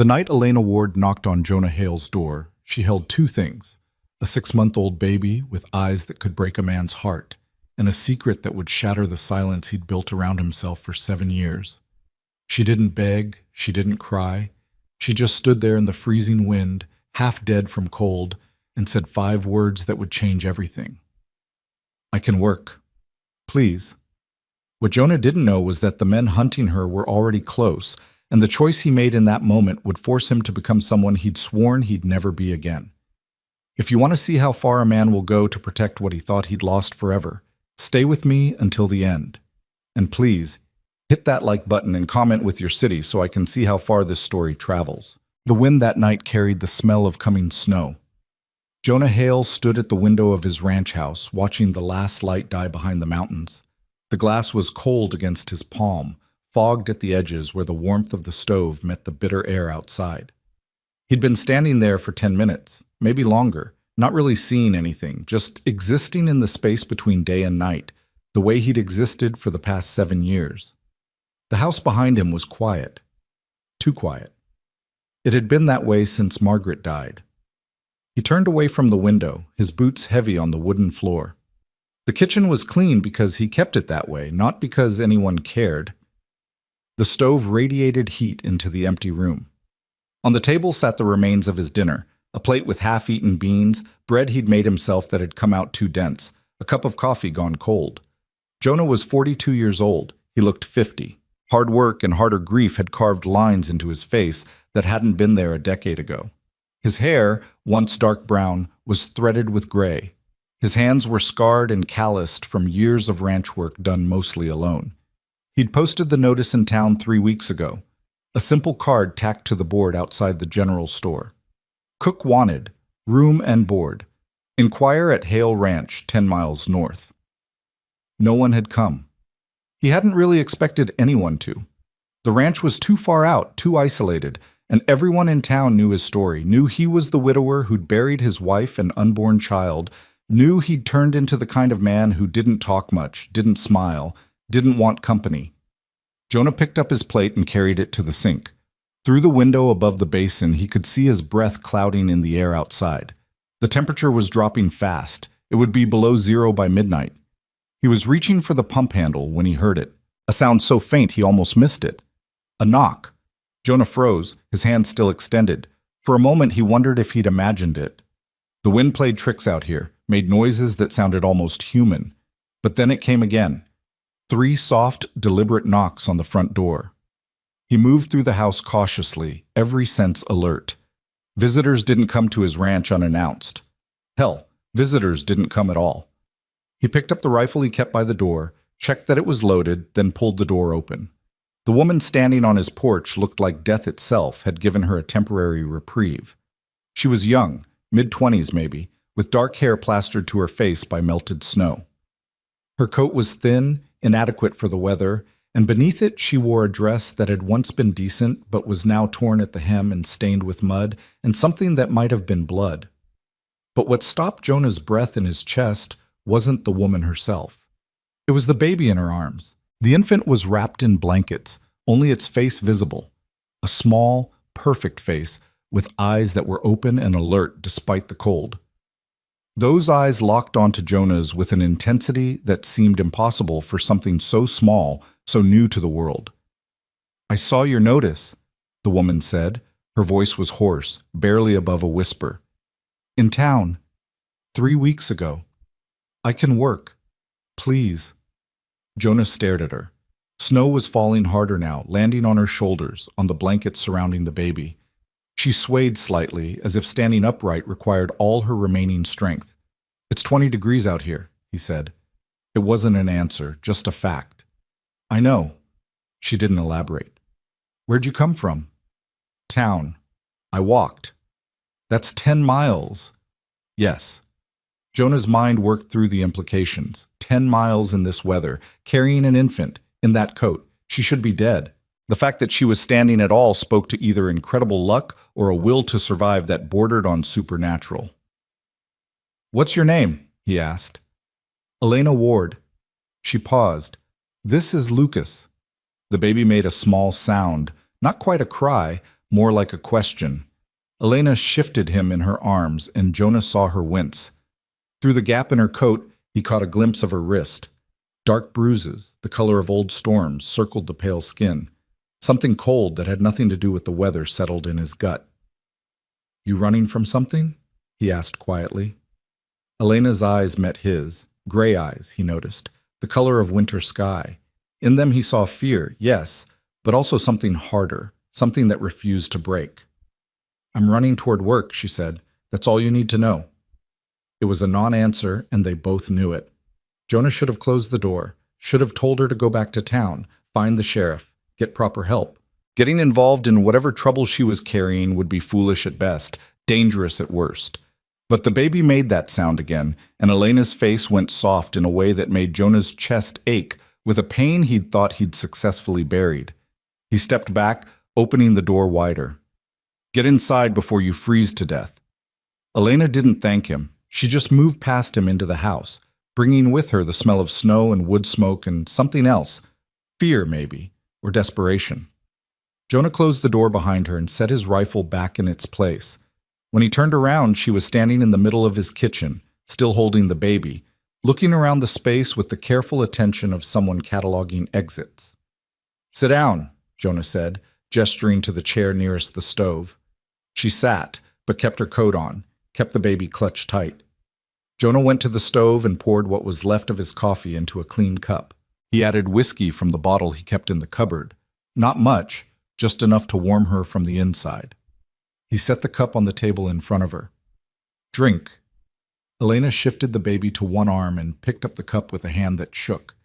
The night Elena Ward knocked on Jonah Hale's door, she held two things: a 6-month-old baby with eyes that could break a man's heart, and a secret that would shatter the silence he'd built around himself for 7 years. She didn't beg, she didn't cry. She just stood there in the freezing wind, half dead from cold, and said 5 words that would change everything. "I can work. Please." What Jonah didn't know was that the men hunting her were already close, and the choice he made in that moment would force him to become someone he'd sworn he'd never be again. If you want to see how far a man will go to protect what he thought he'd lost forever, stay with me until the end. And please, hit that like button and comment with your city so I can see how far this story travels. The wind that night carried the smell of coming snow. Jonah Hale stood at the window of his ranch house, watching the last light die behind the mountains. The glass was cold against his palm, fogged at the edges where the warmth of the stove met the bitter air outside. He'd been standing there for 10 minutes, maybe longer, not really seeing anything, just existing in the space between day and night, the way he'd existed for the past 7 years. The house behind him was quiet. Too quiet. It had been that way since Margaret died. He turned away from the window, his boots heavy on the wooden floor. The kitchen was clean because he kept it that way, not because anyone cared. The stove radiated heat into the empty room. On the table sat the remains of his dinner, a plate with half-eaten beans, bread he'd made himself that had come out too dense, a cup of coffee gone cold. Jonah was 42 years old. He looked 50. Hard work and harder grief had carved lines into his face that hadn't been there a decade ago. His hair, once dark brown, was threaded with gray. His hands were scarred and calloused from years of ranch work done mostly alone. He'd posted the notice in town 3 weeks ago, a simple card tacked to the board outside the general store. Cook wanted, room and board. Inquire at Hale Ranch, 10 miles north. No one had come. He hadn't really expected anyone to. The ranch was too far out, too isolated, and everyone in town knew his story, knew he was the widower who'd buried his wife and unborn child, knew he'd turned into the kind of man who didn't talk much, didn't smile, didn't want company. Jonah picked up his plate and carried it to the sink. Through the window above the basin, he could see his breath clouding in the air outside. The temperature was dropping fast. It would be below 0 by midnight. He was reaching for the pump handle when he heard it, a sound so faint he almost missed it. A knock. Jonah froze, his hand still extended. For a moment he wondered if he'd imagined it. The wind played tricks out here, made noises that sounded almost human. But then it came again. 3 soft, deliberate knocks on the front door. He moved through the house cautiously, every sense alert. Visitors didn't come to his ranch unannounced. Hell, visitors didn't come at all. He picked up the rifle he kept by the door, checked that it was loaded, then pulled the door open. The woman standing on his porch looked like death itself had given her a temporary reprieve. She was young, mid-20s maybe, with dark hair plastered to her face by melted snow. Her coat was thin, inadequate for the weather, and beneath it she wore a dress that had once been decent but was now torn at the hem and stained with mud and something that might have been blood. But what stopped Jonah's breath in his chest wasn't the woman herself. It was the baby in her arms. The infant was wrapped in blankets, only its face visible. A small, perfect face with eyes that were open and alert despite the cold. Those eyes locked onto Jonah's with an intensity that seemed impossible for something so small, so new to the world. "I saw your notice," the woman said. Her voice was hoarse, barely above a whisper. "In town. 3 weeks ago. I can work. Please." Jonah stared at her. Snow was falling harder now, landing on her shoulders, on the blanket surrounding the baby. She swayed slightly, as if standing upright required all her remaining strength. "It's 20 degrees out here," he said. It wasn't an answer, just a fact. "I know." She didn't elaborate. "Where'd you come from?" "Town. I walked." "That's 10 miles." "Yes." Jonah's mind worked through the implications. 10 miles in this weather, carrying an infant, in that coat. She should be dead. The fact that she was standing at all spoke to either incredible luck or a will to survive that bordered on supernatural. "What's your name?" he asked. "Elena Ward." She paused. "This is Lucas." The baby made a small sound, not quite a cry, more like a question. Elena shifted him in her arms, and Jonah saw her wince. Through the gap in her coat, he caught a glimpse of her wrist. Dark bruises, the color of old storms, circled the pale skin. Something cold that had nothing to do with the weather settled in his gut. "You running from something?" he asked quietly. Elena's eyes met his, gray eyes, he noticed, the color of winter sky. In them he saw fear, yes, but also something harder, something that refused to break. "I'm running toward work," she said. "That's all you need to know." It was a non-answer, and they both knew it. Jonah should have closed the door, should have told her to go back to town, find the sheriff, get proper help. Getting involved in whatever trouble she was carrying would be foolish at best, dangerous at worst. But the baby made that sound again, and Elena's face went soft in a way that made Jonah's chest ache with a pain he'd thought he'd successfully buried. He stepped back, opening the door wider. "Get inside before you freeze to death." Elena didn't thank him. She just moved past him into the house, bringing with her the smell of snow and wood smoke and something else, fear maybe, or desperation. Jonah closed the door behind her and set his rifle back in its place. When he turned around, she was standing in the middle of his kitchen, still holding the baby, looking around the space with the careful attention of someone cataloging exits. "Sit down," Jonah said, gesturing to the chair nearest the stove. She sat, but kept her coat on, kept the baby clutched tight. Jonah went to the stove and poured what was left of his coffee into a clean cup. He added whiskey from the bottle he kept in the cupboard. Not much, just enough to warm her from the inside. He set the cup on the table in front of her. "Drink." Elena shifted the baby to one arm and picked up the cup with a hand that shook.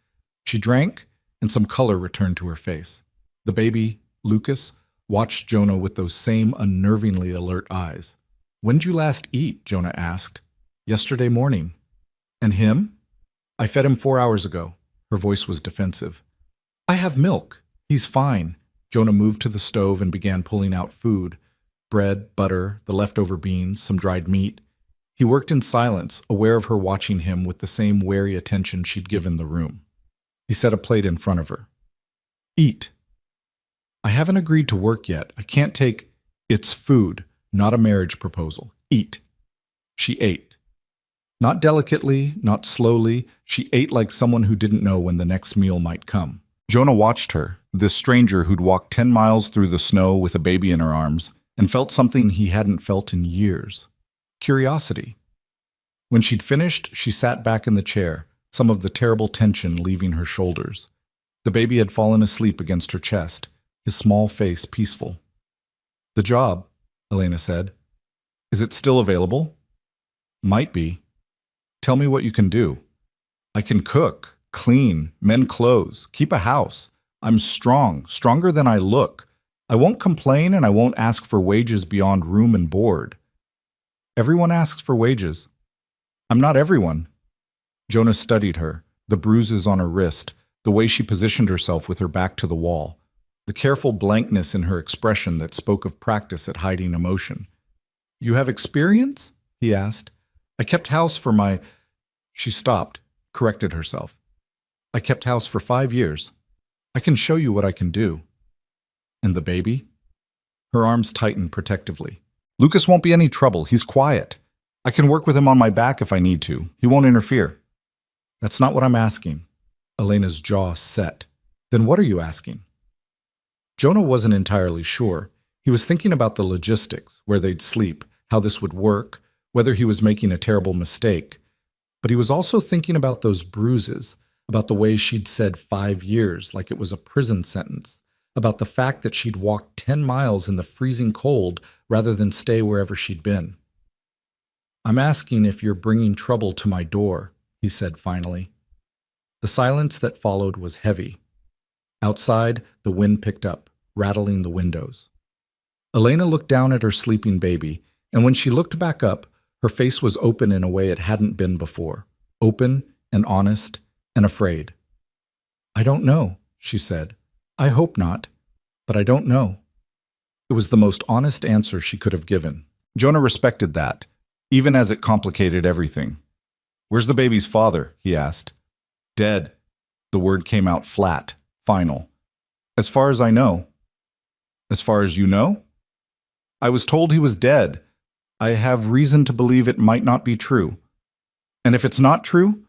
She drank, and some color returned to her face. The baby, Lucas, watched Jonah with those same unnervingly alert eyes. "When'd you last eat?" Jonah asked. "Yesterday morning." "And him?" "I fed him 4 hours ago." Her voice was defensive. "I have milk. He's fine." Jonah moved to the stove and began pulling out food. Bread, butter, the leftover beans, some dried meat. He worked in silence, aware of her watching him with the same wary attention she'd given the room. He set a plate in front of her. "Eat." "I haven't agreed to work yet. I can't take—" "It's food, not a marriage proposal. Eat." She ate. Not delicately, not slowly. She ate like someone who didn't know when the next meal might come. Jonah watched her, this stranger who'd walked 10 miles through the snow with a baby in her arms, and felt something he hadn't felt in years. Curiosity. When she'd finished, she sat back in the chair, some of the terrible tension leaving her shoulders. The baby had fallen asleep against her chest, his small face peaceful. "The job," Elena said. "Is it still available?" "Might be." "Tell me what you can do." "I can cook, clean, mend clothes, keep a house. I'm strong, stronger than I look. I won't complain and I won't ask for wages beyond room and board." "Everyone asks for wages." "I'm not everyone." Jonah studied her, the bruises on her wrist, the way she positioned herself with her back to the wall, the careful blankness in her expression that spoke of practice at hiding emotion. "You have experience?" he asked. "I kept house for my—" She stopped, corrected herself. "I kept house for 5 years. I can show you what I can do." "And the baby?" Her arms tightened protectively. "Lucas won't be any trouble. He's quiet. I can work with him on my back if I need to. He won't interfere." "That's not what I'm asking." Elena's jaw set. "Then what are you asking?" Jonah wasn't entirely sure. He was thinking about the logistics, where they'd sleep, how this would work, whether he was making a terrible mistake. But he was also thinking about those bruises, about the way she'd said 5 years like it was a prison sentence, about the fact that she'd walked 10 miles in the freezing cold rather than stay wherever she'd been. "I'm asking if you're bringing trouble to my door," he said finally. The silence that followed was heavy. Outside, the wind picked up, rattling the windows. Elena looked down at her sleeping baby, and when she looked back up, her face was open in a way it hadn't been before, open and honest and afraid. "I don't know," she said. "I hope not, but I don't know." It was the most honest answer she could have given. Jonah respected that, even as it complicated everything. "Where's the baby's father?" he asked. "Dead." The word came out flat, final. "As far as I know." "As far as you know?" I was told he was dead. I have reason to believe it might not be true. And if it's not true?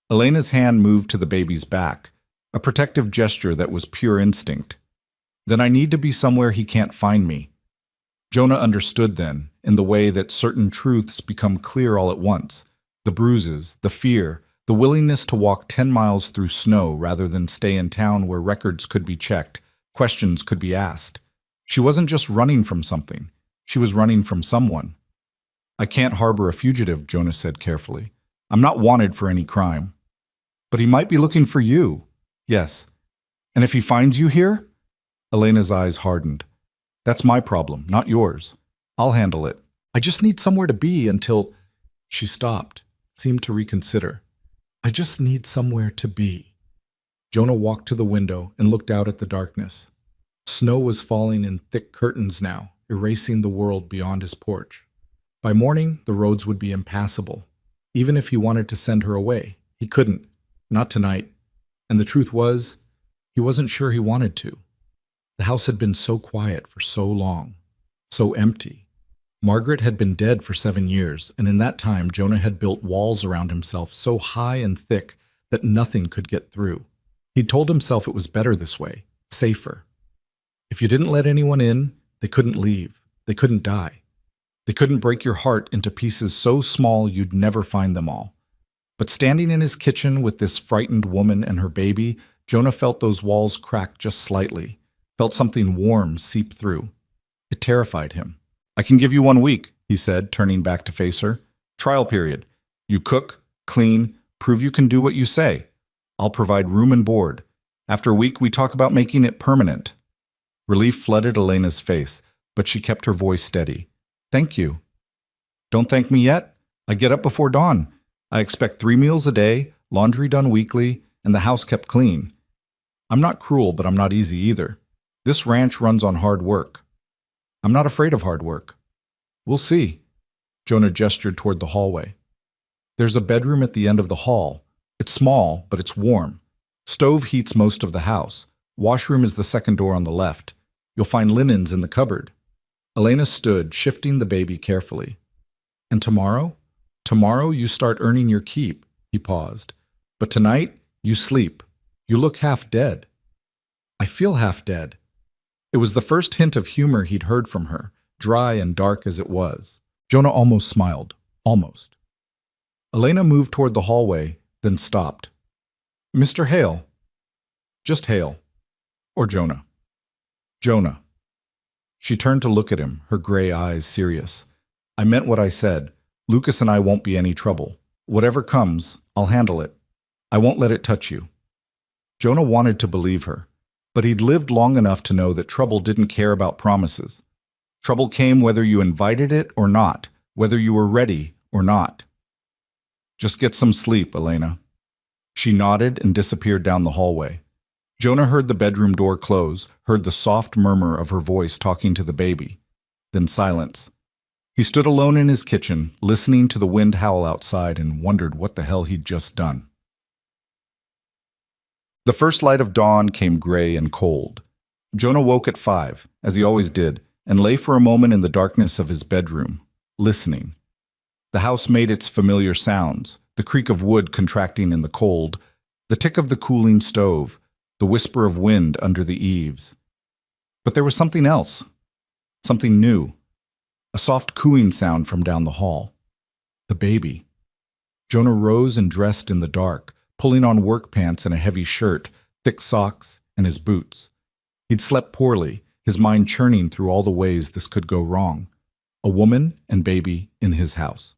Elena's hand moved to the baby's back, a protective gesture that was pure instinct. Then I need to be somewhere he can't find me. Jonah understood then, in the way that certain truths become clear all at once. The bruises, the fear, the willingness to walk 10 miles through snow rather than stay in town where records could be checked, questions could be asked. She wasn't just running from something. She was running from someone. I can't harbor a fugitive, Jonah said carefully. I'm not wanted for any crime. But he might be looking for you. Yes. And if he finds you here? Elena's eyes hardened. That's my problem, not yours. I'll handle it. I just need somewhere to be until... She stopped, seemed to reconsider. I just need somewhere to be. Jonah walked to the window and looked out at the darkness. Snow was falling in thick curtains now, erasing the world beyond his porch. By morning, the roads would be impassable. Even if he wanted to send her away, he couldn't. Not tonight. And the truth was, he wasn't sure he wanted to. The house had been so quiet for so long, so empty. Margaret had been dead for 7 years, and in that time Jonah had built walls around himself so high and thick that nothing could get through. He'd told himself it was better this way, safer. If you didn't let anyone in, they couldn't leave. They couldn't die. They couldn't break your heart into pieces so small you'd never find them all. But standing in his kitchen with this frightened woman and her baby, Jonah felt those walls crack just slightly, felt something warm seep through. It terrified him. I can give you 1 week, he said, turning back to face her. Trial period. You cook, clean, prove you can do what you say. I'll provide room and board. After a week, we talk about making it permanent. Relief flooded Elena's face, but she kept her voice steady. Thank you. Don't thank me yet. I get up before dawn. I expect 3 meals a day, laundry done weekly, and the house kept clean. I'm not cruel, but I'm not easy either. This ranch runs on hard work. I'm not afraid of hard work. We'll see. Jonah gestured toward the hallway. There's a bedroom at the end of the hall. It's small, but it's warm. Stove heats most of the house. Washroom is the second door on the left. You'll find linens in the cupboard. Elena stood, shifting the baby carefully. And tomorrow? Tomorrow you start earning your keep, he paused. But tonight, you sleep. You look half dead. I feel half dead. It was the first hint of humor he'd heard from her, dry and dark as it was. Jonah almost smiled. Almost. Elena moved toward the hallway, then stopped. Mr. Hale. Just Hale. Or Jonah. Jonah. She turned to look at him, her gray eyes serious. I meant what I said. Lucas and I won't be any trouble. Whatever comes, I'll handle it. I won't let it touch you. Jonah wanted to believe her, but he'd lived long enough to know that trouble didn't care about promises. Trouble came whether you invited it or not, whether you were ready or not. Just get some sleep, Elena. She nodded and disappeared down the hallway. Jonah heard the bedroom door close, heard the soft murmur of her voice talking to the baby. Then silence. He stood alone in his kitchen, listening to the wind howl outside, and wondered what the hell he'd just done. The first light of dawn came gray and cold. Jonah woke at 5, as he always did, and lay for a moment in the darkness of his bedroom, listening. The house made its familiar sounds, the creak of wood contracting in the cold, the tick of the cooling stove, the whisper of wind under the eaves. But there was something else, something new, a soft cooing sound from down the hall. The baby. Jonah rose and dressed in the dark, pulling on work pants and a heavy shirt, thick socks, and his boots. He'd slept poorly, his mind churning through all the ways this could go wrong. A woman and baby in his house.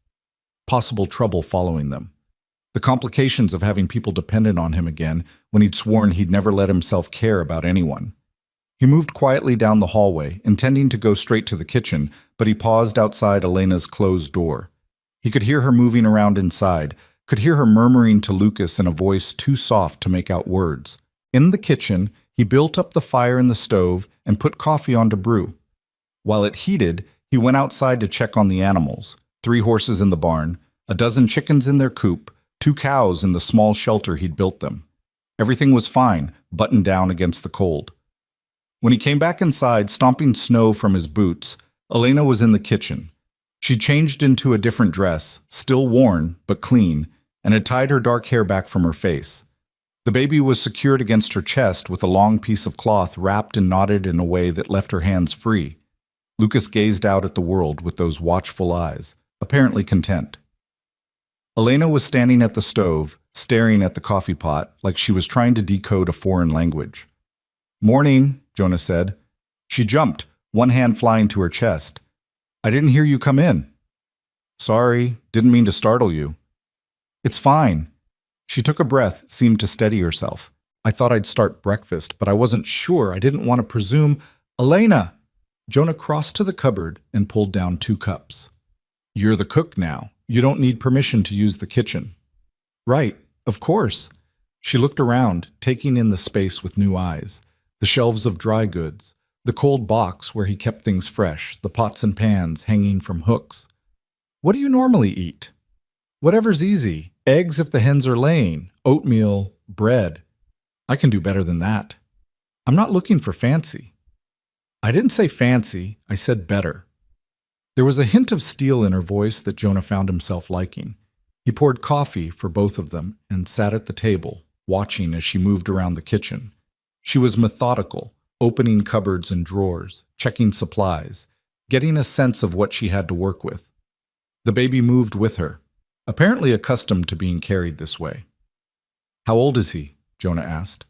Possible trouble following them. The complications of having people dependent on him again when he'd sworn he'd never let himself care about anyone. He moved quietly down the hallway, intending to go straight to the kitchen, but he paused outside Elena's closed door. He could hear her moving around inside, could hear her murmuring to Lucas in a voice too soft to make out words. In the kitchen, he built up the fire in the stove and put coffee on to brew. While it heated, he went outside to check on the animals. 3 horses in the barn, a dozen chickens in their coop, 2 cows in the small shelter he'd built them. Everything was fine, buttoned down against the cold. When he came back inside, stomping snow from his boots, Elena was in the kitchen. She changed into a different dress, still worn, but clean, and had tied her dark hair back from her face. The baby was secured against her chest with a long piece of cloth wrapped and knotted in a way that left her hands free. Lucas gazed out at the world with those watchful eyes, apparently content. Elena was standing at the stove, staring at the coffee pot like she was trying to decode a foreign language. "Morning," Jonah said. She jumped, one hand flying to her chest. "I didn't hear you come in." "Sorry, didn't mean to startle you." "It's fine." She took a breath, seemed to steady herself. "I thought I'd start breakfast, but I wasn't sure. I didn't want to presume." "Elena!" Jonah crossed to the cupboard and pulled down 2 cups. "You're the cook now. You don't need permission to use the kitchen." "Right, of course." She looked around, taking in the space with new eyes. The shelves of dry goods, the cold box where he kept things fresh, the pots and pans hanging from hooks. "What do you normally eat?" "Whatever's easy. Eggs if the hens are laying, oatmeal, bread." "I can do better than that." "I'm not looking for fancy." "I didn't say fancy, I said better." There was a hint of steel in her voice that Jonah found himself liking. He poured coffee for both of them and sat at the table, watching as she moved around the kitchen. She was methodical, opening cupboards and drawers, checking supplies, getting a sense of what she had to work with. The baby moved with her, apparently accustomed to being carried this way. "How old is he?" Jonah asked.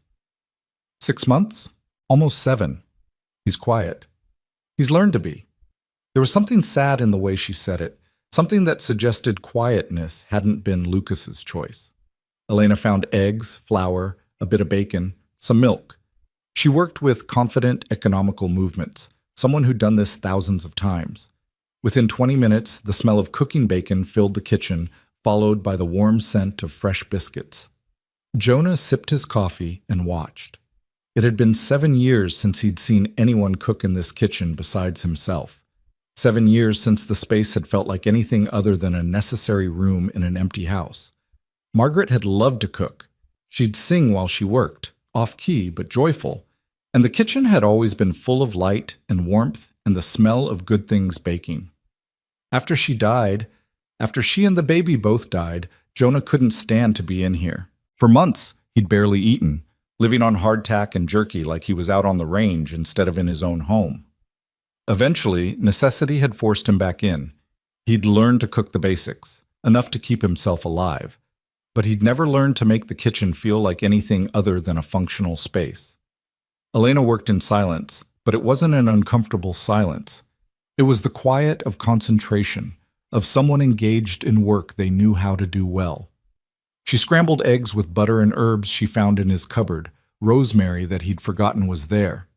6 months? Almost 7. He's quiet. He's learned to be. There was something sad in the way she said it, something that suggested quietness hadn't been Lucas's choice. Elena found eggs, flour, a bit of bacon, some milk. She worked with confident, economical movements, someone who'd done this thousands of times. Within 20 minutes, the smell of cooking bacon filled the kitchen, followed by the warm scent of fresh biscuits. Jonah sipped his coffee and watched. It had been 7 years since he'd seen anyone cook in this kitchen besides himself. 7 years since the space had felt like anything other than a necessary room in an empty house. Margaret had loved to cook. She'd sing while she worked, off-key but joyful, and the kitchen had always been full of light and warmth and the smell of good things baking. After she and the baby both died, Jonah couldn't stand to be in here. For months, he'd barely eaten, living on hardtack and jerky like he was out on the range instead of in his own home. Eventually, necessity had forced him back in. He'd learned to cook the basics, enough to keep himself alive, but he'd never learned to make the kitchen feel like anything other than a functional space. Elena worked in silence, but it wasn't an uncomfortable silence. It was the quiet of concentration, of someone engaged in work they knew how to do well. She scrambled eggs with butter and herbs she found in his cupboard, rosemary that he'd forgotten was there.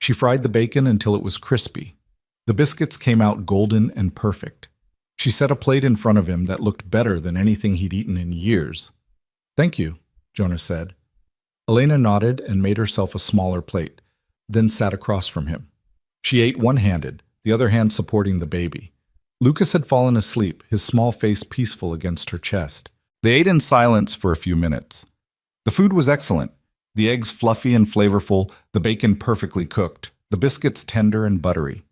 She fried the bacon until it was crispy. The biscuits came out golden and perfect. She set a plate in front of him that looked better than anything he'd eaten in years. "Thank you," Jonah said. Elena nodded and made herself a smaller plate, then sat across from him. She ate one-handed, the other hand supporting the baby. Lucas had fallen asleep, his small face peaceful against her chest. They ate in silence for a few minutes. The food was excellent. The eggs fluffy and flavorful, the bacon perfectly cooked, the biscuits tender and buttery.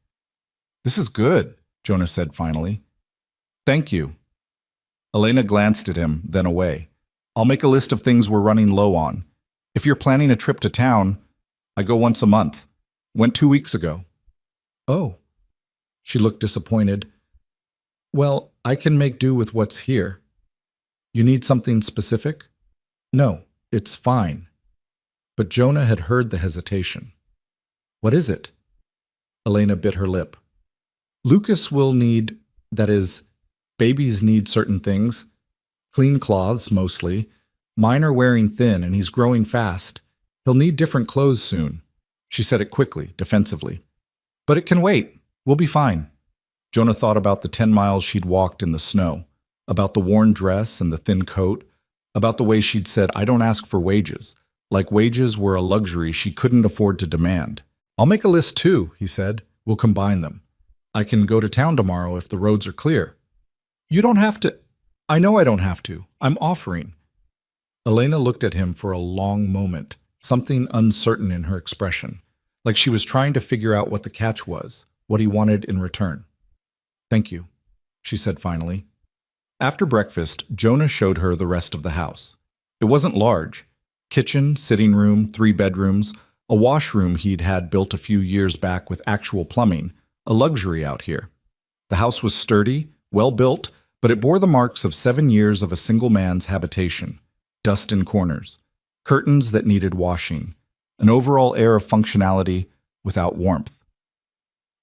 "This is good," Jonah said finally. "Thank you." Elena glanced at him, then away. "I'll make a list of things we're running low on. If you're planning a trip to town, I go once a month. Went 2 weeks ago." "Oh." She looked disappointed. "Well, I can make do with what's here." "You need something specific?" "No, it's fine." But Jonah had heard the hesitation. "What is it?" Elena bit her lip. "Lucas will need, that is, babies need certain things. Clean cloths, mostly. Mine are wearing thin, and he's growing fast. He'll need different clothes soon." She said it quickly, defensively. "But it can wait. We'll be fine." Jonah thought about the 10 miles she'd walked in the snow, about the worn dress and the thin coat, about the way she'd said, "I don't ask for wages," like wages were a luxury she couldn't afford to demand. "I'll make a list too," he said. "We'll combine them. I can go to town tomorrow if the roads are clear." "You don't have to." "I know I don't have to. I'm offering." Elena looked at him for a long moment, something uncertain in her expression, like she was trying to figure out what the catch was, what he wanted in return. "Thank you," she said finally. After breakfast, Jonah showed her the rest of the house. It wasn't large. Kitchen, sitting room, 3 bedrooms, a washroom he'd had built a few years back with actual plumbing, a luxury out here. The house was sturdy, well built, but it bore the marks of 7 years of a single man's habitation. Dust in corners, curtains that needed washing, an overall air of functionality without warmth.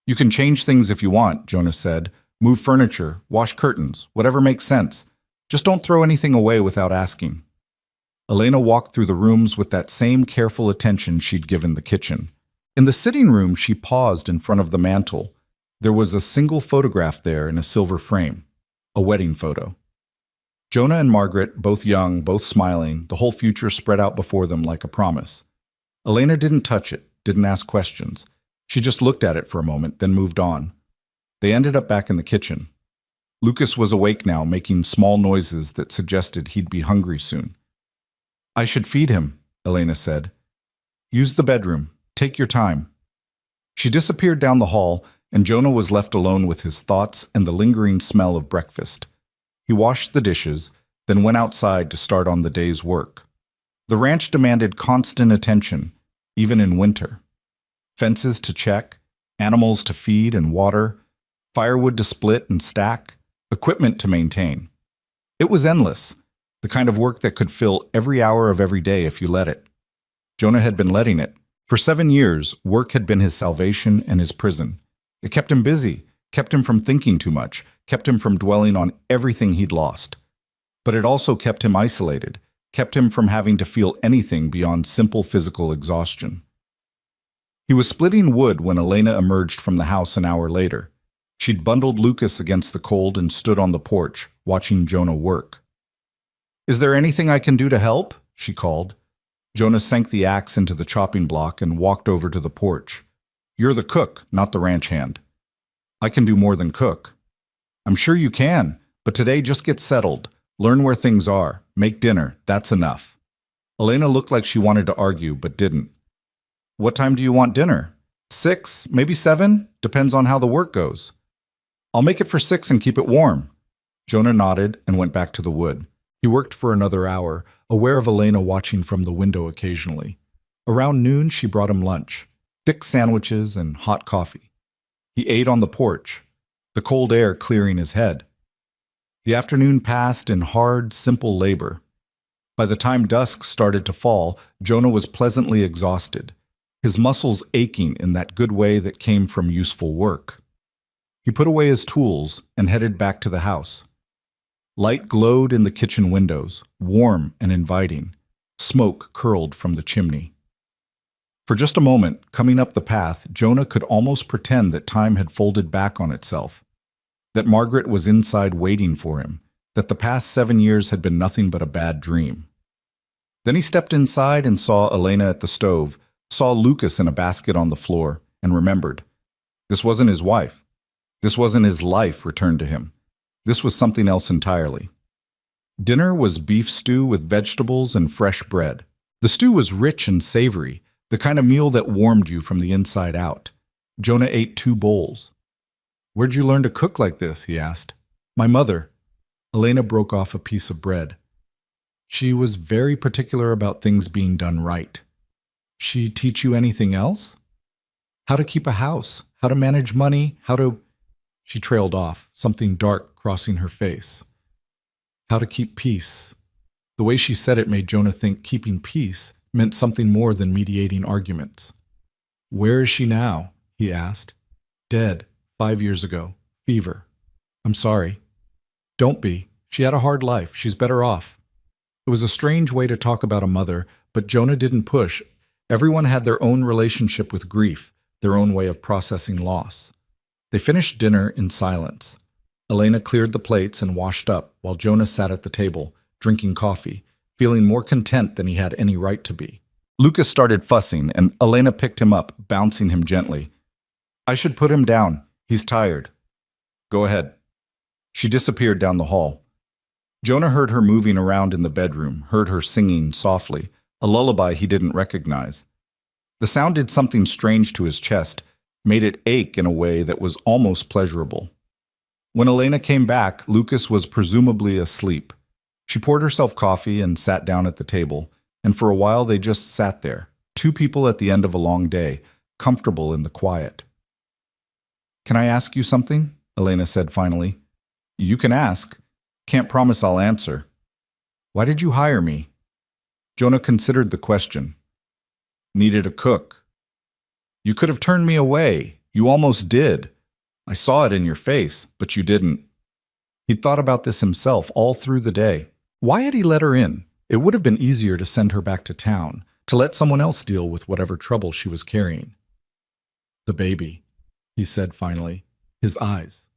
"You can change things if you want," Jonah said. "Move furniture, wash curtains, whatever makes sense. Just don't throw anything away without asking." Elena walked through the rooms with that same careful attention she'd given the kitchen. In the sitting room, she paused in front of the mantel. There was a single photograph there in a silver frame, a wedding photo. Jonah and Margaret, both young, both smiling, the whole future spread out before them like a promise. Elena didn't touch it, didn't ask questions. She just looked at it for a moment, then moved on. They ended up back in the kitchen. Lucas was awake now, making small noises that suggested he'd be hungry soon. "I should feed him," Elena said. "Use the bedroom. Take your time." She disappeared down the hall, and Jonah was left alone with his thoughts and the lingering smell of breakfast. He washed the dishes, then went outside to start on the day's work. The ranch demanded constant attention, even in winter. Fences to check, animals to feed and water, firewood to split and stack, equipment to maintain. It was endless, the kind of work that could fill every hour of every day if you let it. Jonah had been letting it. For 7 years, work had been his salvation and his prison. It kept him busy, kept him from thinking too much, kept him from dwelling on everything he'd lost. But it also kept him isolated, kept him from having to feel anything beyond simple physical exhaustion. He was splitting wood when Elena emerged from the house an hour later. She'd bundled Lucas against the cold and stood on the porch, watching Jonah work. "Is there anything I can do to help?" she called. Jonah sank the axe into the chopping block and walked over to the porch. "You're the cook, not the ranch hand." "I can do more than cook." "I'm sure you can, but today just get settled. Learn where things are. Make dinner. That's enough." Elena looked like she wanted to argue, but didn't. "What time do you want dinner? 6, maybe 7? Depends on how the work goes." "I'll make it for 6 and keep it warm." Jonah nodded and went back to the wood. He worked for another hour, aware of Elena watching from the window occasionally. Around noon, she brought him lunch, thick sandwiches and hot coffee. He ate on the porch, the cold air clearing his head. The afternoon passed in hard, simple labor. By the time dusk started to fall, Jonah was pleasantly exhausted, his muscles aching in that good way that came from useful work. He put away his tools and headed back to the house. Light glowed in the kitchen windows, warm and inviting. Smoke curled from the chimney. For just a moment, coming up the path, Jonah could almost pretend that time had folded back on itself, that Margaret was inside waiting for him, that the past 7 years had been nothing but a bad dream. Then he stepped inside and saw Elena at the stove, saw Lucas in a basket on the floor, and remembered. This wasn't his wife. This wasn't his life returned to him. This was something else entirely. Dinner was beef stew with vegetables and fresh bread. The stew was rich and savory, the kind of meal that warmed you from the inside out. Jonah ate 2 bowls. "Where'd you learn to cook like this?" he asked. "My mother." Elena broke off a piece of bread. "She was very particular about things being done right." "She teach you anything else?" "How to keep a house, how to manage money, how to—" She trailed off, something dark crossing her face. "How to keep peace." The way she said it made Jonah think keeping peace meant something more than mediating arguments. "Where is she now?" he asked. "Dead, 5 years ago. Fever." "I'm sorry." "Don't be. She had a hard life. She's better off." It was a strange way to talk about a mother, but Jonah didn't push. Everyone had their own relationship with grief, their own way of processing loss. They finished dinner in silence. Elena cleared the plates and washed up, while Jonah sat at the table, drinking coffee, feeling more content than he had any right to be. Lucas started fussing, and Elena picked him up, bouncing him gently. "I should put him down. He's tired." "Go ahead." She disappeared down the hall. Jonah heard her moving around in the bedroom, heard her singing softly, a lullaby he didn't recognize. The sound did something strange to his chest. made it ache in a way that was almost pleasurable. When Elena came back, Lucas was presumably asleep. She poured herself coffee and sat down at the table, and for a while they just sat there, two people at the end of a long day, comfortable in the quiet. "Can I ask you something?" Elena said finally. "You can ask. Can't promise I'll answer." "Why did you hire me?" Jonah considered the question. "Needed a cook." "You could have turned me away. You almost did. I saw it in your face, but you didn't." He'd thought about this himself all through the day. Why had he let her in? It would have been easier to send her back to town, to let someone else deal with whatever trouble she was carrying. "The baby," he said finally, his eyes.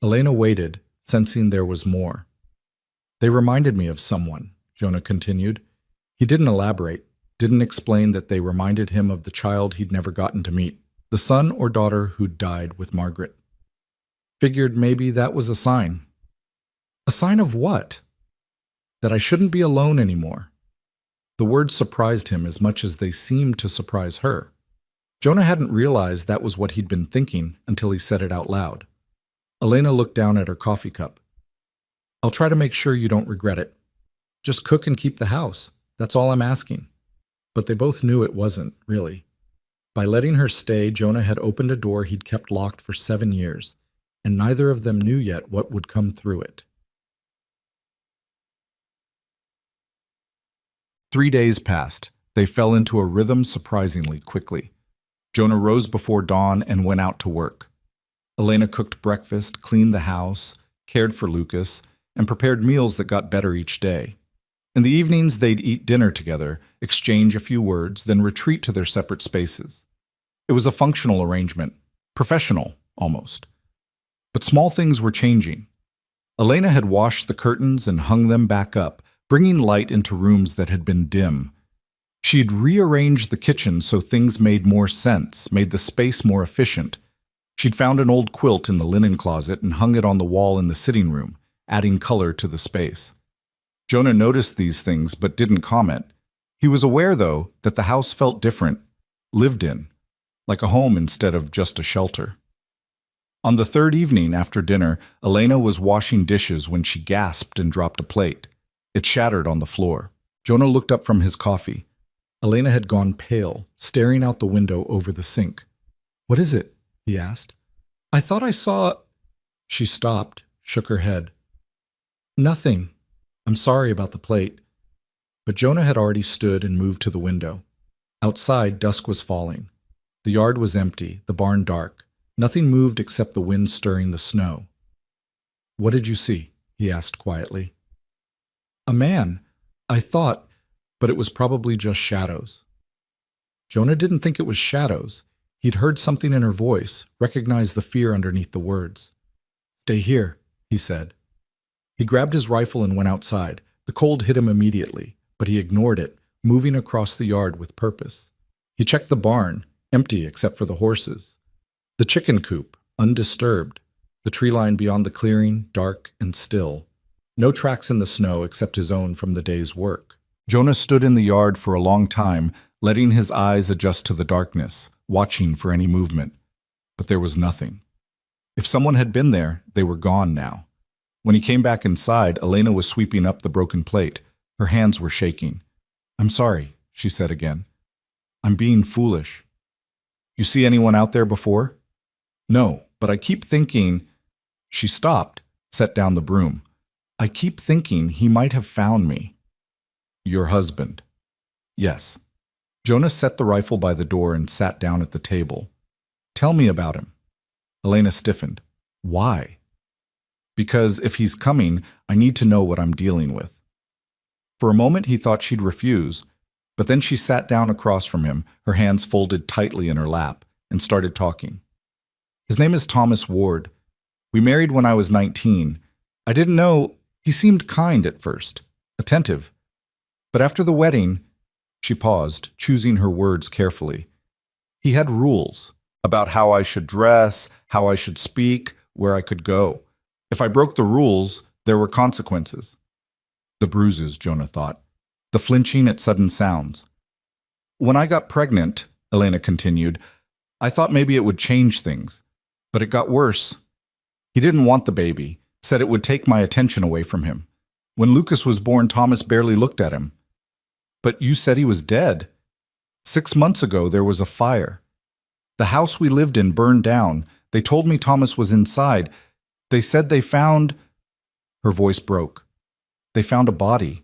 Elena waited, sensing there was more. "They reminded me of someone," Jonah continued. He didn't elaborate, didn't explain that they reminded him of the child he'd never gotten to meet, the son or daughter who'd died with Margaret. Figured maybe that was a sign. A sign of what? That I shouldn't be alone anymore. The words surprised him as much as they seemed to surprise her. Jonah hadn't realized that was what he'd been thinking until he said it out loud. Elena looked down at her coffee cup. "I'll try to make sure you don't regret it. Just cook and keep the house. That's all I'm asking." But they both knew it wasn't, really. By letting her stay, Jonah had opened a door he'd kept locked for 7 years, and neither of them knew yet what would come through it. 3 days passed. They fell into a rhythm surprisingly quickly. Jonah rose before dawn and went out to work. Elena cooked breakfast, cleaned the house, cared for Lucas, and prepared meals that got better each day. In the evenings, they'd eat dinner together, exchange a few words, then retreat to their separate spaces. It was a functional arrangement, professional, almost. But small things were changing. Elena had washed the curtains and hung them back up, bringing light into rooms that had been dim. She'd rearranged the kitchen so things made more sense, made the space more efficient. She'd found an old quilt in the linen closet and hung it on the wall in the sitting room, adding color to the space. Jonah noticed these things but didn't comment. He was aware, though, that the house felt different, lived in, like a home instead of just a shelter. On the third evening after dinner, Elena was washing dishes when she gasped and dropped a plate. It shattered on the floor. Jonah looked up from his coffee. Elena had gone pale, staring out the window over the sink. "What is it?" he asked. "I thought I saw—" She stopped, shook her head. "Nothing. I'm sorry about the plate." But Jonah had already stood and moved to the window. Outside, dusk was falling. The yard was empty, the barn dark. Nothing moved except the wind stirring the snow. "What did you see?" he asked quietly. "A man. I thought, but it was probably just shadows." Jonah didn't think it was shadows. He'd heard something in her voice, recognized the fear underneath the words. "Stay here," he said. He grabbed his rifle and went outside. The cold hit him immediately, but he ignored it, moving across the yard with purpose. He checked the barn, empty except for the horses. The chicken coop, undisturbed. The tree line beyond the clearing, dark and still. No tracks in the snow except his own from the day's work. Jonah stood in the yard for a long time, letting his eyes adjust to the darkness, watching for any movement. But there was nothing. If someone had been there, they were gone now. When he came back inside, Elena was sweeping up the broken plate. Her hands were shaking. "I'm sorry," she said again. "I'm being foolish." "You see anyone out there before?" "No, but I keep thinking—" She stopped, set down the broom. "I keep thinking he might have found me." "Your husband?" "Yes." Jonah set the rifle by the door and sat down at the table. "Tell me about him." Elena stiffened. "Why?" "Because if he's coming, I need to know what I'm dealing with." For a moment he thought she'd refuse, but then she sat down across from him, her hands folded tightly in her lap, and started talking. "His name is Thomas Ward. We married when I was 19. I didn't know— He seemed kind at first, attentive. But after the wedding—" She paused, choosing her words carefully. "He had rules about how I should dress, how I should speak, where I could go. If I broke the rules, there were consequences." The bruises, Jonah thought. The flinching at sudden sounds. "When I got pregnant," Elena continued, I thought maybe it would change things, but it got worse. He didn't want the baby, said it would take my attention away from him. When Lucas was born, Thomas barely looked at him. But you said he was dead. 6 months ago, there was a fire. The house we lived in burned down. They told me Thomas was inside. They said they found... Her voice broke. They found a body,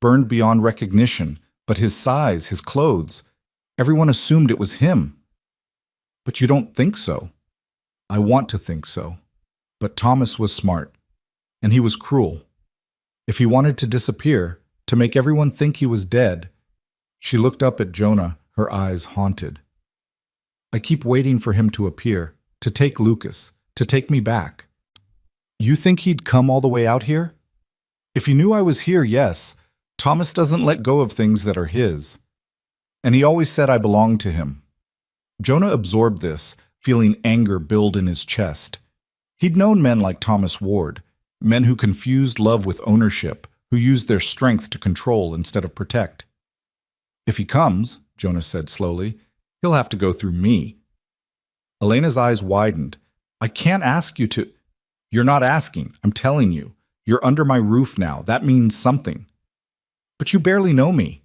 burned beyond recognition, but his size, his clothes, everyone assumed it was him. But you don't think so. I want to think so. But Thomas was smart, and he was cruel. If he wanted to disappear, to make everyone think he was dead... She looked up at Jonah, her eyes haunted. I keep waiting for him to appear, to take Lucas, to take me back. You think he'd come all the way out here? If he knew I was here, yes. Thomas doesn't let go of things that are his. And he always said I belonged to him. Jonah absorbed this, feeling anger build in his chest. He'd known men like Thomas Ward, men who confused love with ownership, who used their strength to control instead of protect. If he comes, Jonah said slowly, he'll have to go through me. Elena's eyes widened. I can't ask you to... You're not asking, I'm telling you. You're under my roof now. That means something. But you barely know me.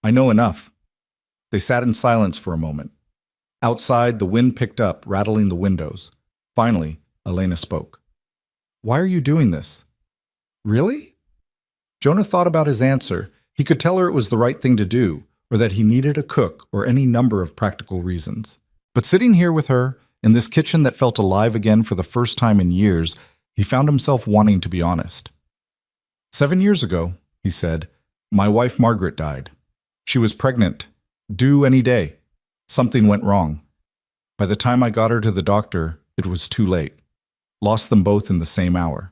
I know enough. They sat in silence for a moment. Outside, the wind picked up, rattling the windows. Finally, Elena spoke. Why are you doing this? Really? Jonah thought about his answer. He could tell her it was the right thing to do, or that he needed a cook, or any number of practical reasons. But sitting here with her, in this kitchen that felt alive again for the first time in years, he found himself wanting to be honest. 7 years ago, he said, my wife Margaret died. She was pregnant, due any day. Something went wrong. By the time I got her to the doctor, it was too late. Lost them both in the same hour.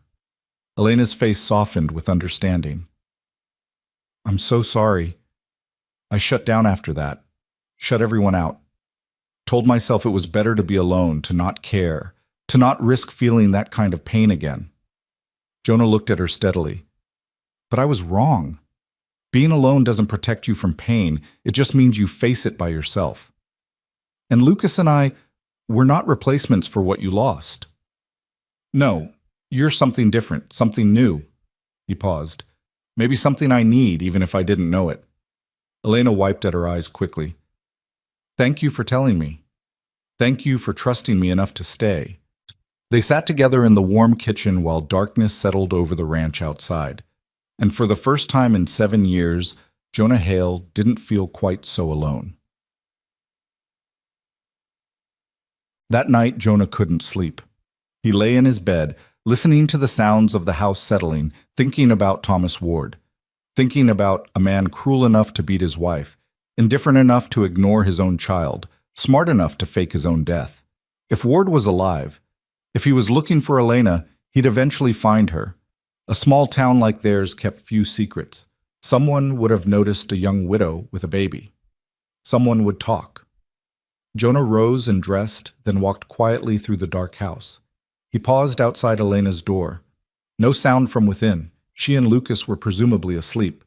Elena's face softened with understanding. I'm so sorry. I shut down after that. Shut everyone out. Told myself it was better to be alone, to not care, to not risk feeling that kind of pain again. Jonah looked at her steadily. But I was wrong. Being alone doesn't protect you from pain. It just means you face it by yourself. And Lucas and I, we're not replacements for what you lost. No, you're something different, something new. He paused. Maybe something I need, even if I didn't know it. Elena wiped at her eyes quickly. Thank you for telling me. Thank you for trusting me enough to stay. They sat together in the warm kitchen while darkness settled over the ranch outside. And for the first time in 7 years, Jonah Hale didn't feel quite so alone. That night, Jonah couldn't sleep. He lay in his bed, listening to the sounds of the house settling, thinking about Thomas Ward, thinking about a man cruel enough to beat his wife, indifferent enough to ignore his own child, smart enough to fake his own death. If Ward was alive, if he was looking for Elena, he'd eventually find her. A small town like theirs kept few secrets. Someone would have noticed a young widow with a baby. Someone would talk. Jonah rose and dressed, then walked quietly through the dark house. He paused outside Elena's door. No sound from within. She and Lucas were presumably asleep.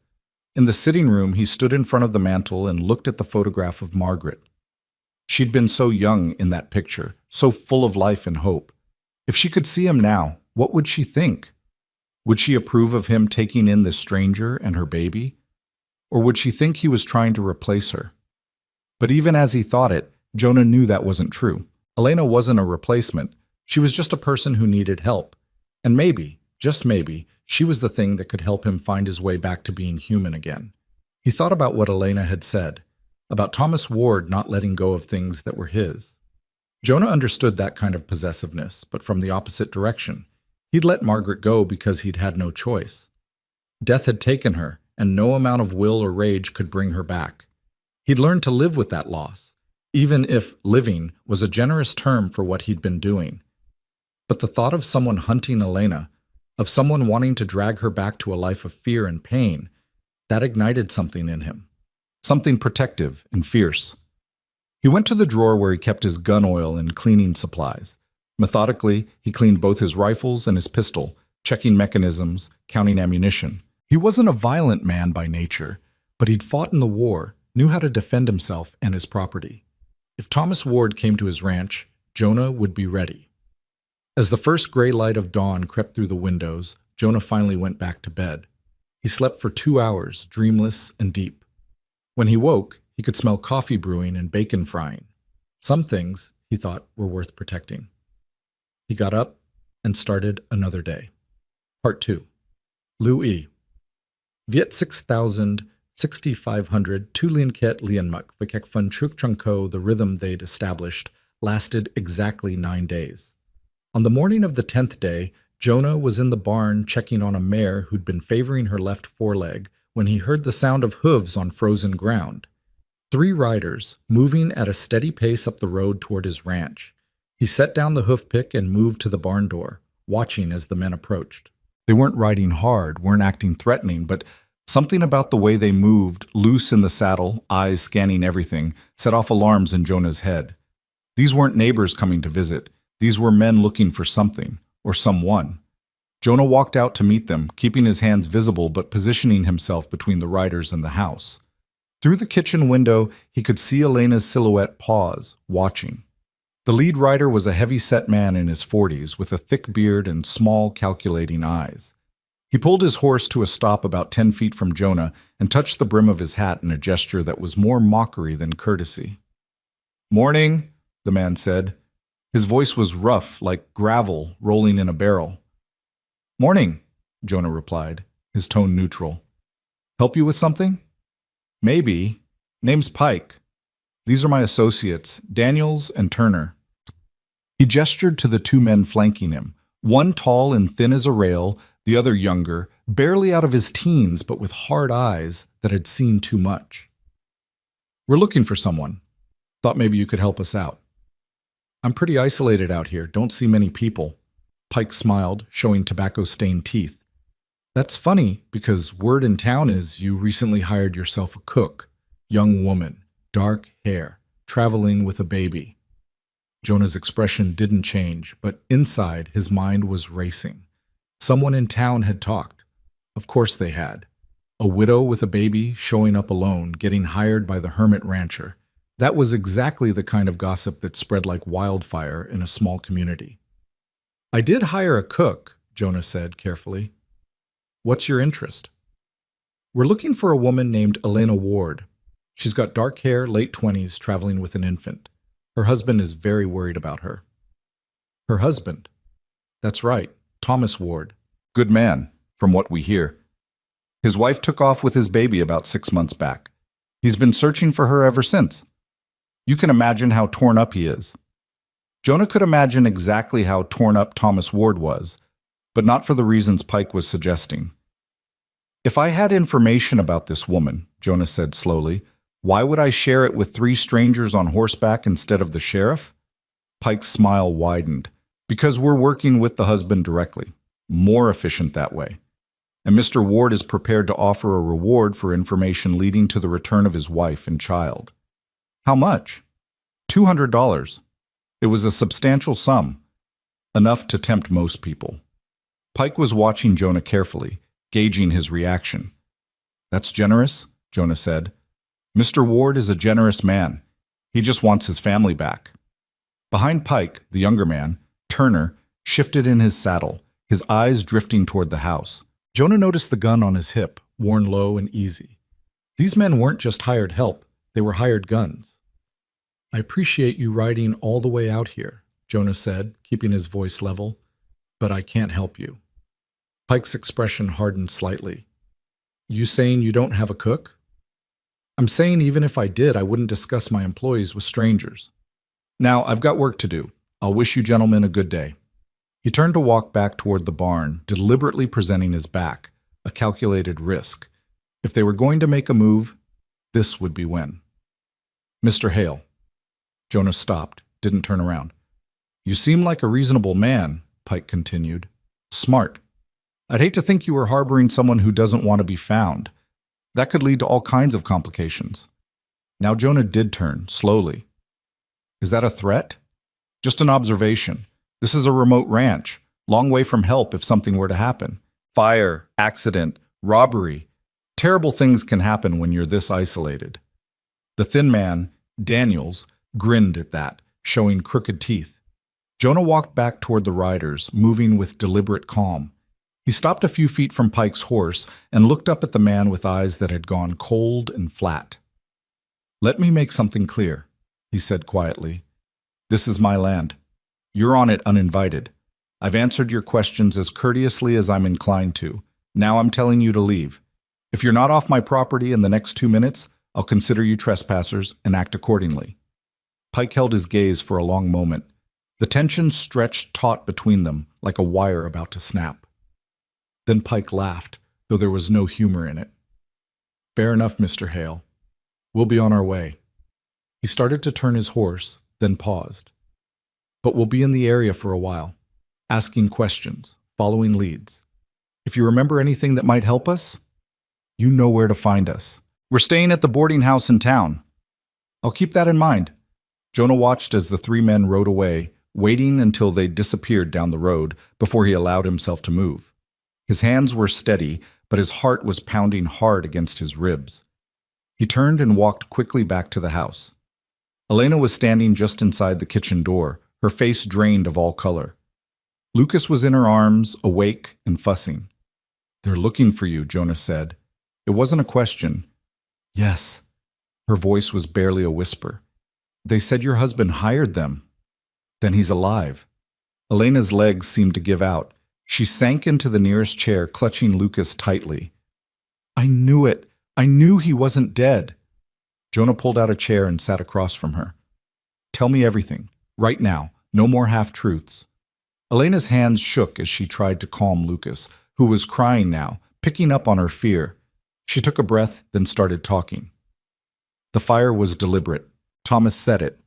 In the sitting room, he stood in front of the mantel and looked at the photograph of Margaret. She'd been so young in that picture, so full of life and hope. If she could see him now, what would she think? Would she approve of him taking in this stranger and her baby? Or would she think he was trying to replace her? But even as he thought it, Jonah knew that wasn't true. Elena wasn't a replacement. She was just a person who needed help. And maybe, just maybe, she was the thing that could help him find his way back to being human again. He thought about what Elena had said, about Thomas Ward not letting go of things that were his. Jonah understood that kind of possessiveness, but from the opposite direction. He'd let Margaret go because he'd had no choice. Death had taken her, and no amount of will or rage could bring her back. He'd learned to live with that loss, even if living was a generous term for what he'd been doing. But the thought of someone hunting Elena, of someone wanting to drag her back to a life of fear and pain, that ignited something in him, something protective and fierce. He went to the drawer where he kept his gun oil and cleaning supplies. Methodically, he cleaned both his rifles and his pistol, checking mechanisms, counting ammunition. He wasn't a violent man by nature, but he'd fought in the war, knew how to defend himself and his property. If Thomas Ward came to his ranch, Jonah would be ready. As the first gray light of dawn crept through the windows, Jonah finally went back to bed. He slept for 2 hours, dreamless and deep. When he woke, he could smell coffee brewing and bacon frying. Some things, he thought, were worth protecting. He got up and started another day. Part 2. Louis. Viet 6000, 6500, tu lien ket lien muk, vekek fun truk trunko, the rhythm they'd established, lasted exactly 9 days. On the morning of the 10th day, Jonah was in the barn checking on a mare who'd been favoring her left foreleg when he heard the sound of hooves on frozen ground. 3 riders, moving at a steady pace up the road toward his ranch. He set down the hoof pick and moved to the barn door, watching as the men approached. They weren't riding hard, weren't acting threatening, but something about the way they moved, loose in the saddle, eyes scanning everything, set off alarms in Jonah's head. These weren't neighbors coming to visit. These were men looking for something, or someone. Jonah walked out to meet them, keeping his hands visible but positioning himself between the riders and the house. Through the kitchen window, he could see Elena's silhouette pause, watching. The lead rider was a heavy-set man in his 40s with a thick beard and small, calculating eyes. He pulled his horse to a stop about 10 feet from Jonah and touched the brim of his hat in a gesture that was more mockery than courtesy. "Morning," the man said. His voice was rough, like gravel rolling in a barrel. "Morning," Jonah replied, his tone neutral. "Help you with something?" "Maybe. Name's Pike. These are my associates, Daniels and Turner." He gestured to the 2 men flanking him, one tall and thin as a rail, the other younger, barely out of his teens but with hard eyes that had seen too much. "We're looking for someone. Thought maybe you could help us out." "I'm pretty isolated out here, don't see many people." Pike smiled, showing tobacco-stained teeth. "That's funny, because word in town is you recently hired yourself a cook. Young woman, dark hair, traveling with a baby." Jonah's expression didn't change, but inside his mind was racing. Someone in town had talked. Of course they had. A widow with a baby showing up alone, getting hired by the hermit rancher. That was exactly the kind of gossip that spread like wildfire in a small community. "I did hire a cook," Jonah said carefully. "What's your interest?" "We're looking for a woman named Elena Ward. She's got dark hair, late 20s, traveling with an infant. Her husband is very worried about her." "Her husband?" "That's right, Thomas Ward. Good man, from what we hear. His wife took off with his baby about 6 months back. He's been searching for her ever since. You can imagine how torn up he is." Jonah could imagine exactly how torn up Thomas Ward was, but not for the reasons Pike was suggesting. "If I had information about this woman," Jonah said slowly, "why would I share it with 3 strangers on horseback instead of the sheriff?" Pike's smile widened. "Because we're working with the husband directly. More efficient that way. And Mr. Ward is prepared to offer a reward for information leading to the return of his wife and child." "How much?" $200. It was a substantial sum, enough to tempt most people. Pike was watching Jonah carefully, gauging his reaction. "That's generous," Jonah said. "Mr. Ward is a generous man. He just wants his family back." Behind Pike, the younger man, Turner, shifted in his saddle, his eyes drifting toward the house. Jonah noticed the gun on his hip, worn low and easy. These men weren't just hired help, they were hired guns. "I appreciate you riding all the way out here," Jonah said, keeping his voice level, "but I can't help you." Pike's expression hardened slightly. "You saying you don't have a cook?" "I'm saying even if I did, I wouldn't discuss my employees with strangers. Now, I've got work to do. I'll wish you gentlemen a good day." He turned to walk back toward the barn, deliberately presenting his back, a calculated risk. If they were going to make a move, this would be when. "Mr. Hale." Jonah stopped, didn't turn around. "You seem like a reasonable man," Pike continued. "Smart. I'd hate to think you were harboring someone who doesn't want to be found. That could lead to all kinds of complications." Now Jonah did turn, slowly. "Is that a threat?" "Just an observation. This is a remote ranch, long way from help if something were to happen. Fire, accident, robbery. Terrible things can happen when you're this isolated." The thin man, Daniels, grinned at that, showing crooked teeth. Jonah walked back toward the riders, moving with deliberate calm. He stopped a few feet from Pike's horse and looked up at the man with eyes that had gone cold and flat. "Let me make something clear," he said quietly. "This is my land. You're on it uninvited. I've answered your questions as courteously as I'm inclined to. Now I'm telling you to leave. If you're not off my property in the next 2 minutes, I'll consider you trespassers and act accordingly." Pike held his gaze for a long moment. The tension stretched taut between them, like a wire about to snap. Then Pike laughed, though there was no humor in it. "Fair enough, Mr. Hale. We'll be on our way." He started to turn his horse, then paused. "But we'll be in the area for a while, asking questions, following leads. If you remember anything that might help us, you know where to find us. We're staying at the boarding house in town." "I'll keep that in mind." Jonah watched as the three men rode away, waiting until they disappeared down the road before he allowed himself to move. His hands were steady, but his heart was pounding hard against his ribs. He turned and walked quickly back to the house. Elena was standing just inside the kitchen door, her face drained of all color. Lucas was in her arms, awake and fussing. "They're looking for you," Jonah said. It wasn't a question. "Yes." Her voice was barely a whisper. "They said your husband hired them. Then he's alive." Elena's legs seemed to give out. She sank into the nearest chair, clutching Lucas tightly. "I knew it. I knew he wasn't dead." Jonah pulled out a chair and sat across from her. "Tell me everything, right now. No more half-truths." Elena's hands shook as she tried to calm Lucas, who was crying now, picking up on her fear. She took a breath, then started talking. "The fire was deliberate. Thomas said it.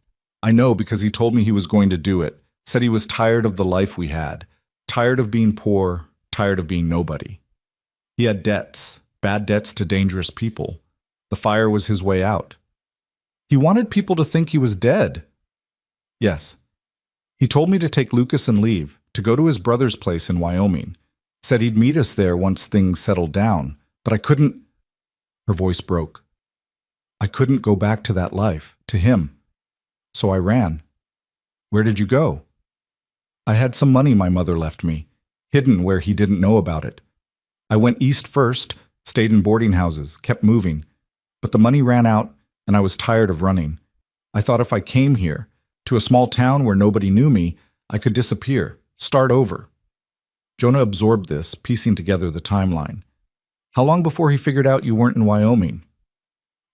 I know because he told me he was going to do it. Said he was tired of the life we had. Tired of being poor, tired of being nobody. He had debts, bad debts to dangerous people. The fire was his way out. He wanted people to think he was dead." "Yes. He told me to take Lucas and leave, to go to his brother's place in Wyoming. Said he'd meet us there once things settled down, but I couldn't—" Her voice broke. "I couldn't go back to that life, to him. So I ran." "Where did you go?" "I had some money my mother left me, hidden where he didn't know about it. I went east first, stayed in boarding houses, kept moving. But the money ran out, and I was tired of running. I thought if I came here, to a small town where nobody knew me, I could disappear, start over." Jonah absorbed this, piecing together the timeline. "How long before he figured out you weren't in Wyoming?"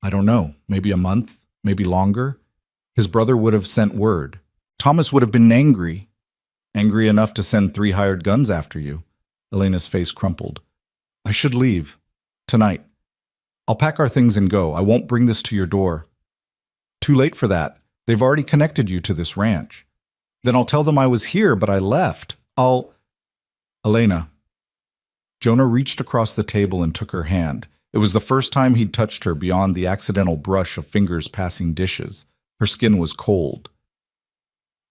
"I don't know, maybe a month, maybe longer. His brother would have sent word. Thomas would have been angry. Angry enough to send 3 hired guns after you." Elena's face crumpled. "I should leave. Tonight. I'll pack our things and go. I won't bring this to your door." "Too late for that. They've already connected you to this ranch." "Then I'll tell them I was here, but I left. Elena." Jonah reached across the table and took her hand. It was the first time he'd touched her beyond the accidental brush of fingers passing dishes. Her skin was cold.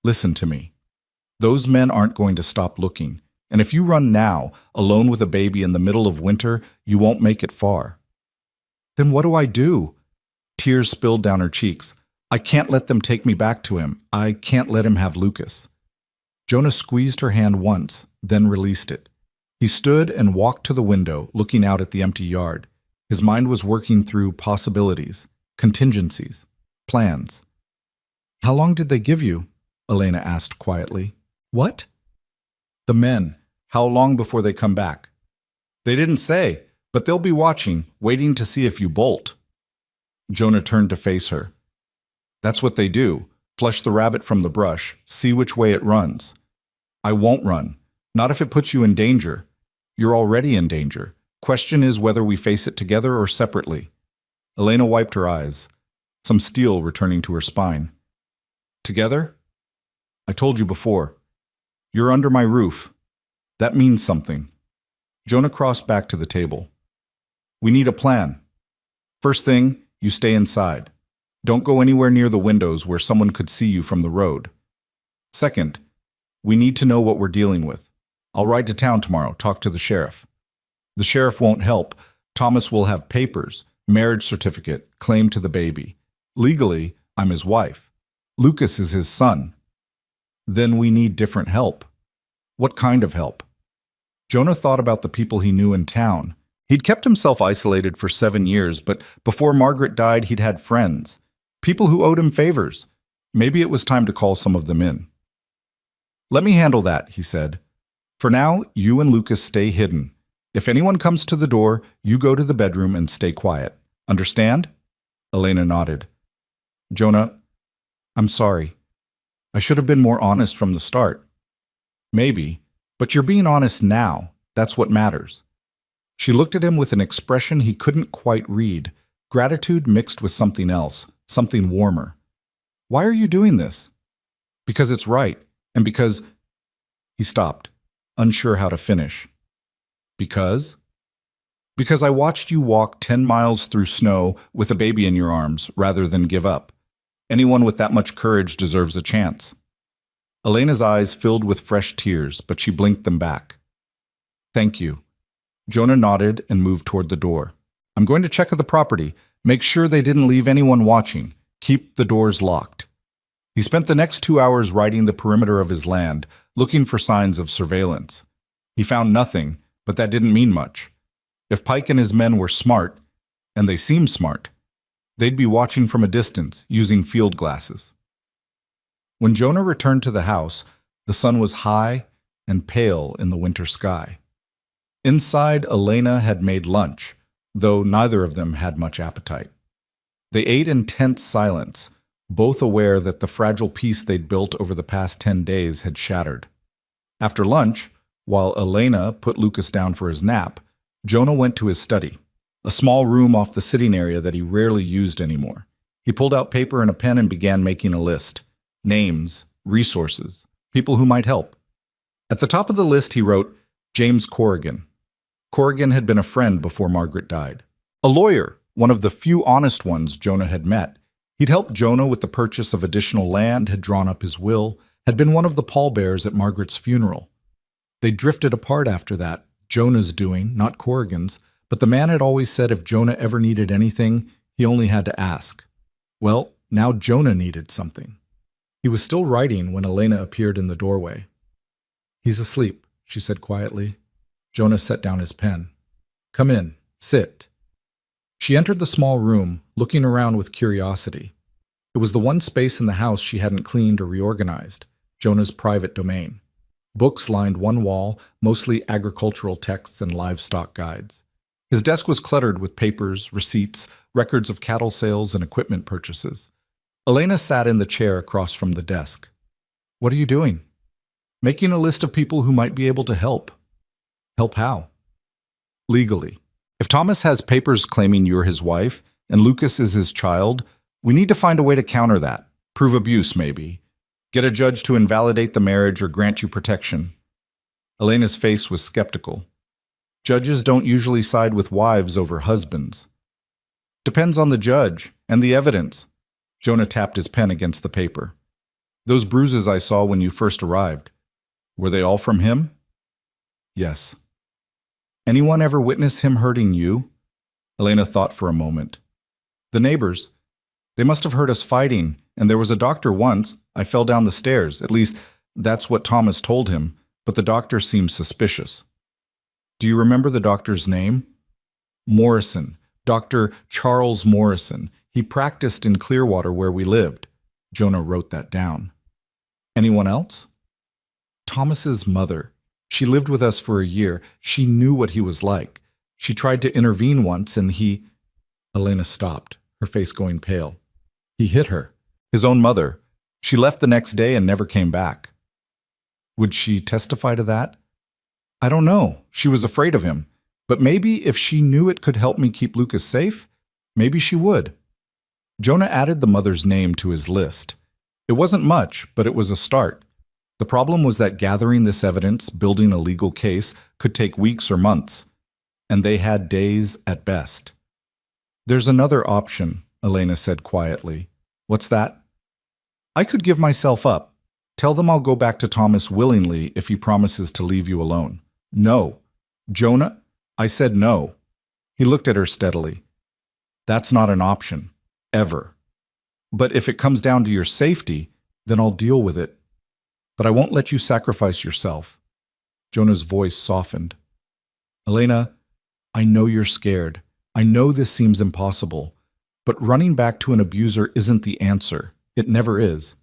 "Listen to me. Those men aren't going to stop looking. And if you run now, alone with a baby in the middle of winter, you won't make it far." "Then what do I do?" Tears spilled down her cheeks. "I can't let them take me back to him. I can't let him have Lucas." Jonah squeezed her hand once, then released it. He stood and walked to the window, looking out at the empty yard. His mind was working through possibilities, contingencies, plans. "How long did they give you?" Elena asked quietly. "What?" "The men. How long before they come back?" "They didn't say, but they'll be watching, waiting to see if you bolt." Jonah turned to face her. "That's what they do. Flush the rabbit from the brush, see which way it runs." "I won't run. Not if it puts you in danger. You're already in danger. Question is whether we face it together or separately." Elena wiped her eyes, some steel returning to her spine. "Together? I told you before. You're under my roof. That means something." Jonah crossed back to the table. "We need a plan. First thing, you stay inside. Don't go anywhere near the windows where someone could see you from the road. Second, we need to know what we're dealing with. I'll ride to town tomorrow, talk to the sheriff. The sheriff won't help. Thomas will have papers, marriage certificate, claim to the baby. Legally, I'm his wife. Lucas is his son. Then we need different help. What kind of help? Jonah thought about the people he knew in town. He'd kept himself isolated for 7 years, but before Margaret died, he'd had friends. People who owed him favors. Maybe it was time to call some of them in. Let me handle that, he said. For now, you and Lucas stay hidden. If anyone comes to the door, you go to the bedroom and stay quiet. Understand? Elena nodded. Jonah, I'm sorry. I should have been more honest from the start. Maybe, but you're being honest now. That's what matters. She looked at him with an expression he couldn't quite read, gratitude mixed with something else, something warmer. Why are you doing this? Because it's right, and because... He stopped, unsure how to finish. Because? Because I watched you walk 10 miles through snow with a baby in your arms rather than give up. Anyone with that much courage deserves a chance. Elena's eyes filled with fresh tears, but she blinked them back. Thank you. Jonah nodded and moved toward the door. I'm going to check the property. Make sure they didn't leave anyone watching. Keep the doors locked. He spent the next 2 hours riding the perimeter of his land, looking for signs of surveillance. He found nothing, but that didn't mean much. If Pike and his men were smart, and they seemed smart, they'd be watching from a distance, using field glasses. When Jonah returned to the house, the sun was high and pale in the winter sky. Inside, Elena had made lunch, though neither of them had much appetite. They ate in tense silence, both aware that the fragile peace they'd built over the past 10 days had shattered. After lunch, while Elena put Lucas down for his nap, Jonah went to his study, a small room off the sitting area that he rarely used anymore. He pulled out paper and a pen and began making a list. Names, resources, people who might help. At the top of the list he wrote, James Corrigan. Corrigan had been a friend before Margaret died. A lawyer, one of the few honest ones Jonah had met. He'd helped Jonah with the purchase of additional land, had drawn up his will, had been one of the pallbearers at Margaret's funeral. They drifted apart after that, Jonah's doing, not Corrigan's, but the man had always said if Jonah ever needed anything, he only had to ask. Well, now Jonah needed something. He was still writing when Elena appeared in the doorway. He's asleep, she said quietly. Jonah set down his pen. Come in, sit. She entered the small room, looking around with curiosity. It was the one space in the house she hadn't cleaned or reorganized, Jonah's private domain. Books lined one wall, mostly agricultural texts and livestock guides. His desk was cluttered with papers, receipts, records of cattle sales and equipment purchases. Elena sat in the chair across from the desk. What are you doing? Making a list of people who might be able to help. Help how? Legally. If Thomas has papers claiming you're his wife and Lucas is his child, we need to find a way to counter that. Prove abuse, maybe. Get a judge to invalidate the marriage or grant you protection. Elena's face was skeptical. Judges don't usually side with wives over husbands. Depends on the judge and the evidence. Jonah tapped his pen against the paper. Those bruises I saw when you first arrived, were they all from him? Yes. Anyone ever witness him hurting you? Elena thought for a moment. The neighbors. They must have heard us fighting, and there was a doctor once. I fell down the stairs. At least, that's what Thomas told him, but the doctor seemed suspicious. Do you remember the doctor's name? Morrison. Dr. Charles Morrison. He practiced in Clearwater where we lived. Jonah wrote that down. Anyone else? Thomas's mother. She lived with us for a year. She knew what he was like. She tried to intervene once and he... Elena stopped, her face going pale. He hit her. His own mother. She left the next day and never came back. Would she testify to that? I don't know. She was afraid of him. But maybe if she knew it could help me keep Lucas safe, maybe she would. Jonah added the mother's name to his list. It wasn't much, but it was a start. The problem was that gathering this evidence, building a legal case, could take weeks or months, and they had days at best. There's another option, Elena said quietly. What's that? I could give myself up. Tell them I'll go back to Thomas willingly if he promises to leave you alone. No. Jonah, I said no. He looked at her steadily. That's not an option. Ever. But if it comes down to your safety, then I'll deal with it. But I won't let you sacrifice yourself." Jonah's voice softened. "Elena, I know you're scared. I know this seems impossible. But running back to an abuser isn't the answer. It never is."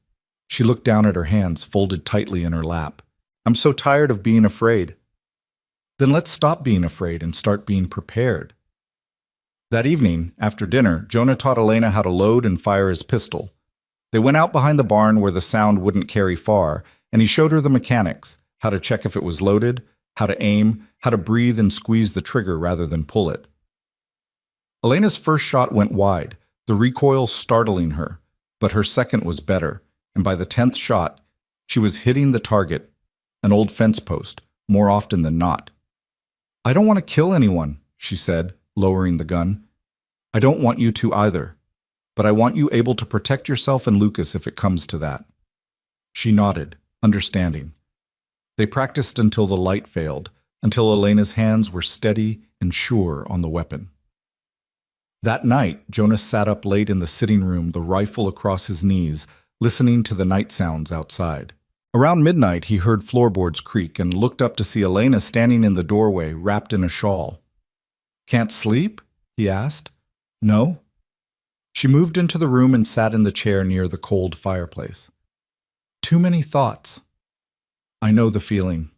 She looked down at her hands, folded tightly in her lap. "I'm so tired of being afraid." "Then let's stop being afraid and start being prepared." That evening, after dinner, Jonah taught Elena how to load and fire his pistol. They went out behind the barn where the sound wouldn't carry far, and he showed her the mechanics, how to check if it was loaded, how to aim, how to breathe and squeeze the trigger rather than pull it. Elena's first shot went wide, the recoil startling her, but her second was better, and by the 10th shot, she was hitting the target, an old fence post, more often than not. "I don't want to kill anyone," she said, lowering the gun. "I don't want you to either, but I want you able to protect yourself and Lucas if it comes to that." She nodded, understanding. They practiced until the light failed, until Elena's hands were steady and sure on the weapon. That night, Jonas sat up late in the sitting room, the rifle across his knees, listening to the night sounds outside. Around midnight, he heard floorboards creak and looked up to see Elena standing in the doorway, wrapped in a shawl. "Can't sleep?" he asked. "No." She moved into the room and sat in the chair near the cold fireplace. "Too many thoughts." "I know the feeling."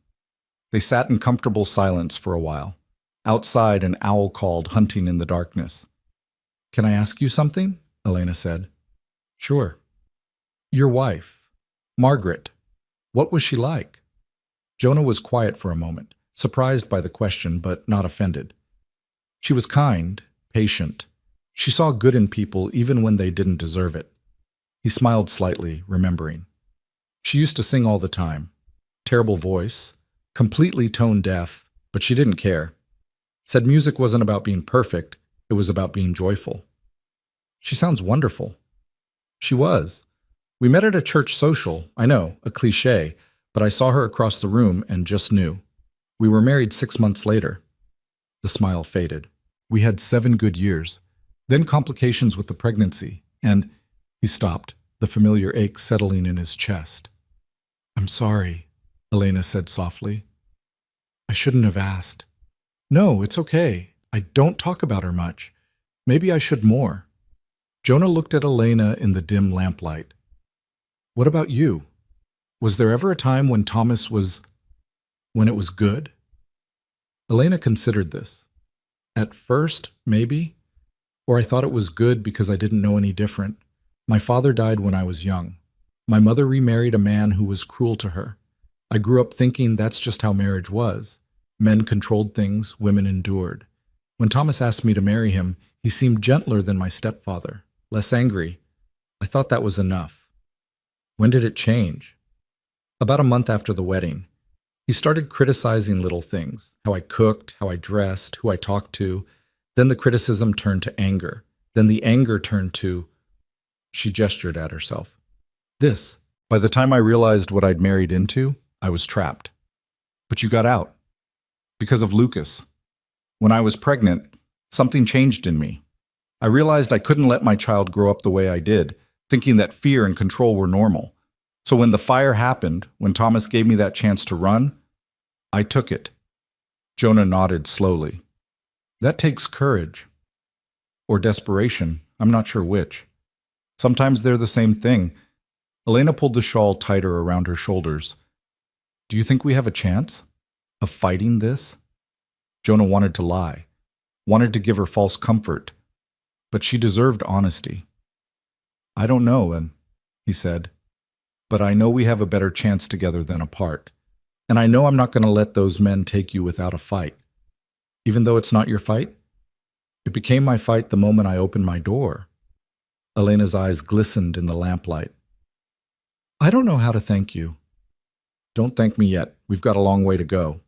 They sat in comfortable silence for a while. Outside, an owl called, hunting in the darkness. "Can I ask you something?" Elena said. "Sure." "Your wife, Margaret, what was she like?" Jonah was quiet for a moment, surprised by the question but not offended. "She was kind, patient. She saw good in people even when they didn't deserve it." He smiled slightly, remembering. "She used to sing all the time. Terrible voice, completely tone deaf, but she didn't care. Said music wasn't about being perfect, it was about being joyful." "She sounds wonderful." "She was. We met at a church social, I know, a cliché, but I saw her across the room and just knew. We were married 6 months later." The smile faded. "We had 7 good years. Then complications with the pregnancy, and—" He stopped, the familiar ache settling in his chest. "I'm sorry," Elena said softly. "I shouldn't have asked." "No, it's okay. I don't talk about her much. Maybe I should more." Jonah looked at Elena in the dim lamplight. "What about you? Was there ever a time when when it was good?" Elena considered this. "At first, maybe. Or I thought it was good because I didn't know any different. My father died when I was young. My mother remarried a man who was cruel to her. I grew up thinking that's just how marriage was. Men controlled things, women endured. When Thomas asked me to marry him, he seemed gentler than my stepfather, less angry. I thought that was enough." "When did it change?" "About a month after the wedding. He started criticizing little things, how I cooked, how I dressed, who I talked to. Then the criticism turned to anger. Then the anger turned to—" She gestured at herself. "This. By the time I realized what I'd married into, I was trapped." "But you got out." "Because of Lucas. When I was pregnant, something changed in me. I realized I couldn't let my child grow up the way I did, thinking that fear and control were normal. So when the fire happened, when Thomas gave me that chance to run, I took it." Jonah nodded slowly. "That takes courage. Or desperation, I'm not sure which. Sometimes they're the same thing." Elena pulled the shawl tighter around her shoulders. "Do you think we have a chance? Of fighting this?" Jonah wanted to lie, wanted to give her false comfort, but she deserved honesty. "I don't know," he said, "but I know we have a better chance together than apart. And I know I'm not going to let those men take you without a fight. Even though it's not your fight? It became my fight the moment I opened my door." Elena's eyes glistened in the lamplight. "I don't know how to thank you." "Don't thank me yet. We've got a long way to go."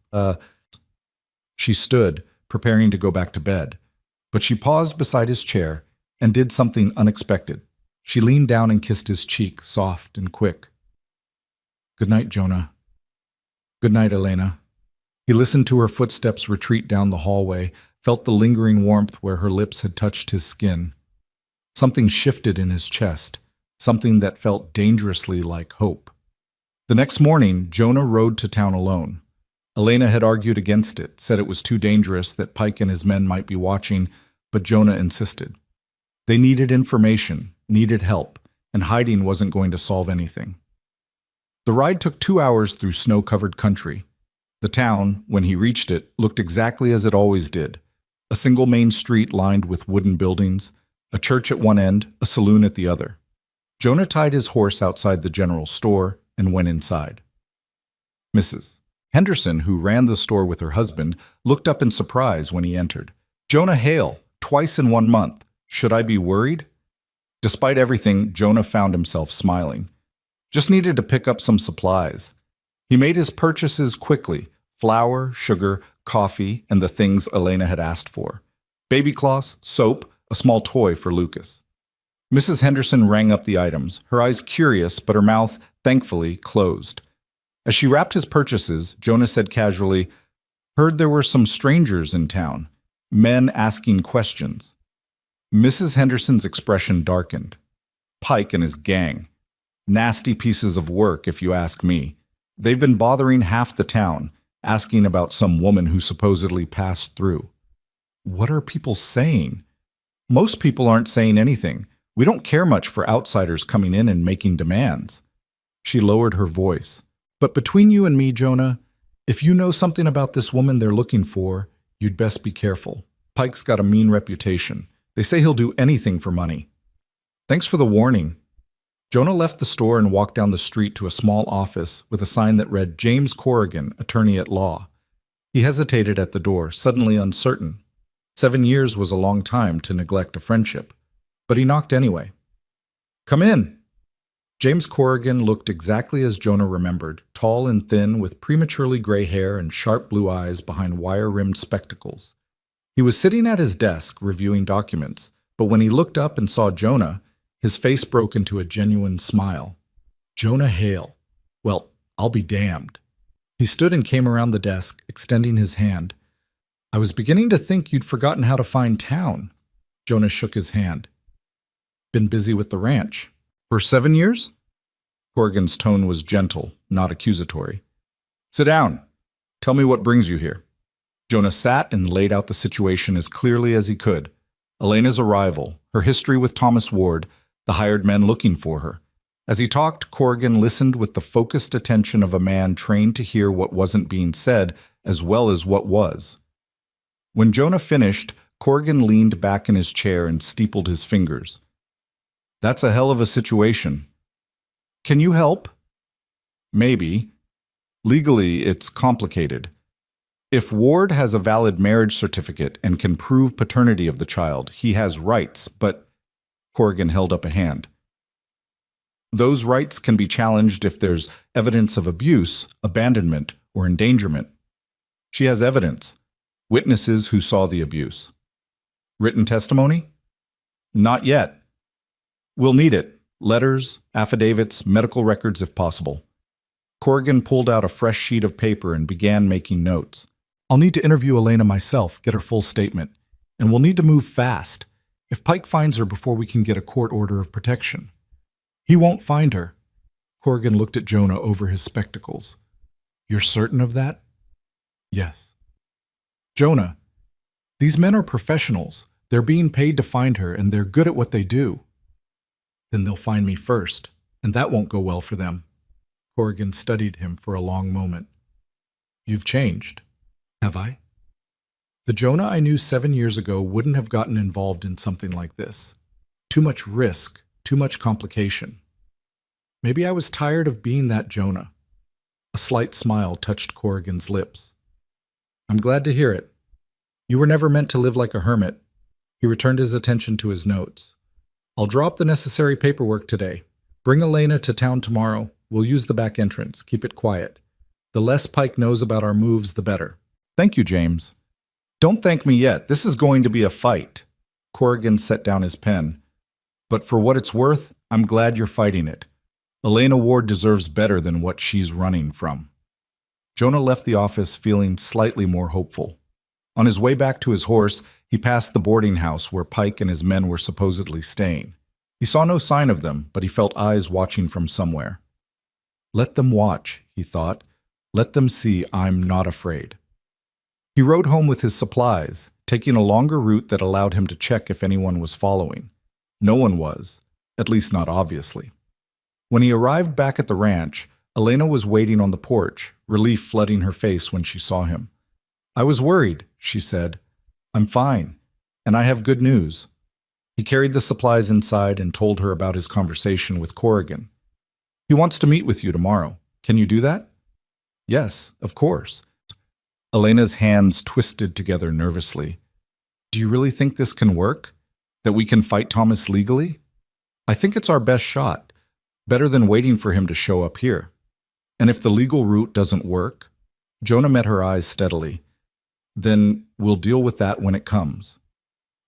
She stood, preparing to go back to bed, but she paused beside his chair and did something unexpected. She leaned down and kissed his cheek, soft and quick. "Good night, Jonah." "Good night, Elena." He listened to her footsteps retreat down the hallway, felt the lingering warmth where her lips had touched his skin. Something shifted in his chest, something that felt dangerously like hope. The next morning, Jonah rode to town alone. Elena had argued against it, said it was too dangerous, that Pike and his men might be watching, but Jonah insisted. They needed information, needed help, and hiding wasn't going to solve anything. The ride took 2 hours through snow-covered country. The town, when he reached it, looked exactly as it always did. A single main street lined with wooden buildings, a church at one end, a saloon at the other. Jonah tied his horse outside the general store and went inside. Mrs. Henderson, who ran the store with her husband, looked up in surprise when he entered. "Jonah Hale, twice in 1 month. Should I be worried?" Despite everything, Jonah found himself smiling. Just needed to pick up some supplies. He made his purchases quickly: flour, sugar, coffee, and the things Elena had asked for. Baby cloths, soap, a small toy for Lucas. Mrs. Henderson rang up the items, her eyes curious, but her mouth, thankfully, closed. As she wrapped his purchases, Jonah said casually, "Heard there were some strangers in town, men asking questions." Mrs. Henderson's expression darkened. "Pike and his gang. Nasty pieces of work, if you ask me. They've been bothering half the town, asking about some woman who supposedly passed through." What are people saying? Most people aren't saying anything. We don't care much for outsiders coming in and making demands. She lowered her voice. "But between you and me, Jonah, if you know something about this woman they're looking for, you'd best be careful. Pike's got a mean reputation. They say he'll do anything for money." "Thanks for the warning." Jonah left the store and walked down the street to a small office with a sign that read James Corrigan, attorney at law. He hesitated at the door, suddenly uncertain. 7 years was a long time to neglect a friendship, but he knocked anyway. "Come in." James Corrigan looked exactly as Jonah remembered, tall and thin, with prematurely gray hair and sharp blue eyes behind wire-rimmed spectacles. He was sitting at his desk, reviewing documents, but when he looked up and saw Jonah, his face broke into a genuine smile. "Jonah Hale. Well, I'll be damned." He stood and came around the desk, extending his hand. "I was beginning to think you'd forgotten how to find town." Jonah shook his hand. "Been busy with the ranch." "For 7 years?" Corrigan's tone was gentle, not accusatory. "Sit down. Tell me what brings you here." Jonah sat and laid out the situation as clearly as he could. Elena's arrival, her history with Thomas Ward, the hired men looking for her. As he talked, Corrigan listened with the focused attention of a man trained to hear what wasn't being said as well as what was. When Jonah finished, Corrigan leaned back in his chair and steepled his fingers. "That's a hell of a situation. Can you help?" "Maybe. Legally, it's complicated. If Ward has a valid marriage certificate and can prove paternity of the child, he has rights, but..." Corrigan held up a hand. "Those rights can be challenged if there's evidence of abuse, abandonment, or endangerment. She has evidence. Witnesses who saw the abuse." "Written testimony?" "Not yet. We'll need it. Letters, affidavits, medical records if possible." Corrigan pulled out a fresh sheet of paper and began making notes. "I'll need to interview Elena myself, get her full statement. And we'll need to move fast. If Pike finds her before we can get a court order of protection." "He won't find her." Corrigan looked at Jonah over his spectacles. "You're certain of that?" "Yes." "Jonah, these men are professionals. They're being paid to find her, and they're good at what they do." "Then they'll find me first, and that won't go well for them." Corrigan studied him for a long moment. "You've changed." "Have I?" "The Jonah I knew 7 years ago wouldn't have gotten involved in something like this. Too much risk, too much complication. Maybe I was tired of being that Jonah." A slight smile touched Corrigan's lips. "I'm glad to hear it. You were never meant to live like a hermit." He returned his attention to his notes. "I'll draw up the necessary paperwork today. Bring Elena to town tomorrow. We'll use the back entrance. Keep it quiet. The less Pike knows about our moves, the better." "Thank you, James." "Don't thank me yet. This is going to be a fight." Corrigan set down his pen. "But for what it's worth, I'm glad you're fighting it. Elena Ward deserves better than what she's running from." Jonah left the office feeling slightly more hopeful. On his way back to his horse, he passed the boarding house where Pike and his men were supposedly staying. He saw no sign of them, but he felt eyes watching from somewhere. Let them watch, he thought. Let them see I'm not afraid. He rode home with his supplies, taking a longer route that allowed him to check if anyone was following. No one was, at least not obviously. When he arrived back at the ranch, Elena was waiting on the porch, relief flooding her face when she saw him. I was worried, she said. I'm fine, and I have good news. He carried the supplies inside and told her about his conversation with Corrigan. He wants to meet with you tomorrow. Can you do that? Yes, of course. Elena's hands twisted together nervously. Do you really think this can work? That we can fight Thomas legally? I think it's our best shot. Better than waiting for him to show up here. And if the legal route doesn't work? Jonah met her eyes steadily. Then we'll deal with that when it comes.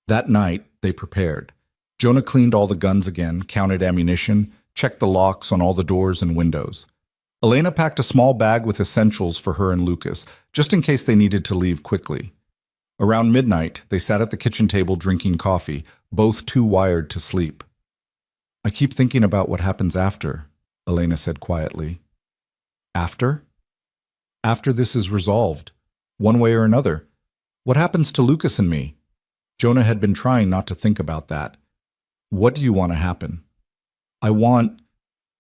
That night, they prepared. Jonah cleaned all the guns again, counted ammunition, checked the locks on all the doors and windows. Elena packed a small bag with essentials for her and Lucas, just in case they needed to leave quickly. Around midnight, they sat at the kitchen table drinking coffee, both too wired to sleep. I keep thinking about what happens after, Elena said quietly. After? After this is resolved, one way or another. What happens to Lucas and me? Jonah had been trying not to think about that. What do you want to happen? I want...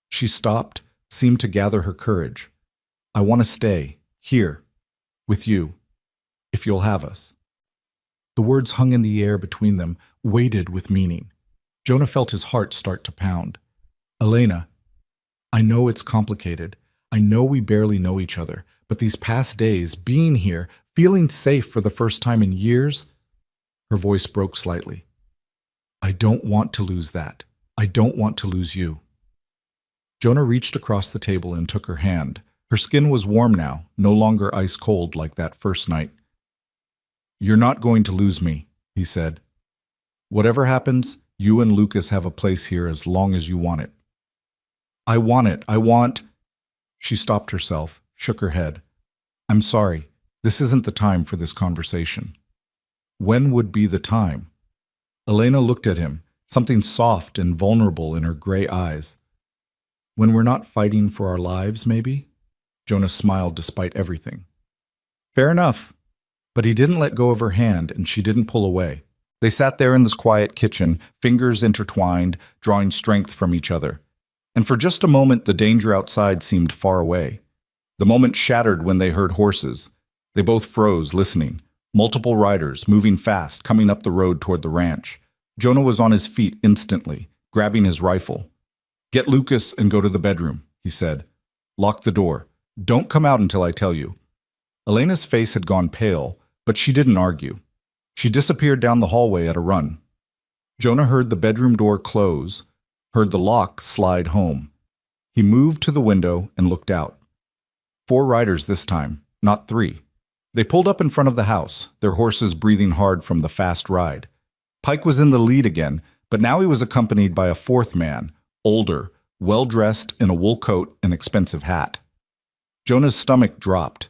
She stopped, seemed to gather her courage. I want to stay, here, with you, if you'll have us. The words hung in the air between them, weighted with meaning. Jonah felt his heart start to pound. Elena, I know it's complicated. I know we barely know each other, but these past days, being here, feeling safe for the first time in years, her voice broke slightly. I don't want to lose that. I don't want to lose you. Jonah reached across the table and took her hand. Her skin was warm now, no longer ice cold like that first night. You're not going to lose me, he said. Whatever happens, you and Lucas have a place here as long as you want it. I want it. I want... She stopped herself, shook her head. I'm sorry. This isn't the time for this conversation. When would be the time? Elena looked at him, something soft and vulnerable in her gray eyes. When we're not fighting for our lives, maybe? Jonah smiled despite everything. Fair enough. But he didn't let go of her hand, and she didn't pull away. They sat there in this quiet kitchen, fingers intertwined, drawing strength from each other. And for just a moment, the danger outside seemed far away. The moment shattered when they heard horses. They both froze, listening. Multiple riders, moving fast, coming up the road toward the ranch. Jonah was on his feet instantly, grabbing his rifle. Get Lucas and go to the bedroom, he said. Lock the door. Don't come out until I tell you. Elena's face had gone pale, but she didn't argue. She disappeared down the hallway at a run. Jonah heard the bedroom door close, heard the lock slide home. He moved to the window and looked out. 4 riders this time, not 3. They pulled up in front of the house, their horses breathing hard from the fast ride. Pike was in the lead again, but now he was accompanied by a 4th man, older, well-dressed in a wool coat and expensive hat. Jonah's stomach dropped.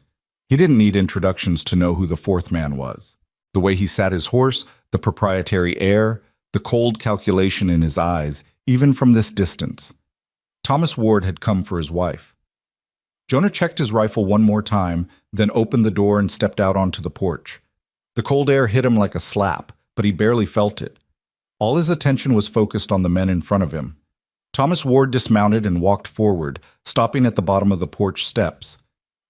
He didn't need introductions to know who the 4th man was. The way he sat his horse, the proprietary air, the cold calculation in his eyes, even from this distance. Thomas Ward had come for his wife. Jonah checked his rifle one more time, then opened the door and stepped out onto the porch. The cold air hit him like a slap, but he barely felt it. All his attention was focused on the men in front of him. Thomas Ward dismounted and walked forward, stopping at the bottom of the porch steps.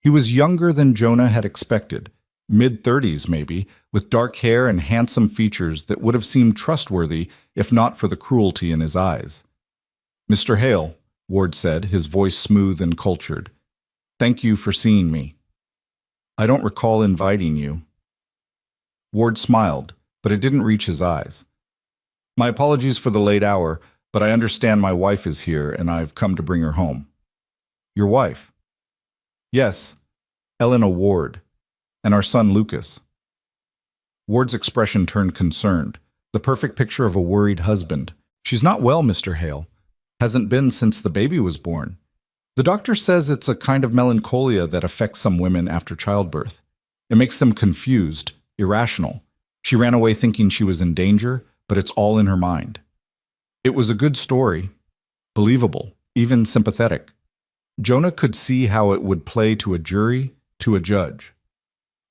He was younger than Jonah had expected, mid-30s maybe, with dark hair and handsome features that would have seemed trustworthy if not for the cruelty in his eyes. Mr. Hale, Ward said, his voice smooth and cultured. Thank you for seeing me. I don't recall inviting you. Ward smiled, but it didn't reach his eyes. My apologies for the late hour, but I understand my wife is here and I've come to bring her home. Your wife? Yes, Elena Ward, and our son Lucas. Ward's expression turned concerned, the perfect picture of a worried husband. She's not well, Mr. Hale. Hasn't been since the baby was born. The doctor says it's a kind of melancholia that affects some women after childbirth. It makes them confused, irrational. She ran away thinking she was in danger, but it's all in her mind. It was a good story, believable, even sympathetic. Jonah could see how it would play to a jury, to a judge.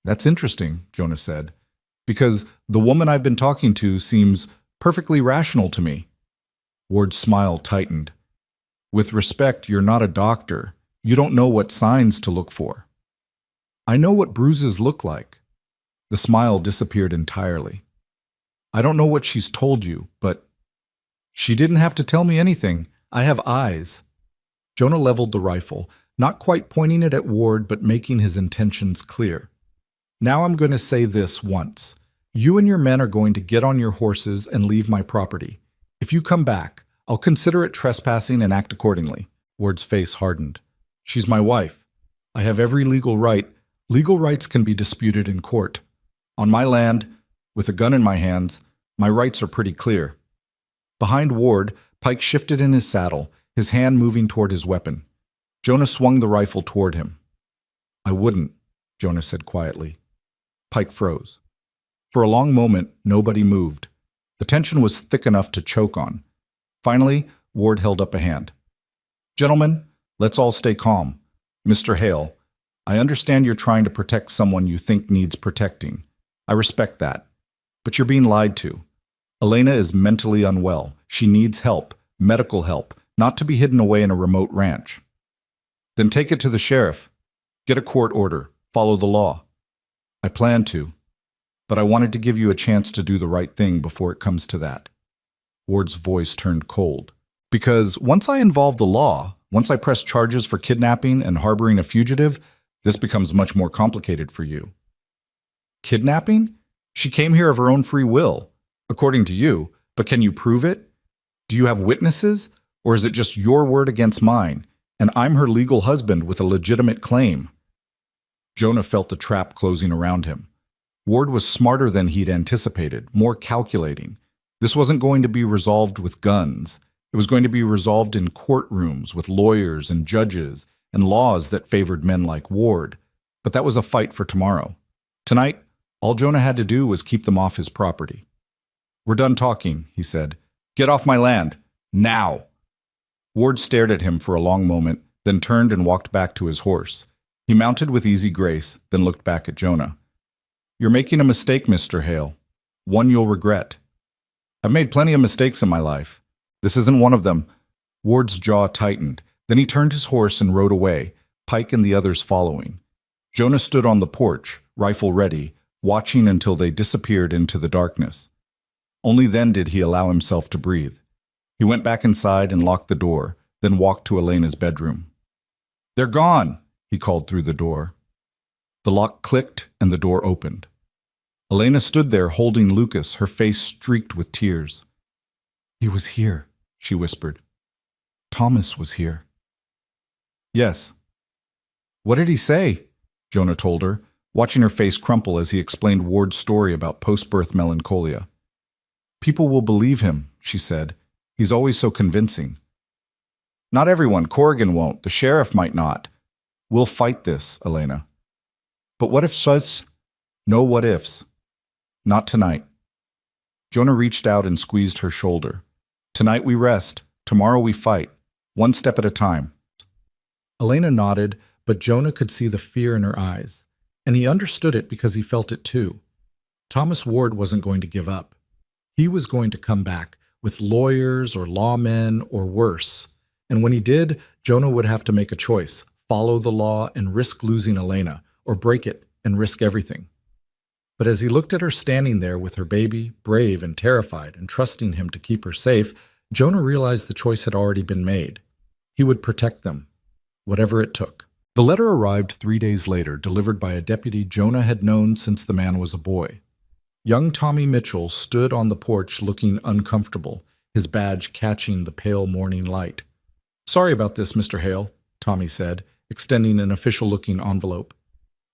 That's interesting, Jonah said, because the woman I've been talking to seems perfectly rational to me. Ward's smile tightened. With respect, you're not a doctor. You don't know what signs to look for. I know what bruises look like. The smile disappeared entirely. I don't know what she's told you, but she didn't have to tell me anything. I have eyes. Jonah leveled the rifle, not quite pointing it at Ward, but making his intentions clear. Now I'm going to say this once. You and your men are going to get on your horses and leave my property. If you come back, I'll consider it trespassing and act accordingly. Ward's face hardened. She's my wife. I have every legal right. Legal rights can be disputed in court. On my land, with a gun in my hands, my rights are pretty clear. Behind Ward, Pike shifted in his saddle, his hand moving toward his weapon. Jonah swung the rifle toward him. I wouldn't, Jonah said quietly. Pike froze. For a long moment, nobody moved. The tension was thick enough to choke on. Finally, Ward held up a hand. Gentlemen, let's all stay calm. Mr. Hale, I understand you're trying to protect someone you think needs protecting. I respect that. But you're being lied to. Elena is mentally unwell. She needs help, medical help, not to be hidden away in a remote ranch. Then take it to the sheriff. Get a court order. Follow the law. I plan to, but I wanted to give you a chance to do the right thing before it comes to that. Ward's voice turned cold. Because once I involve the law, once I press charges for kidnapping and harboring a fugitive, this becomes much more complicated for you. Kidnapping? She came here of her own free will, according to you, but can you prove it? Do you have witnesses? Or is it just your word against mine, and I'm her legal husband with a legitimate claim? Jonah felt the trap closing around him. Ward was smarter than he'd anticipated, more calculating. This wasn't going to be resolved with guns. It was going to be resolved in courtrooms with lawyers and judges and laws that favored men like Ward. But that was a fight for tomorrow. Tonight, all Jonah had to do was keep them off his property. We're done talking, he said. Get off my land. Now! Ward stared at him for a long moment, then turned and walked back to his horse. He mounted with easy grace, then looked back at Jonah. You're making a mistake, Mr. Hale. One you'll regret. I've made plenty of mistakes in my life. This isn't one of them. Ward's jaw tightened. Then he turned his horse and rode away, Pike and the others following. Jonah stood on the porch, rifle ready, watching until they disappeared into the darkness. Only then did he allow himself to breathe. He went back inside and locked the door, then walked to Elena's bedroom. They're gone, he called through the door. The lock clicked and the door opened. Elena stood there holding Lucas, her face streaked with tears. He was here, she whispered. Thomas was here. Yes. What did he say? Jonah told her, watching her face crumple as he explained Ward's story about post-birth melancholia. People will believe him, she said. He's always so convincing. Not everyone. Corrigan won't. The sheriff might not. We'll fight this, Elena. But what if says? No what ifs. Not tonight. Jonah reached out and squeezed her shoulder. Tonight we rest. Tomorrow we fight. One step at a time. Elena nodded, but Jonah could see the fear in her eyes. And he understood it because he felt it too. Thomas Ward wasn't going to give up. He was going to come back with lawyers or lawmen or worse. And when he did, Jonah would have to make a choice, follow the law and risk losing Elena, or break it and risk everything. But as he looked at her standing there with her baby, brave and terrified and trusting him to keep her safe, Jonah realized the choice had already been made. He would protect them, whatever it took. The letter arrived 3 days later, delivered by a deputy Jonah had known since the man was a boy. Young Tommy Mitchell stood on the porch looking uncomfortable, his badge catching the pale morning light. Sorry about this, Mr. Hale, Tommy said, extending an official-looking envelope.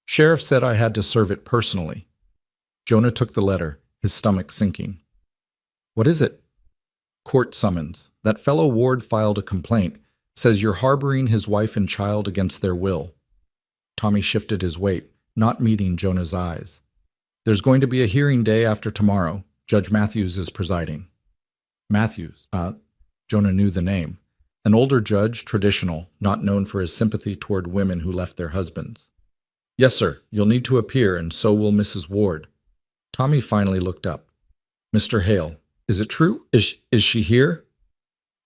Sheriff said I had to serve it personally. Jonah took the letter, his stomach sinking. What is it? Court summons. That fellow Ward filed a complaint. Says you're harboring his wife and child against their will. Tommy shifted his weight, not meeting Jonah's eyes. There's going to be a hearing day after tomorrow. Judge Matthews is presiding. Matthews? Jonah knew the name. An older judge, traditional, not known for his sympathy toward women who left their husbands. Yes, sir, you'll need to appear, and so will Mrs. Ward. Tommy finally looked up. Mr. Hale, is it true? Is she here?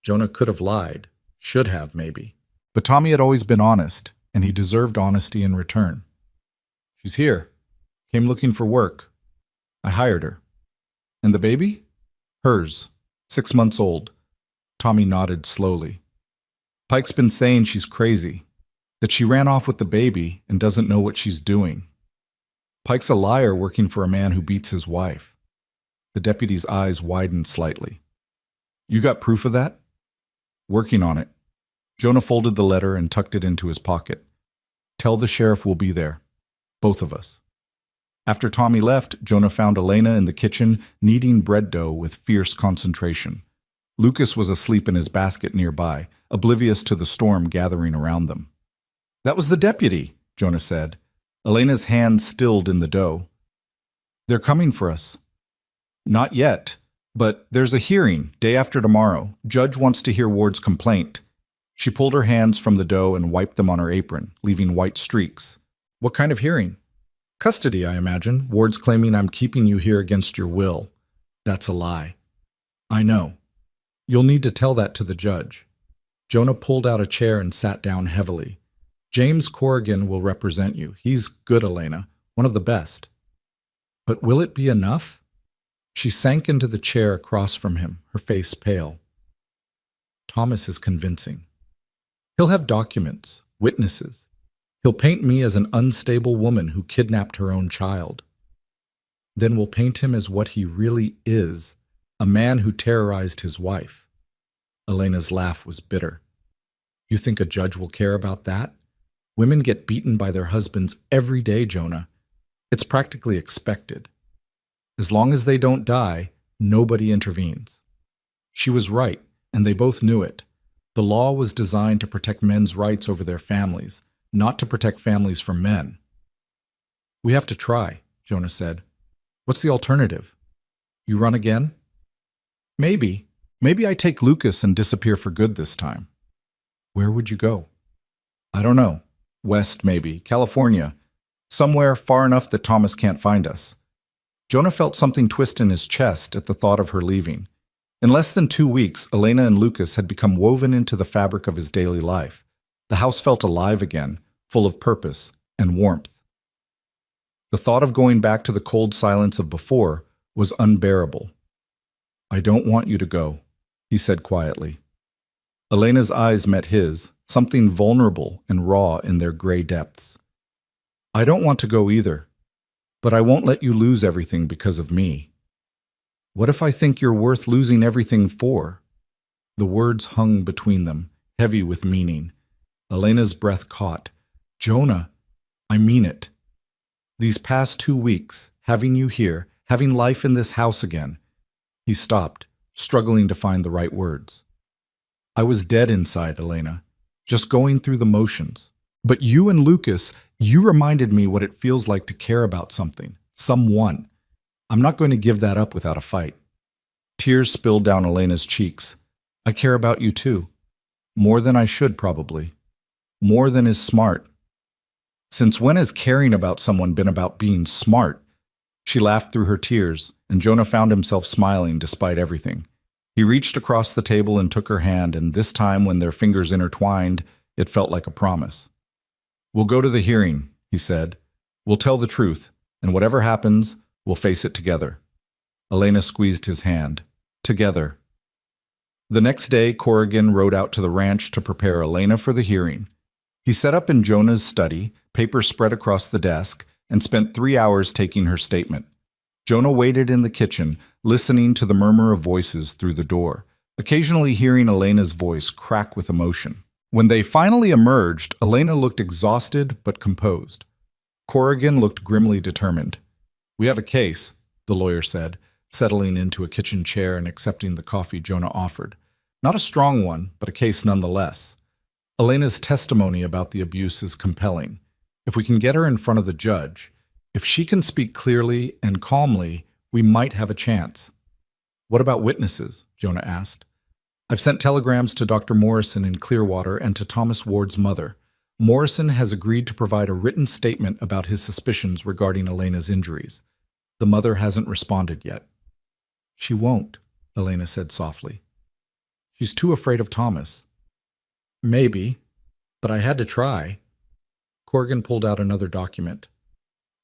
Jonah could have lied. Should have, maybe. But Tommy had always been honest, and he deserved honesty in return. She's here. Came looking for work. I hired her. And the baby? Hers. 6 months old. Tommy nodded slowly. Pike's been saying she's crazy, that she ran off with the baby and doesn't know what she's doing. Pike's a liar working for a man who beats his wife. The deputy's eyes widened slightly. You got proof of that? Working on it. Jonah folded the letter and tucked it into his pocket. Tell the sheriff we'll be there. Both of us. After Tommy left, Jonah found Elena in the kitchen, kneading bread dough with fierce concentration. Lucas was asleep in his basket nearby, oblivious to the storm gathering around them. That was the deputy, Jonah said. Elena's hand stilled in the dough. They're coming for us. Not yet, but there's a hearing, day after tomorrow. Judge wants to hear Ward's complaint. She pulled her hands from the dough and wiped them on her apron, leaving white streaks. What kind of hearing? Custody, I imagine. Ward's claiming I'm keeping you here against your will. That's a lie. I know. You'll need to tell that to the judge. Jonah pulled out a chair and sat down heavily. James Corrigan will represent you. He's good, Elena. One of the best. But will it be enough? She sank into the chair across from him, her face pale. Thomas is convincing. He'll have documents, witnesses. He'll paint me as an unstable woman who kidnapped her own child. Then we'll paint him as what he really is, a man who terrorized his wife. Elena's laugh was bitter. You think a judge will care about that? Women get beaten by their husbands every day, Jonah. It's practically expected. As long as they don't die, nobody intervenes. She was right, and they both knew it. The law was designed to protect men's rights over their families, not to protect families from men. We have to try, Jonah said. What's the alternative? You run again? Maybe. Maybe I take Lucas and disappear for good this time. Where would you go? I don't know. West, maybe. California. Somewhere far enough that Thomas can't find us. Jonah felt something twist in his chest at the thought of her leaving. In less than 2 weeks, Elena and Lucas had become woven into the fabric of his daily life. The house felt alive again, full of purpose and warmth. The thought of going back to the cold silence of before was unbearable. I don't want you to go, he said quietly. Elena's eyes met his, something vulnerable and raw in their gray depths. I don't want to go either, but I won't let you lose everything because of me. What if I think you're worth losing everything for? The words hung between them, heavy with meaning. Elena's breath caught. Jonah, I mean it. These past 2 weeks, having you here, having life in this house again. He stopped, struggling to find the right words. I was dead inside, Elena, just going through the motions. But you and Lucas, you reminded me what it feels like to care about something, someone. I'm not going to give that up without a fight. Tears spilled down Elena's cheeks. I care about you too. More than I should, probably. More than is smart. Since when has caring about someone been about being smart? She laughed through her tears, and Jonah found himself smiling despite everything. He reached across the table and took her hand, and this time when their fingers intertwined, it felt like a promise. We'll go to the hearing, he said. We'll tell the truth, and whatever happens, we'll face it together. Elena squeezed his hand. Together. The next day, Corrigan rode out to the ranch to prepare Elena for the hearing. He set up in Jonah's study, papers spread across the desk, and spent 3 hours taking her statement. Jonah waited in the kitchen, listening to the murmur of voices through the door, occasionally hearing Elena's voice crack with emotion. When they finally emerged, Elena looked exhausted but composed. Corrigan looked grimly determined. We have a case, the lawyer said, settling into a kitchen chair and accepting the coffee Jonah offered. Not a strong one, but a case nonetheless. Elena's testimony about the abuse is compelling. If we can get her in front of the judge, if she can speak clearly and calmly, we might have a chance. What about witnesses? Jonah asked. I've sent telegrams to Dr. Morrison in Clearwater and to Thomas Ward's mother. Morrison has agreed to provide a written statement about his suspicions regarding Elena's injuries. The mother hasn't responded yet. She won't, Elena said softly. She's too afraid of Thomas. Maybe, but I had to try. Corrigan pulled out another document.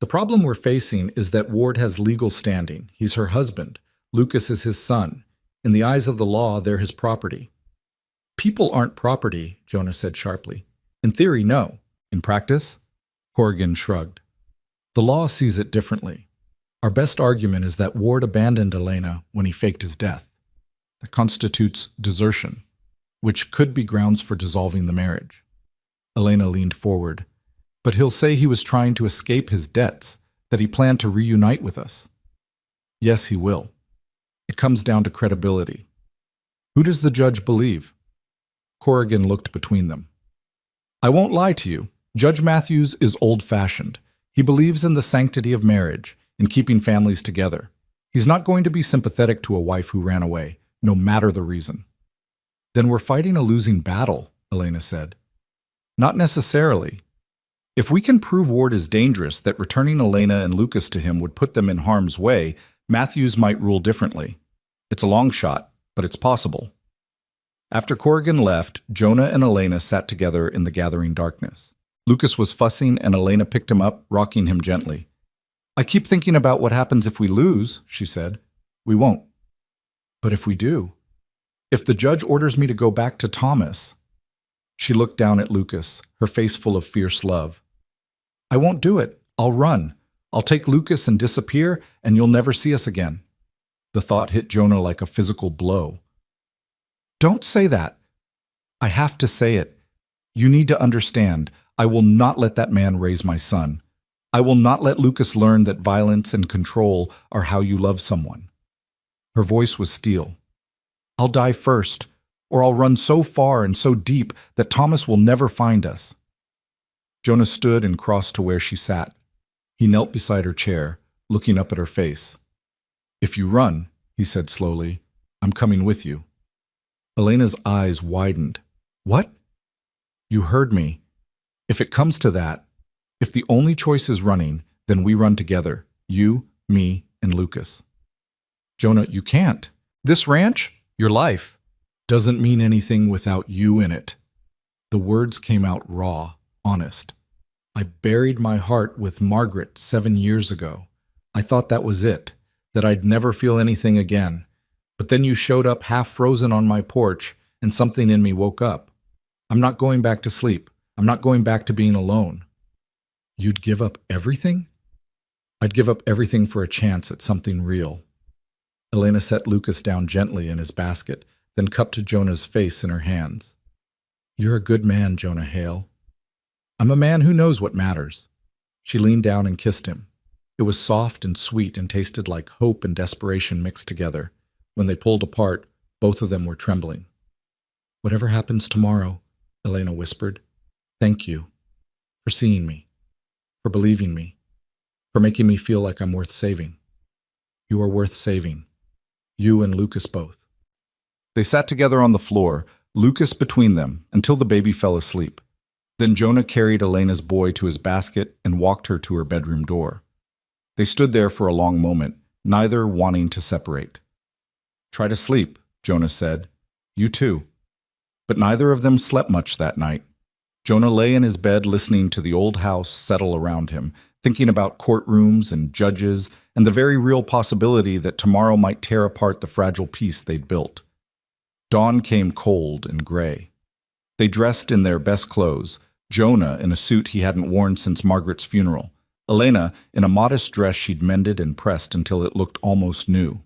The problem we're facing is that Ward has legal standing. He's her husband. Lucas is his son. In the eyes of the law, they're his property. People aren't property, Jonah said sharply. In theory, no. In practice? Corrigan shrugged. The law sees it differently. Our best argument is that Ward abandoned Elena when he faked his death. That constitutes desertion, which could be grounds for dissolving the marriage. Elena leaned forward. But he'll say he was trying to escape his debts, that he planned to reunite with us. Yes, he will. It comes down to credibility. Who does the judge believe? Corrigan looked between them. I won't lie to you. Judge Matthews is old-fashioned. He believes in the sanctity of marriage, in keeping families together. He's not going to be sympathetic to a wife who ran away, no matter the reason. Then we're fighting a losing battle, Elena said. Not necessarily. If we can prove Ward is dangerous, that returning Elena and Lucas to him would put them in harm's way, Matthews might rule differently. It's a long shot, but it's possible. After Corrigan left, Jonah and Elena sat together in the gathering darkness. Lucas was fussing and Elena picked him up, rocking him gently. I keep thinking about what happens if we lose, she said. We won't. But if we do? If the judge orders me to go back to Thomas? She looked down at Lucas, her face full of fierce love. I won't do it. I'll run. I'll take Lucas and disappear, and you'll never see us again. The thought hit Jonah like a physical blow. Don't say that. I have to say it. You need to understand. I will not let that man raise my son. I will not let Lucas learn that violence and control are how you love someone. Her voice was steel. I'll die first, or I'll run so far and so deep that Thomas will never find us. Jonah stood and crossed to where she sat. He knelt beside her chair, looking up at her face. If you run, he said slowly, I'm coming with you. Elena's eyes widened. What? You heard me. If it comes to that, if the only choice is running, then we run together, you, me, and Lucas. Jonah, you can't. This ranch, your life, doesn't mean anything without you in it. The words came out raw, honest. I buried my heart with Margaret 7 years ago. I thought that was it, that I'd never feel anything again. But then you showed up half frozen on my porch, and something in me woke up. I'm not going back to sleep. I'm not going back to being alone. You'd give up everything? I'd give up everything for a chance at something real. Elena set Lucas down gently in his basket, then cupped Jonah's face in her hands. You're a good man, Jonah Hale. I'm a man who knows what matters. She leaned down and kissed him. It was soft and sweet and tasted like hope and desperation mixed together. When they pulled apart, both of them were trembling. Whatever happens tomorrow, Elena whispered, thank you for seeing me, for believing me, for making me feel like I'm worth saving. You are worth saving. You and Lucas both. They sat together on the floor, Lucas between them, until the baby fell asleep. Then Jonah carried Elena's boy to his basket and walked her to her bedroom door. They stood there for a long moment, neither wanting to separate. Try to sleep, Jonah said. You too. But neither of them slept much that night. Jonah lay in his bed listening to the old house settle around him, thinking about courtrooms and judges and the very real possibility that tomorrow might tear apart the fragile peace they'd built. Dawn came cold and gray. They dressed in their best clothes, Jonah in a suit he hadn't worn since Margaret's funeral, Elena in a modest dress she'd mended and pressed until it looked almost new.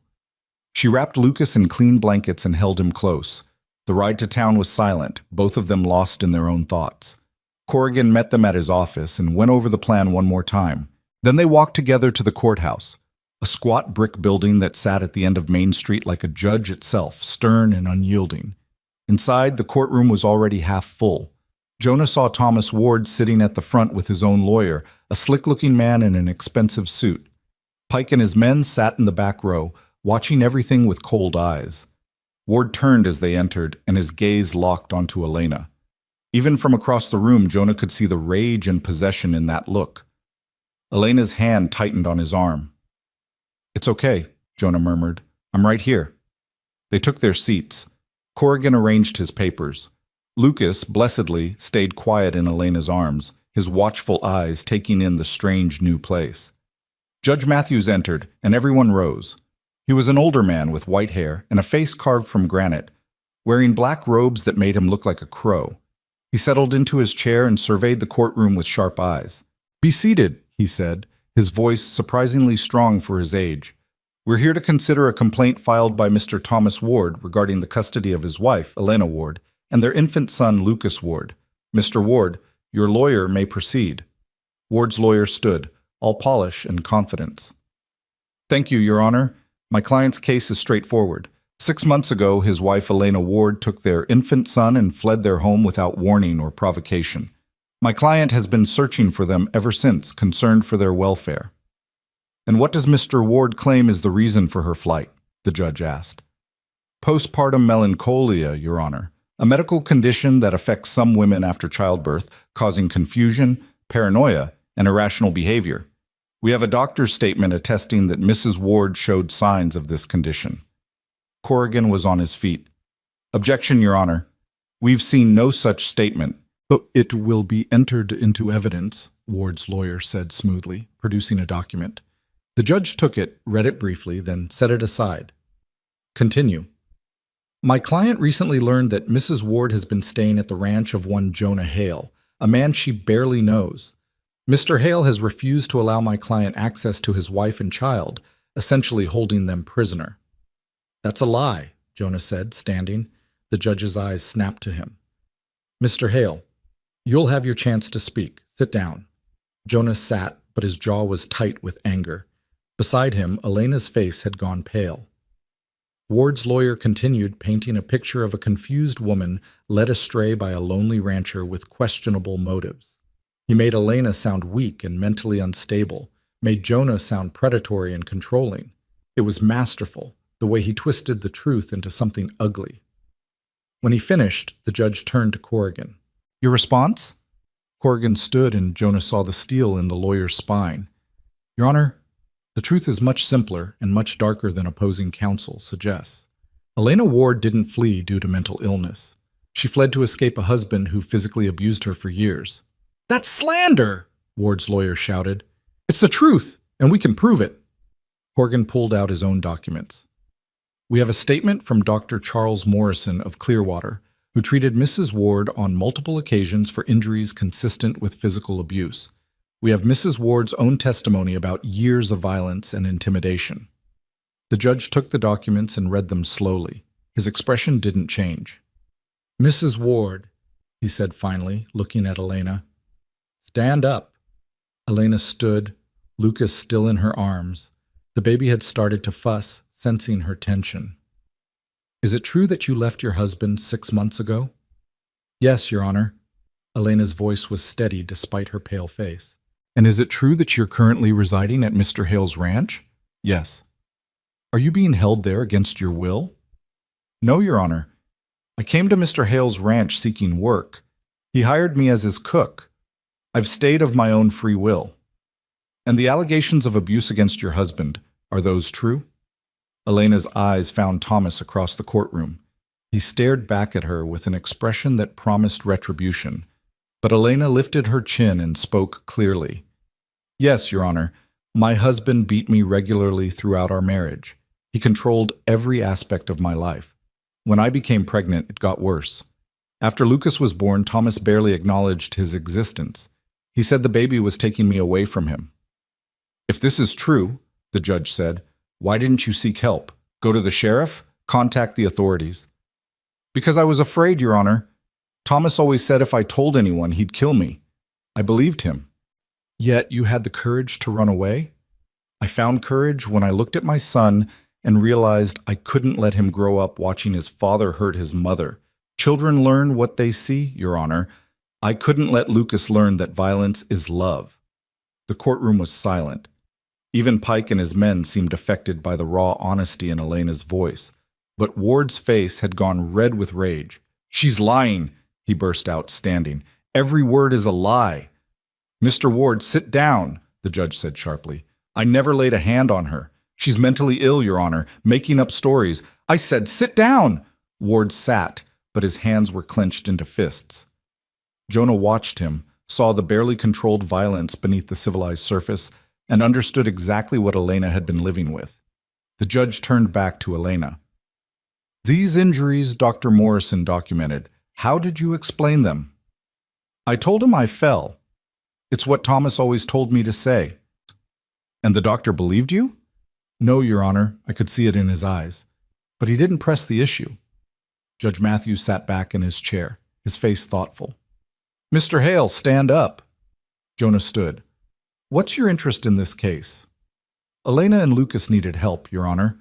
She wrapped Lucas in clean blankets and held him close. The ride to town was silent, both of them lost in their own thoughts. Corrigan met them at his office and went over the plan one more time. Then they walked together to the courthouse, a squat brick building that sat at the end of Main Street like a judge itself, stern and unyielding. Inside, the courtroom was already half full. Jonah saw Thomas Ward sitting at the front with his own lawyer, a slick-looking man in an expensive suit. Pike and his men sat in the back row, watching everything with cold eyes. Ward turned as they entered, and his gaze locked onto Elena. Even from across the room, Jonah could see the rage and possession in that look. Elena's hand tightened on his arm. "It's okay," Jonah murmured. "I'm right here." They took their seats. Corrigan arranged his papers. Lucas, blessedly, stayed quiet in Elena's arms, his watchful eyes taking in the strange new place. Judge Matthews entered, and everyone rose. He was an older man with white hair and a face carved from granite, wearing black robes that made him look like a crow. He settled into his chair and surveyed the courtroom with sharp eyes. "Be seated," he said, his voice surprisingly strong for his age. "We're here to consider a complaint filed by Mr. Thomas Ward regarding the custody of his wife, Elena Ward, and their infant son, Lucas Ward. Mr. Ward, your lawyer may proceed." Ward's lawyer stood, all polish and confidence. "Thank you, Your Honor. My client's case is straightforward. 6 months ago, his wife Elena Ward took their infant son and fled their home without warning or provocation. My client has been searching for them ever since, concerned for their welfare." "And what does Mr. Ward claim is the reason for her flight?" the judge asked. "Postpartum melancholia, Your Honor, a medical condition that affects some women after childbirth, causing confusion, paranoia, and irrational behavior. We have a doctor's statement attesting that Mrs. Ward showed signs of this condition." Corrigan was on his feet. "Objection, Your Honor. We've seen no such statement." "But it will be entered into evidence," Ward's lawyer said smoothly, producing a document. The judge took it, read it briefly, then set it aside. "Continue. My client recently learned that Mrs. Ward has been staying at the ranch of one Jonah Hale, a man she barely knows. Mr. Hale has refused to allow my client access to his wife and child, essentially holding them prisoner." "That's a lie," Jonah said, standing. The judge's eyes snapped to him. "Mr. Hale, you'll have your chance to speak. Sit down." Jonah sat, but his jaw was tight with anger. Beside him, Elena's face had gone pale. Ward's lawyer continued, painting a picture of a confused woman led astray by a lonely rancher with questionable motives. He made Elena sound weak and mentally unstable, made Jonah sound predatory and controlling. It was masterful, the way he twisted the truth into something ugly. When he finished, the judge turned to Corrigan. "Your response?" Corrigan stood, and Jonah saw the steel in the lawyer's spine. "Your Honor, the truth is much simpler and much darker than opposing counsel suggests. Elena Ward didn't flee due to mental illness. She fled to escape a husband who physically abused her for years." "That's slander!" Ward's lawyer shouted. "It's the truth, and we can prove it." Corrigan pulled out his own documents. "We have a statement from Dr. Charles Morrison of Clearwater, who treated Mrs. Ward on multiple occasions for injuries consistent with physical abuse. We have Mrs. Ward's own testimony about years of violence and intimidation." The judge took the documents and read them slowly. His expression didn't change. "Mrs. Ward," he said finally, looking at Elena. "Stand up." Elena stood, Lucas still in her arms. The baby had started to fuss, sensing her tension. "Is it true that you left your husband 6 months ago?" "Yes, Your Honor." Elena's voice was steady despite her pale face. "And is it true that you're currently residing at Mr. Hale's ranch?" "Yes." "Are you being held there against your will?" "No, Your Honor. I came to Mr. Hale's ranch seeking work. He hired me as his cook. I've stayed of my own free will." "And the allegations of abuse against your husband, are those true?" Elena's eyes found Thomas across the courtroom. He stared back at her with an expression that promised retribution. But Elena lifted her chin and spoke clearly. "Yes, Your Honor. My husband beat me regularly throughout our marriage. He controlled every aspect of my life. When I became pregnant, it got worse. After Lucas was born, Thomas barely acknowledged his existence. He said the baby was taking me away from him." "If this is true," the judge said, "why didn't you seek help? Go to the sheriff? Contact the authorities?" "Because I was afraid, Your Honor. Thomas always said if I told anyone, he'd kill me. I believed him." "Yet you had the courage to run away?" "I found courage when I looked at my son and realized I couldn't let him grow up watching his father hurt his mother. Children learn what they see, Your Honor. I couldn't let Lucas learn that violence is love." The courtroom was silent. Even Pike and his men seemed affected by the raw honesty in Elena's voice. But Ward's face had gone red with rage. "She's lying," he burst out, standing. "Every word is a lie." "Mr. Ward, sit down," the judge said sharply. "I never laid a hand on her. She's mentally ill, Your Honor, making up stories. I said, sit down!" Ward sat, but his hands were clenched into fists. Jonah watched him, saw the barely controlled violence beneath the civilized surface, and understood exactly what Elena had been living with. The judge turned back to Elena. "These injuries Dr. Morrison documented. How did you explain them?" "I told him I fell. It's what Thomas always told me to say." "And the doctor believed you?" "No, Your Honor, I could see it in his eyes. But he didn't press the issue." Judge Matthews sat back in his chair, his face thoughtful. "Mr. Hale, stand up." Jonah stood. "What's your interest in this case?" "Elena and Lucas needed help, Your Honor.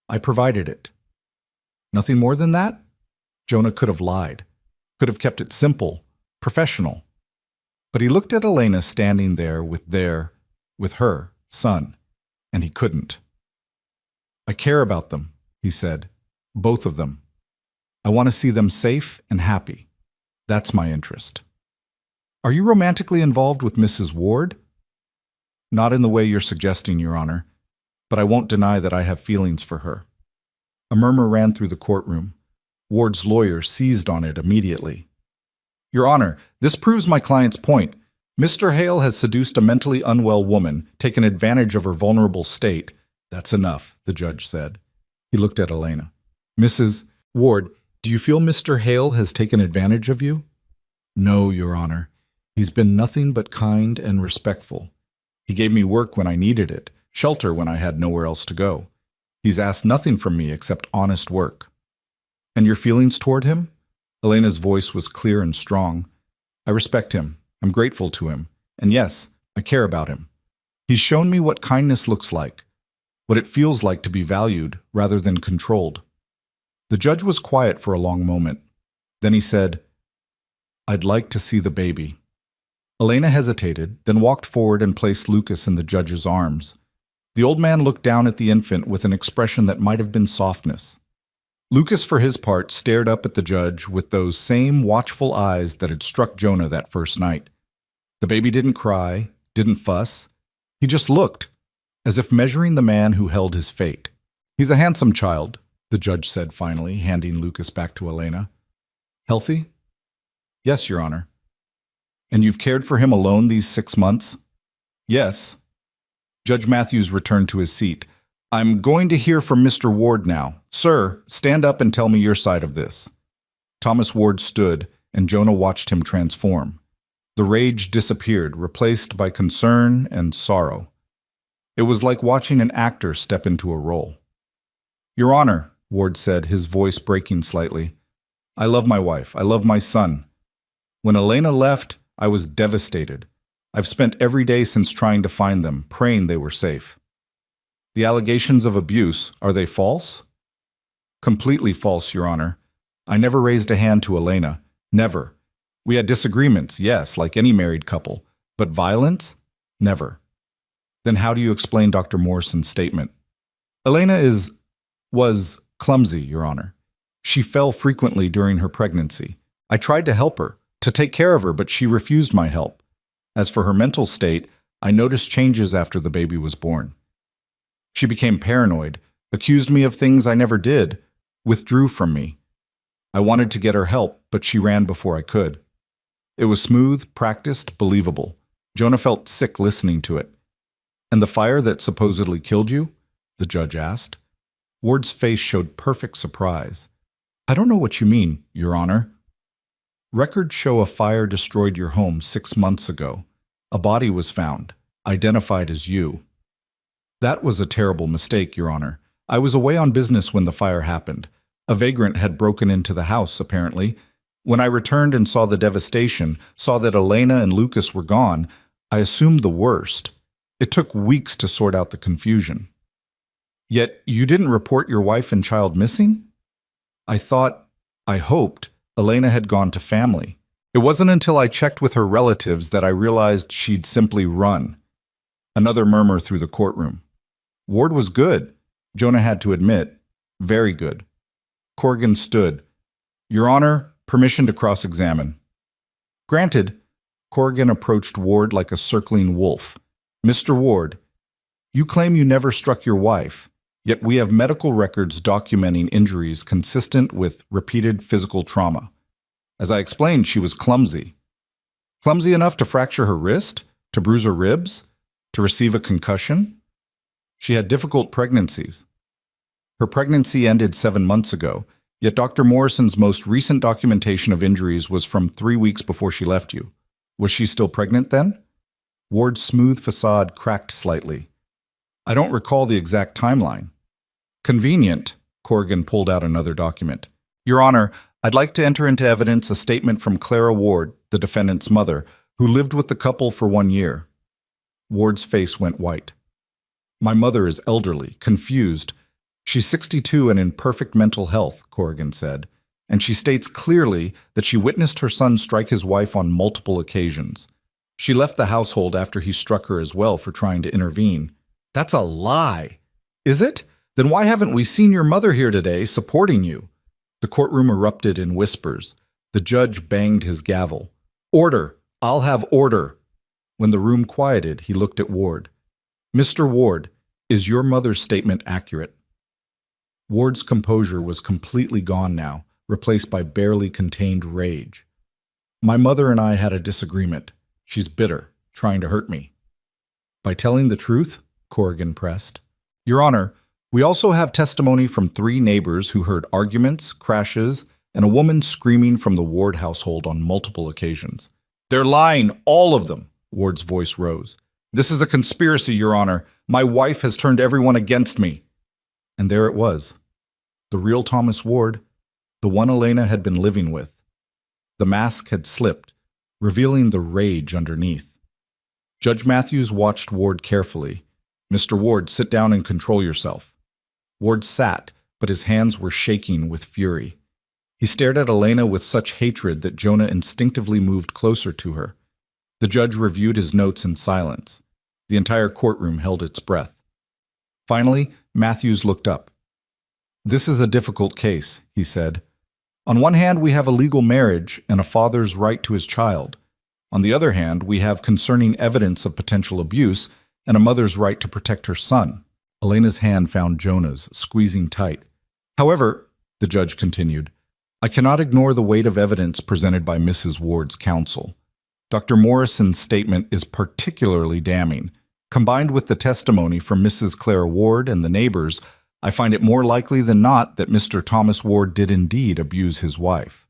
I provided it." "Nothing more than that?" Jonah could have lied, could have kept it simple, professional. But he looked at Elena standing there with her son, and he couldn't. "I care about them," he said, "both of them. I want to see them safe and happy. That's my interest." "Are you romantically involved with Mrs. Ward?" "Not in the way you're suggesting, Your Honor, but I won't deny that I have feelings for her." A murmur ran through the courtroom. Ward's lawyer seized on it immediately. "Your Honor, this proves my client's point. Mr. Hale has seduced a mentally unwell woman, taken advantage of her vulnerable state." "That's enough," the judge said. He looked at Elena. "Mrs. Ward, do you feel Mr. Hale has taken advantage of you?" "No, Your Honor. He's been nothing but kind and respectful. He gave me work when I needed it, shelter when I had nowhere else to go. He's asked nothing from me except honest work." "And your feelings toward him?" Elena's voice was clear and strong. "I respect him. I'm grateful to him. And yes, I care about him. He's shown me what kindness looks like, what it feels like to be valued rather than controlled." The judge was quiet for a long moment. Then he said, "I'd like to see the baby." Elena hesitated, then walked forward and placed Lucas in the judge's arms. The old man looked down at the infant with an expression that might have been softness. Lucas, for his part, stared up at the judge with those same watchful eyes that had struck Jonah that first night. The baby didn't cry, didn't fuss. He just looked, as if measuring the man who held his fate. "He's a handsome child," the judge said finally, handing Lucas back to Elena. "Healthy?" "Yes, Your Honor." "And you've cared for him alone these 6 months?" "Yes." Judge Matthews returned to his seat. "I'm going to hear from Mr. Ward now. Sir, stand up and tell me your side of this." Thomas Ward stood, and Jonah watched him transform. The rage disappeared, replaced by concern and sorrow. It was like watching an actor step into a role. "Your Honor," Ward said, his voice breaking slightly, "I love my wife. I love my son. When Elena left, I was devastated. I've spent every day since trying to find them, praying they were safe." "The allegations of abuse, are they false?" "Completely false, Your Honor. I never raised a hand to Elena. Never. We had disagreements, yes, like any married couple. But violence? Never." "Then how do you explain Dr. Morrison's statement?" "Elena was clumsy, Your Honor. She fell frequently during her pregnancy. I tried to help her, to take care of her, but she refused my help. As for her mental state, I noticed changes after the baby was born. She became paranoid, accused me of things I never did, withdrew from me. I wanted to get her help, but she ran before I could. It was smooth, practiced, believable. Jonah felt sick listening to it." "And the fire that supposedly killed you?" the judge asked. Ward's face showed perfect surprise. "I don't know what you mean, Your Honor." "Records show a fire destroyed your home 6 months ago. A body was found, identified as you." "That was a terrible mistake, Your Honor. I was away on business when the fire happened. A vagrant had broken into the house, apparently. When I returned and saw the devastation, saw that Elena and Lucas were gone, I assumed the worst. It took weeks to sort out the confusion." "Yet you didn't report your wife and child missing?" I hoped, Elena had gone to family. It wasn't until I checked with her relatives that I realized she'd simply run." Another murmur through the courtroom. Ward was good, Jonah had to admit, very good. Corrigan stood. Your Honor, permission to cross-examine. Granted. Corrigan approached Ward like a circling wolf. Mr. Ward, you claim you never struck your wife, yet we have medical records documenting injuries consistent with repeated physical trauma. As I explained, she was clumsy. Clumsy enough to fracture her wrist, to bruise her ribs, to receive a concussion. She had difficult pregnancies. Her pregnancy ended 7 months ago, yet Dr. Morrison's most recent documentation of injuries was from 3 weeks before she left you. Was she still pregnant then? Ward's smooth facade cracked slightly. I don't recall the exact timeline. Convenient. Corrigan pulled out another document. Your Honor, I'd like to enter into evidence a statement from Clara Ward, the defendant's mother, who lived with the couple for 1 year. Ward's face went white. My mother is elderly, confused. She's 62 and in perfect mental health, Corrigan said, and she states clearly that she witnessed her son strike his wife on multiple occasions. She left the household after he struck her as well for trying to intervene. That's a lie. Is it? Then why haven't we seen your mother here today supporting you? The courtroom erupted in whispers. The judge banged his gavel. Order! I'll have order! When the room quieted, he looked at Ward. Mr. Ward, is your mother's statement accurate? Ward's composure was completely gone now, replaced by barely contained rage. My mother and I had a disagreement. She's bitter, trying to hurt me. By telling the truth? Corrigan pressed. Your Honor, we also have testimony from 3 neighbors who heard arguments, crashes, and a woman screaming from the Ward household on multiple occasions. They're lying, all of them, Ward's voice rose. This is a conspiracy, Your Honor. My wife has turned everyone against me. And there it was. The real Thomas Ward, the one Elena had been living with. The mask had slipped, revealing the rage underneath. Judge Matthews watched Ward carefully. Mr. Ward, sit down and control yourself. Ward sat, but his hands were shaking with fury. He stared at Elena with such hatred that Jonah instinctively moved closer to her. The judge reviewed his notes in silence. The entire courtroom held its breath. Finally, Matthews looked up. This is a difficult case, he said. On one hand, we have a legal marriage and a father's right to his child. On the other hand, we have concerning evidence of potential abuse and a mother's right to protect her son. Elena's hand found Jonah's, squeezing tight. However, the judge continued, I cannot ignore the weight of evidence presented by Mrs. Ward's counsel. Dr. Morrison's statement is particularly damning. Combined with the testimony from Mrs. Clara Ward and the neighbors, I find it more likely than not that Mr. Thomas Ward did indeed abuse his wife.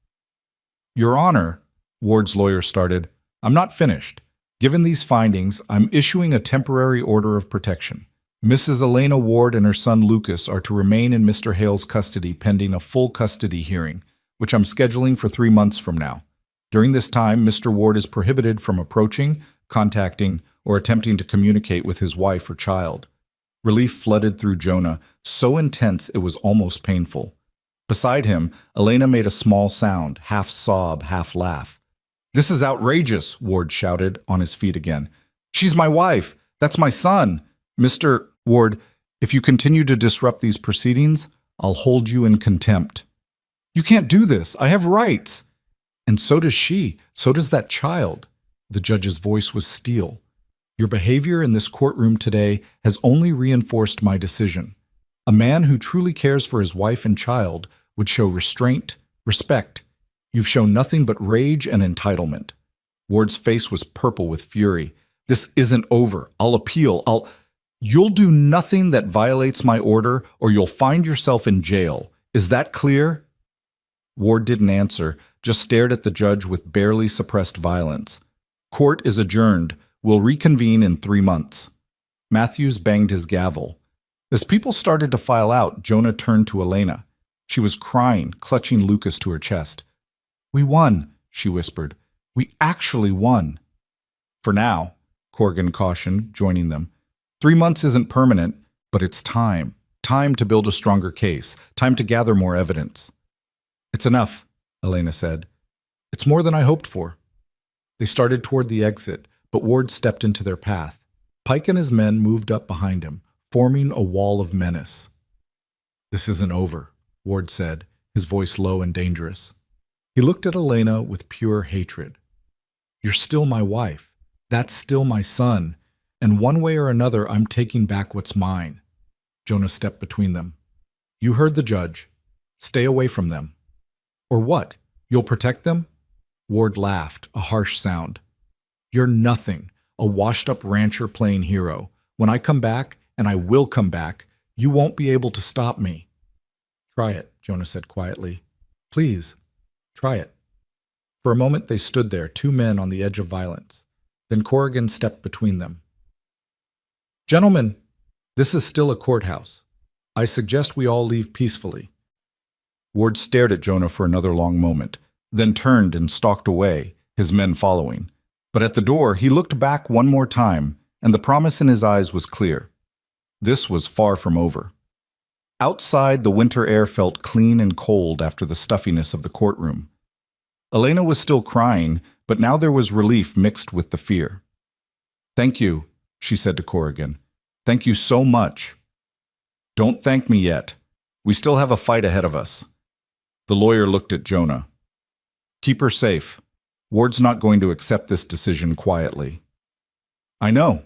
Your Honor, Ward's lawyer started, I'm not finished. Given these findings, I'm issuing a temporary order of protection. Mrs. Elena Ward and her son Lucas are to remain in Mr. Hale's custody pending a full custody hearing, which I'm scheduling for 3 months from now. During this time, Mr. Ward is prohibited from approaching, contacting, or attempting to communicate with his wife or child. Relief flooded through Jonah, so intense it was almost painful. Beside him, Elena made a small sound, half sob, half laugh. This is outrageous, Ward shouted, on his feet again. She's my wife. That's my son. Mr. Ward, if you continue to disrupt these proceedings, I'll hold you in contempt. You can't do this. I have rights. And so does she. So does that child. The judge's voice was steel. Your behavior in this courtroom today has only reinforced my decision. A man who truly cares for his wife and child would show restraint, respect. You've shown nothing but rage and entitlement. Ward's face was purple with fury. This isn't over. I'll appeal. You'll do nothing that violates my order, or you'll find yourself in jail. Is that clear? Ward didn't answer, just stared at the judge with barely suppressed violence. Court is adjourned. We'll reconvene in 3 months. Matthews banged his gavel. As people started to file out, Jonah turned to Elena. She was crying, clutching Lucas to her chest. We won, she whispered. We actually won. For now, Corrigan cautioned, joining them. 3 months isn't permanent, but it's time. Time to build a stronger case. Time to gather more evidence. It's enough, Elena said. It's more than I hoped for. They started toward the exit, but Ward stepped into their path. Pike and his men moved up behind him, forming a wall of menace. This isn't over, Ward said, his voice low and dangerous. He looked at Elena with pure hatred. You're still my wife. That's still my son. And one way or another, I'm taking back what's mine. Jonah stepped between them. You heard the judge. Stay away from them. Or what? You'll protect them? Ward laughed, a harsh sound. You're nothing, a washed-up rancher playing hero. When I come back, and I will come back, you won't be able to stop me. Try it, Jonah said quietly. Please, try it. For a moment they stood there, two men on the edge of violence. Then Corrigan stepped between them. Gentlemen, this is still a courthouse. I suggest we all leave peacefully. Ward stared at Jonah for another long moment, then turned and stalked away, his men following. But at the door, he looked back one more time, and the promise in his eyes was clear. This was far from over. Outside, the winter air felt clean and cold after the stuffiness of the courtroom. Elena was still crying, but now there was relief mixed with the fear. Thank you, she said to Corrigan. Thank you so much. Don't thank me yet. We still have a fight ahead of us. The lawyer looked at Jonah. Keep her safe. Ward's not going to accept this decision quietly. I know.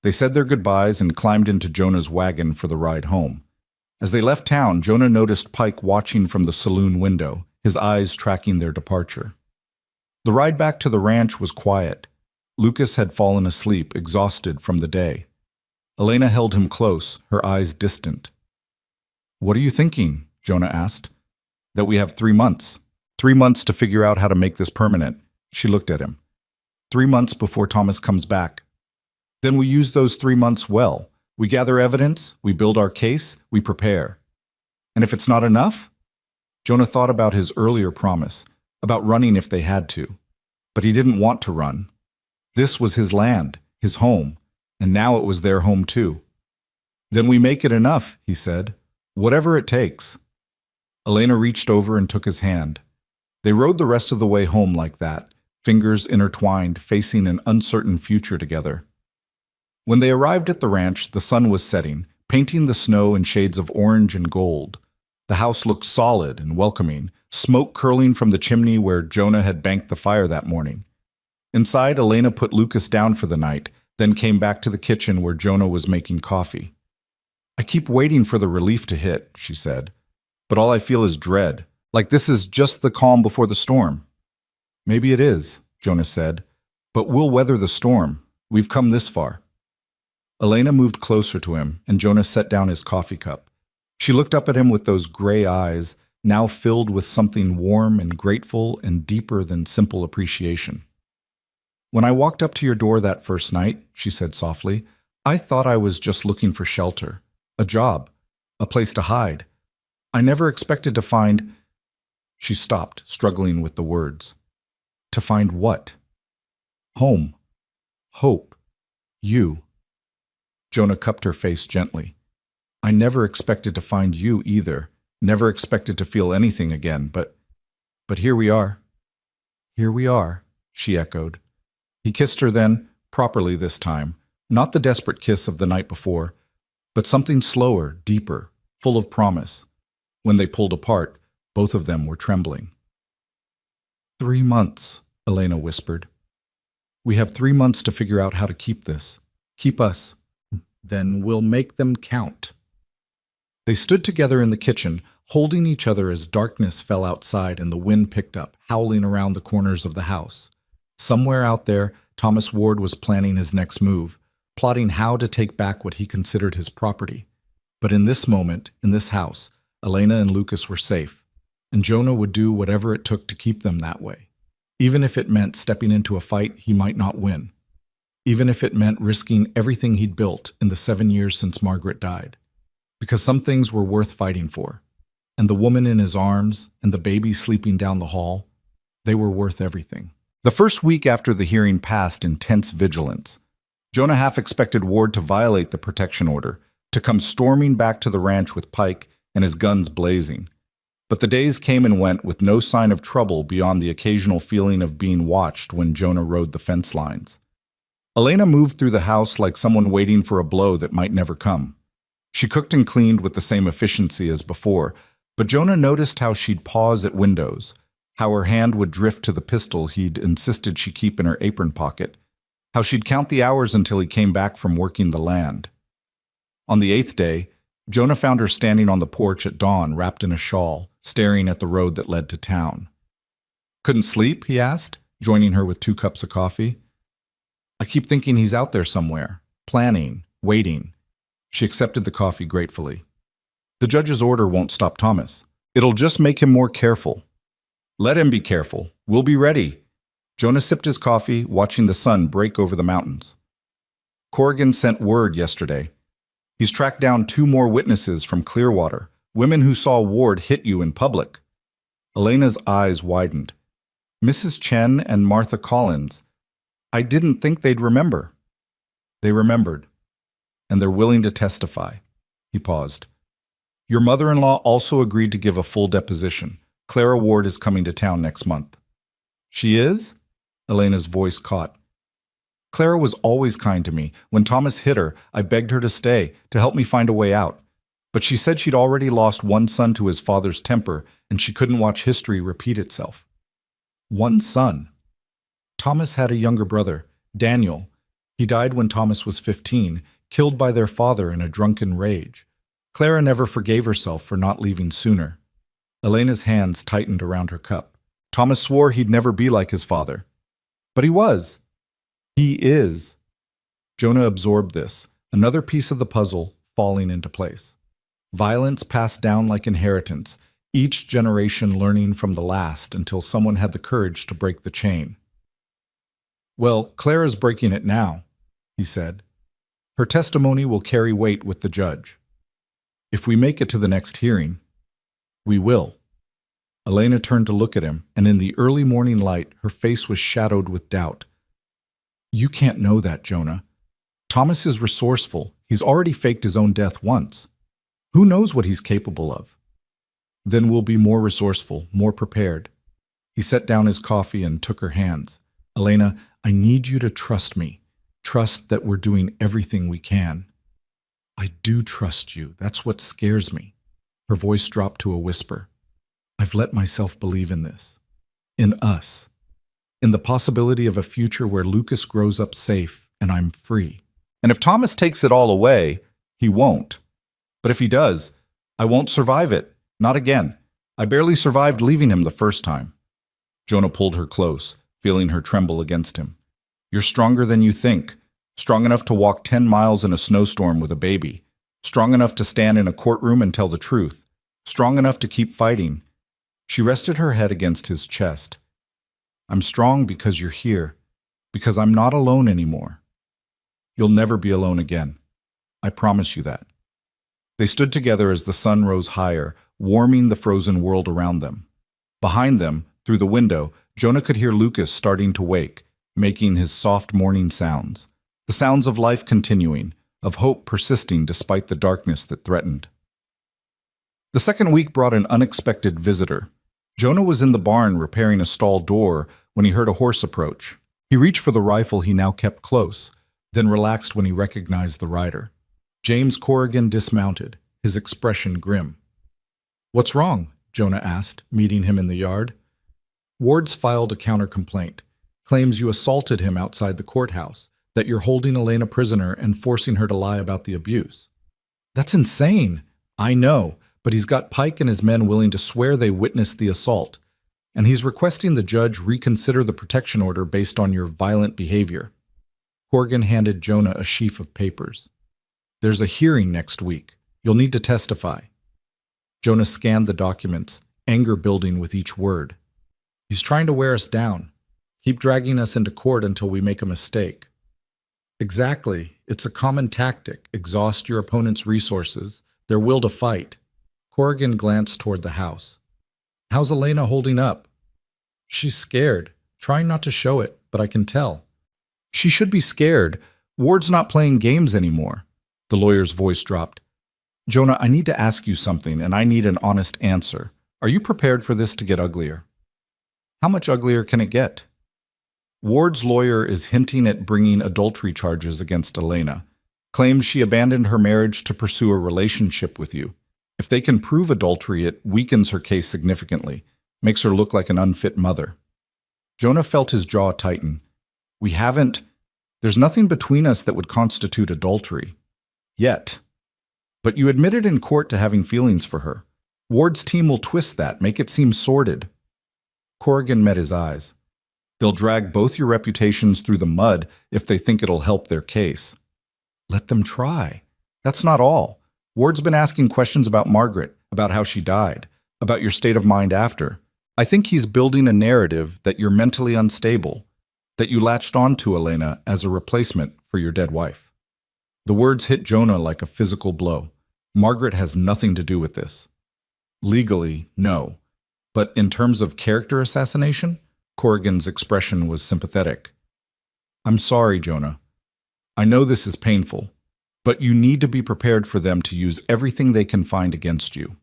They said their goodbyes and climbed into Jonah's wagon for the ride home. As they left town, Jonah noticed Pike watching from the saloon window, his eyes tracking their departure. The ride back to the ranch was quiet. Lucas had fallen asleep, exhausted from the day. Elena held him close, her eyes distant. What are you thinking? Jonah asked. That we have 3 months. 3 months to figure out how to make this permanent. She looked at him. 3 months before Thomas comes back. Then we use those 3 months well. We gather evidence, we build our case, we prepare. And if it's not enough? Jonah thought about his earlier promise, about running if they had to. But he didn't want to run. This was his land, his home, and now it was their home too. Then we make it enough, he said. Whatever it takes. Elena reached over and took his hand. They rode the rest of the way home like that, fingers intertwined, facing an uncertain future together. When they arrived at the ranch, the sun was setting, painting the snow in shades of orange and gold. The house looked solid and welcoming, smoke curling from the chimney where Jonah had banked the fire that morning. Inside, Elena put Lucas down for the night, then came back to the kitchen where Jonah was making coffee. I keep waiting for the relief to hit, she said. But all I feel is dread, like this is just the calm before the storm. Maybe it is, Jonah said, but we'll weather the storm. We've come this far. Elena moved closer to him, and Jonah set down his coffee cup. She looked up at him with those gray eyes, now filled with something warm and grateful and deeper than simple appreciation. When I walked up to your door that first night, she said softly, I thought I was just looking for shelter, a job, a place to hide. I never expected to find... She stopped, struggling with the words. To find what? Home. Hope. You. Jonah cupped her face gently. I never expected to find you either, never expected to feel anything again, but here we are. Here we are, she echoed. He kissed her then, properly this time, not the desperate kiss of the night before, but something slower, deeper, full of promise. When they pulled apart, both of them were trembling. 3 months, Elena whispered. We have 3 months to figure out how to keep this. Keep us. Then we'll make them count. They stood together in the kitchen, holding each other as darkness fell outside and the wind picked up, howling around the corners of the house. Somewhere out there, Thomas Ward was planning his next move, plotting how to take back what he considered his property. But in this moment, in this house, Elena and Lucas were safe, and Jonah would do whatever it took to keep them that way, even if it meant stepping into a fight he might not win. Even if it meant risking everything he'd built in the 7 years since Margaret died. Because some things were worth fighting for. And the woman in his arms, and the baby sleeping down the hall, they were worth everything. The first week after the hearing passed in tense vigilance. Jonah half expected Ward to violate the protection order, to come storming back to the ranch with Pike and his guns blazing. But the days came and went with no sign of trouble beyond the occasional feeling of being watched when Jonah rode the fence lines. Elena moved through the house like someone waiting for a blow that might never come. She cooked and cleaned with the same efficiency as before, But Jonah noticed how she'd pause at windows, how her hand would drift to the pistol he'd insisted she keep in her apron pocket, how she'd count the hours until he came back from working the land. On the 8th day, Jonah found her standing on the porch at dawn, wrapped in a shawl, staring at the road that led to town. "Couldn't sleep?" he asked, joining her with 2 cups of coffee. "I keep thinking he's out there somewhere, planning, waiting." She accepted the coffee gratefully. "The judge's order won't stop Thomas. It'll just make him more careful." "Let him be careful. We'll be ready." Jonah sipped his coffee, watching the sun break over the mountains. "Corrigan sent word yesterday. He's tracked down 2 more witnesses from Clearwater, women who saw Ward hit you in public." Elena's eyes widened. "Mrs. Chen and Martha Collins. I didn't think they'd remember." "They remembered, and they're willing to testify." He paused. "Your mother-in-law also agreed to give a full deposition. Clara Ward is coming to town next month." "She is?" Elena's voice caught. "Clara was always kind to me. When Thomas hit her, I begged her to stay, to help me find a way out. But she said she'd already lost one son to his father's temper, and she couldn't watch history repeat itself." "One son?" "Thomas had a younger brother, Daniel. He died when Thomas was 15, killed by their father in a drunken rage. Clara never forgave herself for not leaving sooner." Elena's hands tightened around her cup. "Thomas swore he'd never be like his father." "But he was." "He is." Jonah absorbed this, another piece of the puzzle falling into place. Violence passed down like inheritance, each generation learning from the last until someone had the courage to break the chain. "Well, Clara's breaking it now," he said. "Her testimony will carry weight with the judge. If we make it to the next hearing, we will." Elena turned to look at him, and in the early morning light, her face was shadowed with doubt. "You can't know that, Jonah. Thomas is resourceful. He's already faked his own death once. Who knows what he's capable of?" "Then we'll be more resourceful, more prepared." He set down his coffee and took her hands. "Elena, I need you to trust me. Trust that we're doing everything we can." "I do trust you. That's what scares me." Her voice dropped to a whisper. "I've let myself believe in this. In us. In the possibility of a future where Lucas grows up safe and I'm free. And if Thomas takes it all away, he won't. But if he does, I won't survive it. Not again. I barely survived leaving him the first time." Jonah pulled her close, feeling her tremble against him. "You're stronger than you think. Strong enough to walk 10 miles in a snowstorm with a baby. Strong enough to stand in a courtroom and tell the truth. Strong enough to keep fighting." She rested her head against his chest. "I'm strong because you're here. Because I'm not alone anymore. You'll never be alone again. I promise you that." They stood together as the sun rose higher, warming the frozen world around them. Behind them, through the window, Jonah could hear Lucas starting to wake, making his soft morning sounds. The sounds of life continuing, of hope persisting despite the darkness that threatened. The second week brought an unexpected visitor. Jonah was in the barn repairing a stall door when he heard a horse approach. He reached for the rifle he now kept close, then relaxed when he recognized the rider. James Corrigan dismounted, his expression grim. "What's wrong?" Jonah asked, meeting him in the yard. "Ward's filed a counter-complaint. Claims you assaulted him outside the courthouse, that you're holding Elena prisoner and forcing her to lie about the abuse." "That's insane." "I know, but he's got Pike and his men willing to swear they witnessed the assault, and he's requesting the judge reconsider the protection order based on your violent behavior." Corrigan handed Jonah a sheaf of papers. "There's a hearing next week. You'll need to testify." Jonah scanned the documents, anger building with each word. "He's trying to wear us down. Keep dragging us into court until we make a mistake." "Exactly. It's a common tactic. Exhaust your opponent's resources, their will to fight." Corrigan glanced toward the house. "How's Elena holding up?" "She's scared. Trying not to show it, but I can tell." "She should be scared. Ward's not playing games anymore." The lawyer's voice dropped. "Jonah, I need to ask you something, and I need an honest answer. Are you prepared for this to get uglier?" "How much uglier can it get?" "Ward's lawyer is hinting at bringing adultery charges against Elena. Claims she abandoned her marriage to pursue a relationship with you. If they can prove adultery, it weakens her case significantly, makes her look like an unfit mother. Jonah felt his jaw tighten. There's nothing between us that would constitute adultery. Yet. But you admitted in court to having feelings for her. Ward's team will twist that, make it seem sordid. Corrigan met his eyes. They'll drag both your reputations through the mud if they think it'll help their case. Let them try. That's not all. Ward's been asking questions about Margaret, about how she died, about your state of mind after. I think he's building a narrative that you're mentally unstable, that you latched onto Elena as a replacement for your dead wife. The words hit Jonah like a physical blow. Margaret has nothing to do with this. Legally, no. But in terms of character assassination, Corrigan's expression was sympathetic. I'm sorry, Jonah. I know this is painful, but you need to be prepared for them to use everything they can find against you.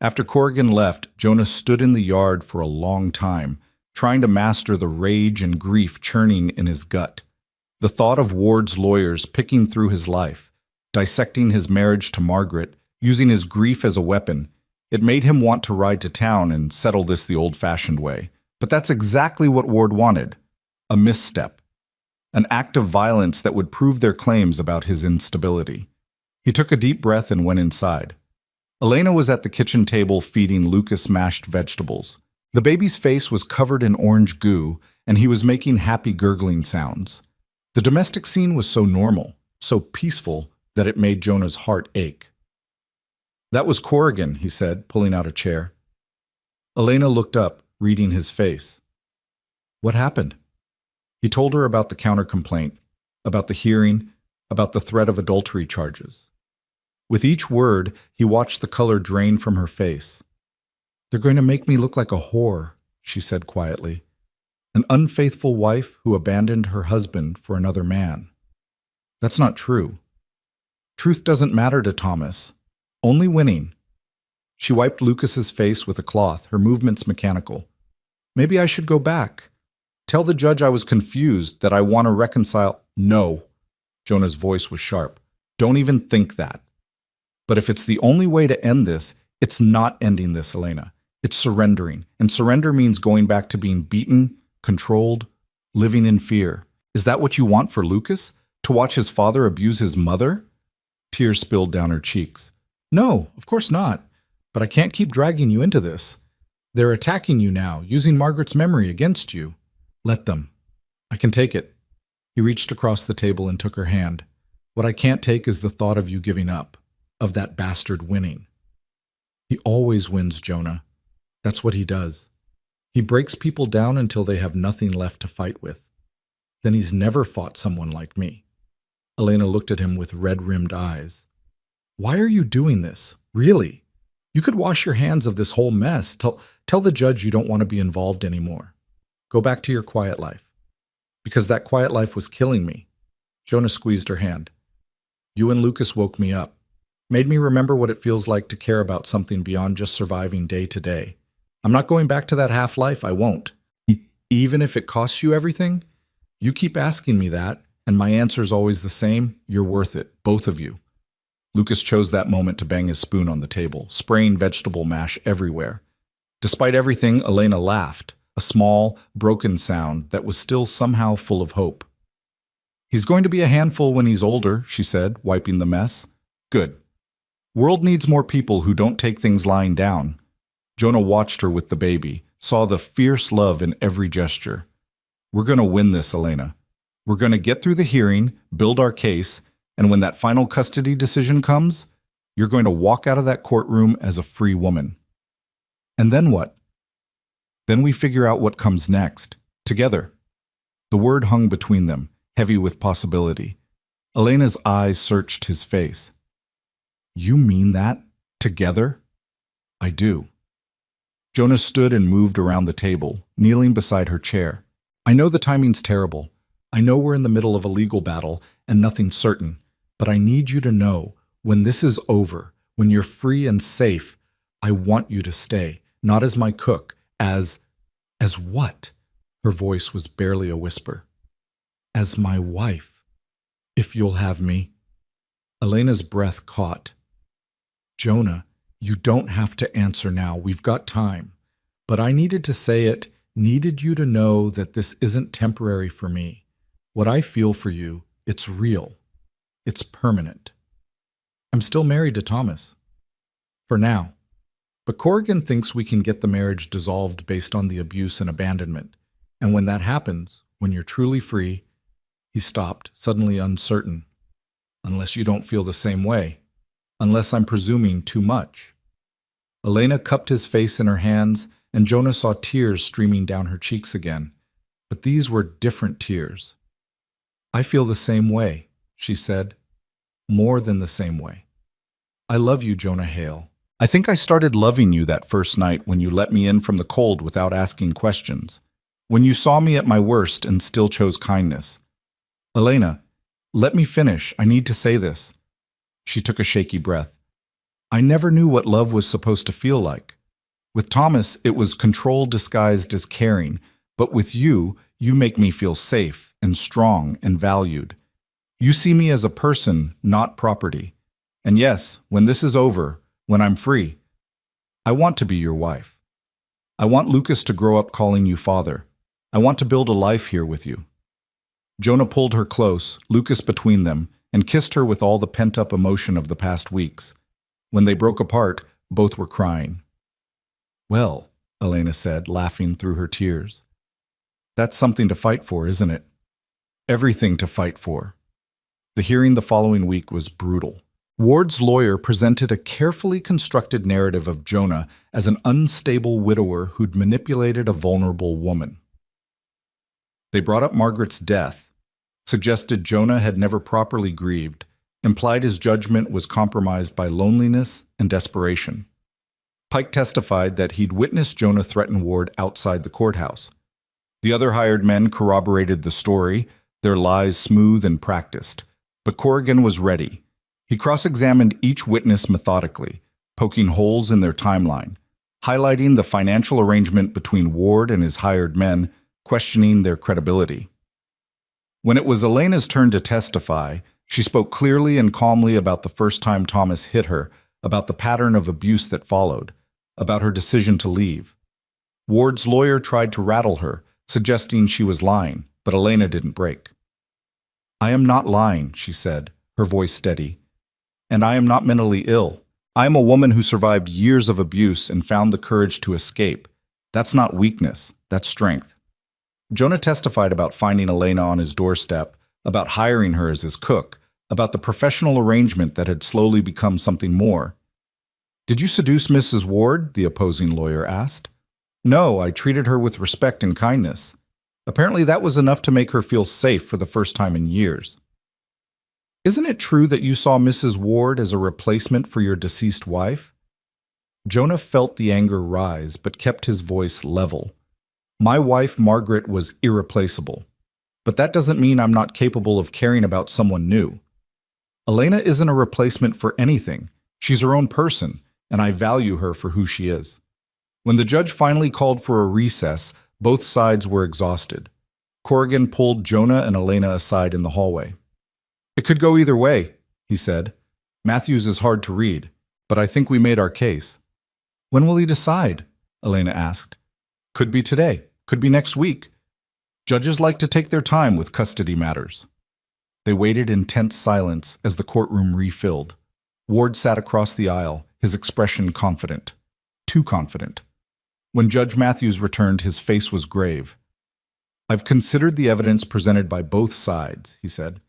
After Corrigan left, Jonah stood in the yard for a long time, trying to master the rage and grief churning in his gut. The thought of Ward's lawyers picking through his life, dissecting his marriage to Margaret, using his grief as a weapon, it made him want to ride to town and settle this the old-fashioned way. But that's exactly what Ward wanted. A misstep. An act of violence that would prove their claims about his instability. He took a deep breath and went inside. Elena was at the kitchen table feeding Lucas mashed vegetables. The baby's face was covered in orange goo, and he was making happy gurgling sounds. The domestic scene was so normal, so peaceful, that it made Jonah's heart ache. That was Corrigan, he said, pulling out a chair. Elena looked up, reading his face. What happened? He told her about the counter-complaint, about the hearing, about the threat of adultery charges. With each word, he watched the color drain from her face. They're going to make me look like a whore, she said quietly. An unfaithful wife who abandoned her husband for another man. That's not true. Truth doesn't matter to Thomas. Only winning. She wiped Lucas's face with a cloth, her movements mechanical. Maybe I should go back. Tell the judge I was confused, that I want to reconcile. No. Jonah's voice was sharp. Don't even think that. But if it's the only way to end this, it's not ending this, Elena. It's surrendering. And surrender means going back to being beaten, controlled, living in fear. Is that what you want for Lucas? To watch his father abuse his mother? Tears spilled down her cheeks. No, of course not. But I can't keep dragging you into this. They're attacking you now, using Margaret's memory against you. Let them. I can take it. He reached across the table and took her hand. What I can't take is the thought of you giving up, of that bastard winning. He always wins, Jonah. That's what he does. He breaks people down until they have nothing left to fight with. Then he's never fought someone like me. Elena looked at him with red-rimmed eyes. Why are you doing this? Really? You could wash your hands of this whole mess. Tell the judge you don't want to be involved anymore. Go back to your quiet life. Because that quiet life was killing me. Jonah squeezed her hand. You and Lucas woke me up. Made me remember what it feels like to care about something beyond just surviving day to day. I'm not going back to that half-life, I won't. Even if it costs you everything? You keep asking me that, and my answer's always the same. You're worth it, both of you. Lucas chose that moment to bang his spoon on the table, spraying vegetable mash everywhere. Despite everything, Elena laughed, a small, broken sound that was still somehow full of hope. He's going to be a handful when he's older, she said, wiping the mess. Good. World needs more people who don't take things lying down. Jonah watched her with the baby, saw the fierce love in every gesture. We're going to win this, Elena. We're going to get through the hearing, build our case, and when that final custody decision comes, you're going to walk out of that courtroom as a free woman. And then what? Then we figure out what comes next, together. The word hung between them, heavy with possibility. Elena's eyes searched his face. You mean that? Together? I do. Jonah stood and moved around the table, kneeling beside her chair. I know the timing's terrible. I know we're in the middle of a legal battle and nothing's certain. But I need you to know, when this is over, when you're free and safe, I want you to stay, not as my cook, as what? Her voice was barely a whisper. As my wife, if you'll have me. Elena's breath caught. Jonah, You don't have to answer now. We've got time. But I needed to say it, needed you to know that this isn't temporary for me. What I feel for you, it's real. It's permanent. I'm still married to Thomas. For now. But Corrigan thinks we can get the marriage dissolved based on the abuse and abandonment. And when that happens, when you're truly free, he stopped, suddenly uncertain. Unless you don't feel the same way. Unless I'm presuming too much. Elena cupped his face in her hands, and Jonah saw tears streaming down her cheeks again. But these were different tears. I feel the same way, she said. More than the same way. I love you, Jonah Hale. I think I started loving you that first night when you let me in from the cold without asking questions. When you saw me at my worst and still chose kindness. Elena, let me finish. I need to say this. She took a shaky breath. I never knew what love was supposed to feel like. With Thomas, it was control disguised as caring, but with you, you make me feel safe and strong and valued. You see me as a person, not property. And yes, when this is over, when I'm free, I want to be your wife. I want Lucas to grow up calling you father. I want to build a life here with you. Jonah pulled her close, Lucas between them, and kissed her with all the pent-up emotion of the past weeks. When they broke apart, both were crying. Well, Elena said, laughing through her tears. That's something to fight for, isn't it? Everything to fight for. The hearing the following week was brutal. Ward's lawyer presented a carefully constructed narrative of Jonah as an unstable widower who'd manipulated a vulnerable woman. They brought up Margaret's death, suggested Jonah had never properly grieved, implied his judgment was compromised by loneliness and desperation. Pike testified that he'd witnessed Jonah threaten Ward outside the courthouse. The other hired men corroborated the story, their lies smooth and practiced. But Corrigan was ready. He cross-examined each witness methodically, poking holes in their timeline, highlighting the financial arrangement between Ward and his hired men, questioning their credibility. When it was Elena's turn to testify, she spoke clearly and calmly about the first time Thomas hit her, about the pattern of abuse that followed, about her decision to leave. Ward's lawyer tried to rattle her, suggesting she was lying, but Elena didn't break. I am not lying, she said, her voice steady. And I am not mentally ill. I am a woman who survived years of abuse and found the courage to escape. That's not weakness, that's strength. Jonah testified about finding Elena on his doorstep, about hiring her as his cook, about the professional arrangement that had slowly become something more. Did you seduce Mrs. Ward? The opposing lawyer asked. No, I treated her with respect and kindness. Apparently that was enough to make her feel safe for the first time in years. Isn't it true that you saw Mrs. Ward as a replacement for your deceased wife? Jonah felt the anger rise, but kept his voice level. My wife, Margaret, was irreplaceable. But that doesn't mean I'm not capable of caring about someone new. Elena isn't a replacement for anything. She's her own person, and I value her for who she is. When the judge finally called for a recess, both sides were exhausted. Corrigan pulled Jonah and Elena aside in the hallway. It could go either way, he said. Matthews is hard to read, but I think we made our case. When will he decide? Elena asked. Could be today, could be next week. Judges like to take their time with custody matters. They waited in tense silence as the courtroom refilled. Ward sat across the aisle, his expression confident. Too confident. When Judge Matthews returned, his face was grave. I've considered the evidence presented by both sides, he said.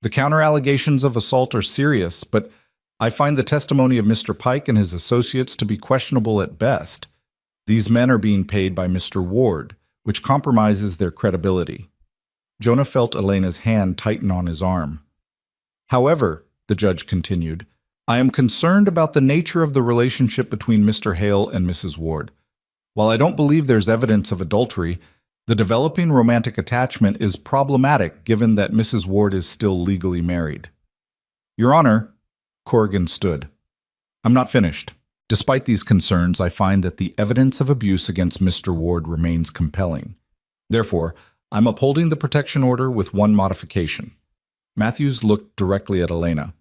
The counter-allegations of assault are serious, but I find the testimony of Mr. Pike and his associates to be questionable at best. These men are being paid by Mr. Ward, which compromises their credibility. Jonah felt Elena's hand tighten on his arm. However, the judge continued, I am concerned about the nature of the relationship between Mr. Hale and Mrs. Ward. While I don't believe there's evidence of adultery, the developing romantic attachment is problematic given that Mrs. Ward is still legally married. Your Honor, Corrigan stood. I'm not finished. Despite these concerns, I find that the evidence of abuse against Mr. Ward remains compelling. Therefore, I'm upholding the protection order with one modification. Matthews looked directly at Elena.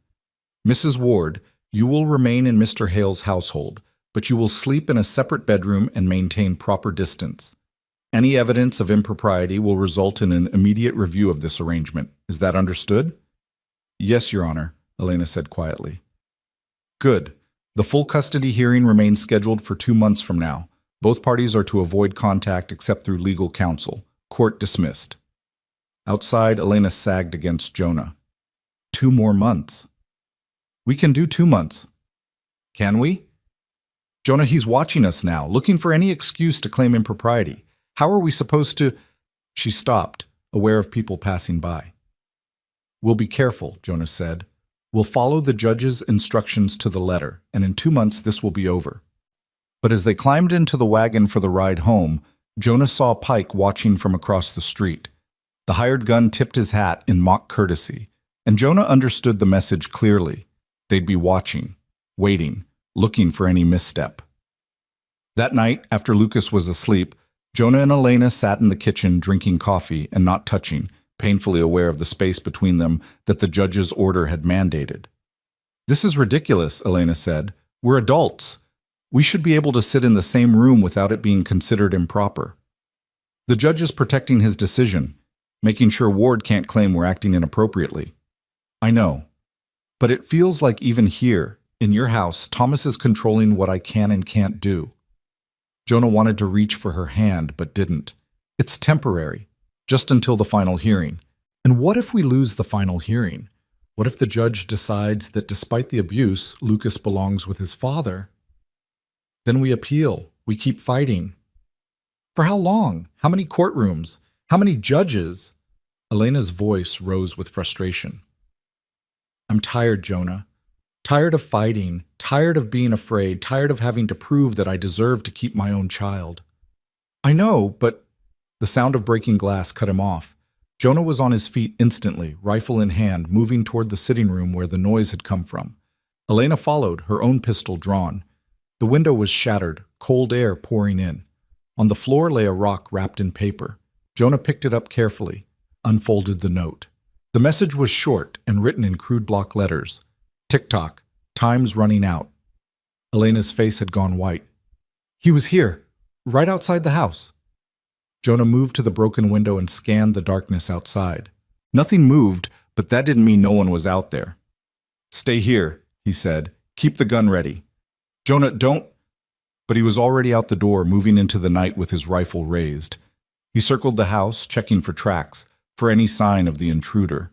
Mrs. Ward, You will remain in Mr. Hale's household, but you will sleep in a separate bedroom and maintain proper distance. Any evidence of impropriety will result in an immediate review of this arrangement. Is that understood? Yes, Your Honor, Elena said quietly. Good. The full custody hearing remains scheduled for 2 months from now. Both parties are to avoid contact except through legal counsel. Court dismissed. Outside, Elena sagged against Jonah. 2 more months. We can do 2 months. Can we? Jonah, he's watching us now, looking for any excuse to claim impropriety. How are we supposed to… She stopped, aware of people passing by. We'll be careful, Jonah said. We'll follow the judge's instructions to the letter, and in 2 months this will be over. But as they climbed into the wagon for the ride home, Jonah saw Pike watching from across the street. The hired gun tipped his hat in mock courtesy, and Jonah understood the message clearly. They'd be watching, waiting, looking for any misstep. That night, after Lucas was asleep, Jonah and Elena sat in the kitchen drinking coffee and not touching, painfully aware of the space between them that the judge's order had mandated. This is ridiculous, Elena said. We're adults. We should be able to sit in the same room without it being considered improper. The judge is protecting his decision, making sure Ward can't claim we're acting inappropriately. I know. But it feels like even here, in your house, Thomas is controlling what I can and can't do. Jonah wanted to reach for her hand, but didn't. It's temporary, just until the final hearing. And what if we lose the final hearing? What if the judge decides that despite the abuse, Lucas belongs with his father? Then we appeal. We keep fighting. For how long? How many courtrooms? How many judges? Elena's voice rose with frustration. I'm tired, Jonah. Tired of fighting, tired of being afraid, tired of having to prove that I deserve to keep my own child. I know, but… The sound of breaking glass cut him off. Jonah was on his feet instantly, rifle in hand, moving toward the sitting room where the noise had come from. Elena followed, her own pistol drawn. The window was shattered, cold air pouring in. On the floor lay a rock wrapped in paper. Jonah picked it up carefully, unfolded the note. The message was short and written in crude block letters. Tick-tock, time's running out. Elena's face had gone white. He was here, right outside the house. Jonah moved to the broken window and scanned the darkness outside. Nothing moved, but that didn't mean no one was out there. Stay here, he said. Keep the gun ready. Jonah, don't… But he was already out the door, moving into the night with his rifle raised. He circled the house, checking for tracks, for any sign of the intruder.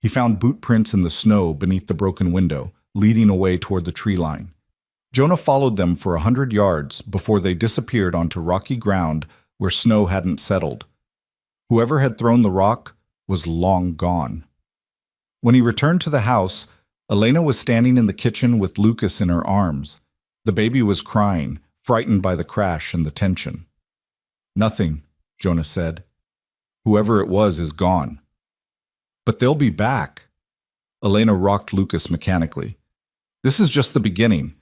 He found boot prints in the snow beneath the broken window, leading away toward the tree line. Jonah followed them for 100 yards before they disappeared onto rocky ground where snow hadn't settled. Whoever had thrown the rock was long gone. When he returned to the house, Elena was standing in the kitchen with Lucas in her arms. The baby was crying, frightened by the crash and the tension. Nothing, Jonah said. Whoever it was is gone. But they'll be back. Elena rocked Lucas mechanically. This is just the beginning.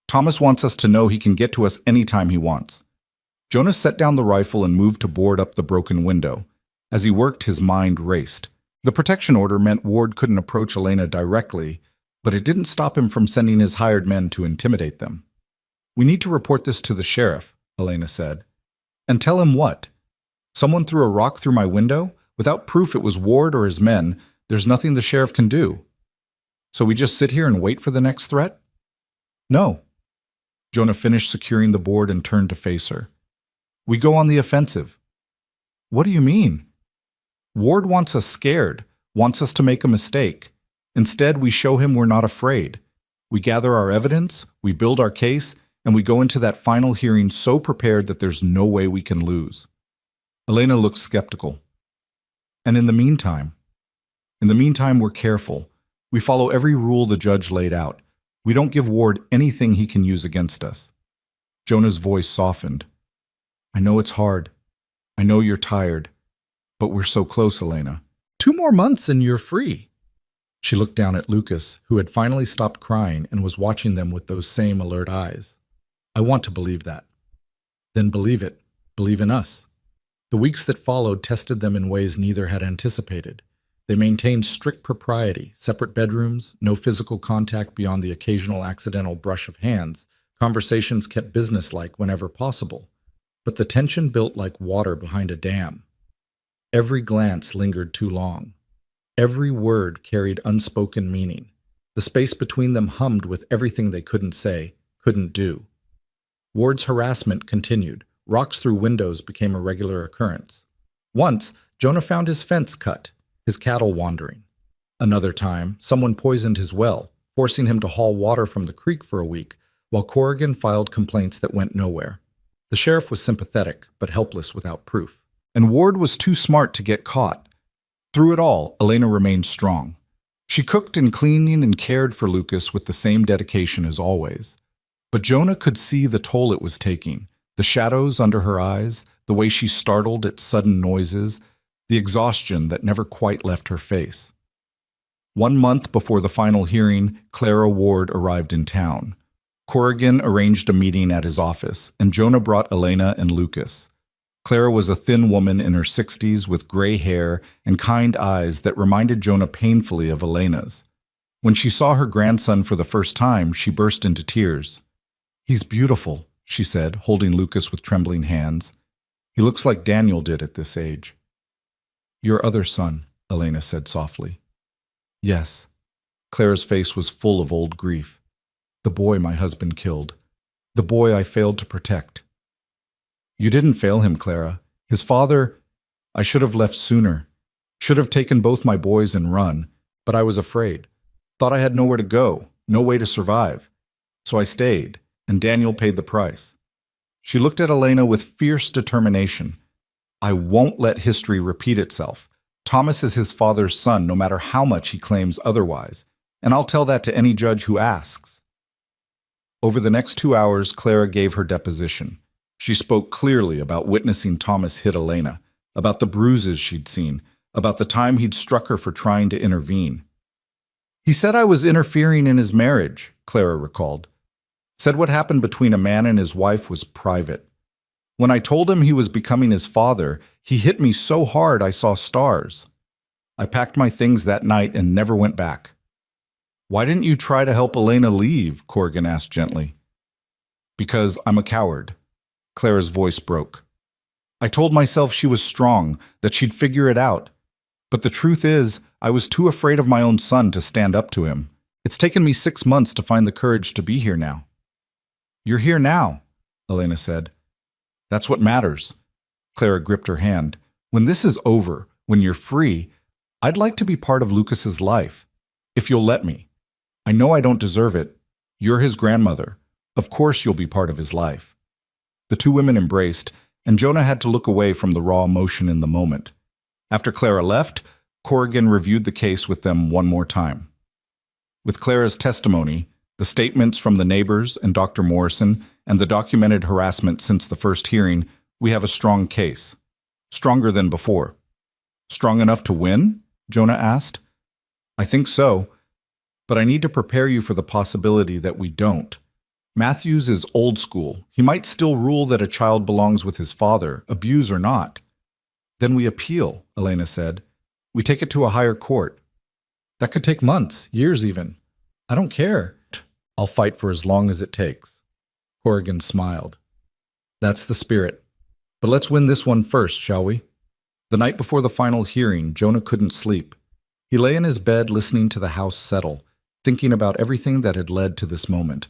Thomas wants us to know he can get to us anytime he wants. Jonah set down the rifle and moved to board up the broken window. As he worked, his mind raced. The protection order meant Ward couldn't approach Elena directly, but it didn't stop him from sending his hired men to intimidate them. We need to report this to the sheriff, Elena said. And tell him what? Someone threw a rock through my window? Without proof it was Ward or his men, there's nothing the sheriff can do. So we just sit here and wait for the next threat? No. Jonah finished securing the board and turned to face her. We go on the offensive. What do you mean? Ward wants us scared, wants us to make a mistake. Instead, we show him we're not afraid. We gather our evidence, we build our case, and we go into that final hearing so prepared that there's no way we can lose. Elena looked skeptical. And in the meantime, we're careful. We follow every rule the judge laid out. We don't give Ward anything he can use against us. Jonah's voice softened. I know it's hard. I know you're tired. But we're so close, Elena. 2 more months and you're free. She looked down at Lucas, who had finally stopped crying and was watching them with those same alert eyes. I want to believe that. Then believe it. Believe in us. The weeks that followed tested them in ways neither had anticipated. They maintained strict propriety, separate bedrooms, no physical contact beyond the occasional accidental brush of hands. Conversations kept businesslike whenever possible, but the tension built like water behind a dam. Every glance lingered too long. Every word carried unspoken meaning. The space between them hummed with everything they couldn't say, couldn't do. Ward's harassment continued. Rocks through windows became a regular occurrence. Once, Jonah found his fence cut, his cattle wandering. Another time, someone poisoned his well, forcing him to haul water from the creek for a week, while Corrigan filed complaints that went nowhere. The sheriff was sympathetic, but helpless without proof. And Ward was too smart to get caught. Through it all, Elena remained strong. She cooked and cleaned and cared for Lucas with the same dedication as always. But Jonah could see the toll it was taking, the shadows under her eyes, the way she startled at sudden noises, the exhaustion that never quite left her face. 1 month before the final hearing, Clara Ward arrived in town. Corrigan arranged a meeting at his office, and Jonah brought Elena and Lucas. Clara was a thin woman in her 60s with gray hair and kind eyes that reminded Jonah painfully of Elena's. When she saw her grandson for the first time, she burst into tears. "He's beautiful," she said, holding Lucas with trembling hands. "He looks like Daniel did at this age." "Your other son," Elena said softly. "Yes." Clara's face was full of old grief. "The boy my husband killed. The boy I failed to protect." "You didn't fail him, Clara. His father... I should have left sooner. Should have taken both my boys and run, but I was afraid. Thought I had nowhere to go, no way to survive. So I stayed, and Daniel paid the price." She looked at Elena with fierce determination. "I won't let history repeat itself. Thomas is his father's son, no matter how much he claims otherwise, and I'll tell that to any judge who asks." Over the next 2 hours, Clara gave her deposition. She spoke clearly about witnessing Thomas hit Elena, about the bruises she'd seen, about the time he'd struck her for trying to intervene. "He said I was interfering in his marriage," Clara recalled. "Said what happened between a man and his wife was private. When I told him he was becoming his father, he hit me so hard I saw stars. I packed my things that night and never went back." "Why didn't you try to help Elena leave?" Corrigan asked gently. "Because I'm a coward." Clara's voice broke. "I told myself she was strong, that she'd figure it out. But the truth is, I was too afraid of my own son to stand up to him. It's taken me 6 months to find the courage to be here now." "You're here now," Elena said. "That's what matters." Clara gripped her hand. "When this is over, when you're free, I'd like to be part of Lucas's life. If you'll let me. I know I don't deserve it. You're his grandmother. Of course you'll be part of his life." The two women embraced, and Jonah had to look away from the raw emotion in the moment. After Clara left, Corrigan reviewed the case with them one more time. With Clara's testimony, the statements from the neighbors and Dr. Morrison, and the documented harassment since the first hearing, we have a strong case. Stronger than before. "Strong enough to win?" Jonah asked. "I think so, but I need to prepare you for the possibility that we don't. Matthews is old school. He might still rule that a child belongs with his father, abuse or not." "Then we appeal," Elena said. "We take it to a higher court." "That could take months, years even." "I don't care. I'll fight for as long as it takes." Corrigan smiled. "That's the spirit. But let's win this one first, shall we?" The night before the final hearing, Jonah couldn't sleep. He lay in his bed listening to the house settle, thinking about everything that had led to this moment.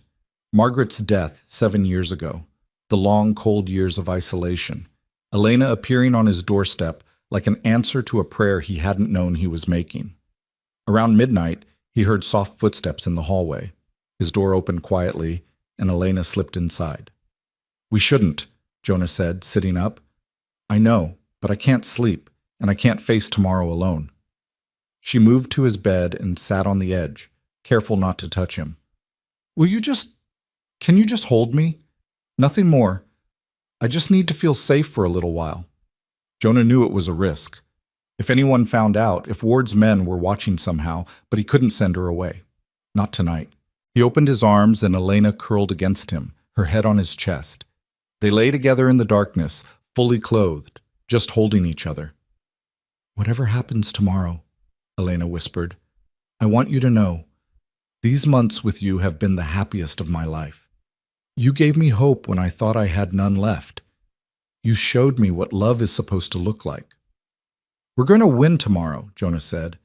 Margaret's death 7 years ago, the long, cold years of isolation, Elena appearing on his doorstep like an answer to a prayer he hadn't known he was making. Around midnight, he heard soft footsteps in the hallway. His door opened quietly, and Elena slipped inside. "We shouldn't," Jonah said, sitting up. "I know, but I can't sleep, and I can't face tomorrow alone." She moved to his bed and sat on the edge, careful not to touch him. Can you just hold me? Nothing more. I just need to feel safe for a little while." Jonah knew it was a risk. If anyone found out, if Ward's men were watching somehow, but he couldn't send her away. Not tonight. He opened his arms and Elena curled against him, her head on his chest. They lay together in the darkness, fully clothed, just holding each other. "Whatever happens tomorrow," Elena whispered. "I want you to know, these months with you have been the happiest of my life. You gave me hope when I thought I had none left. You showed me what love is supposed to look like." "We're going to win tomorrow," Jonah said,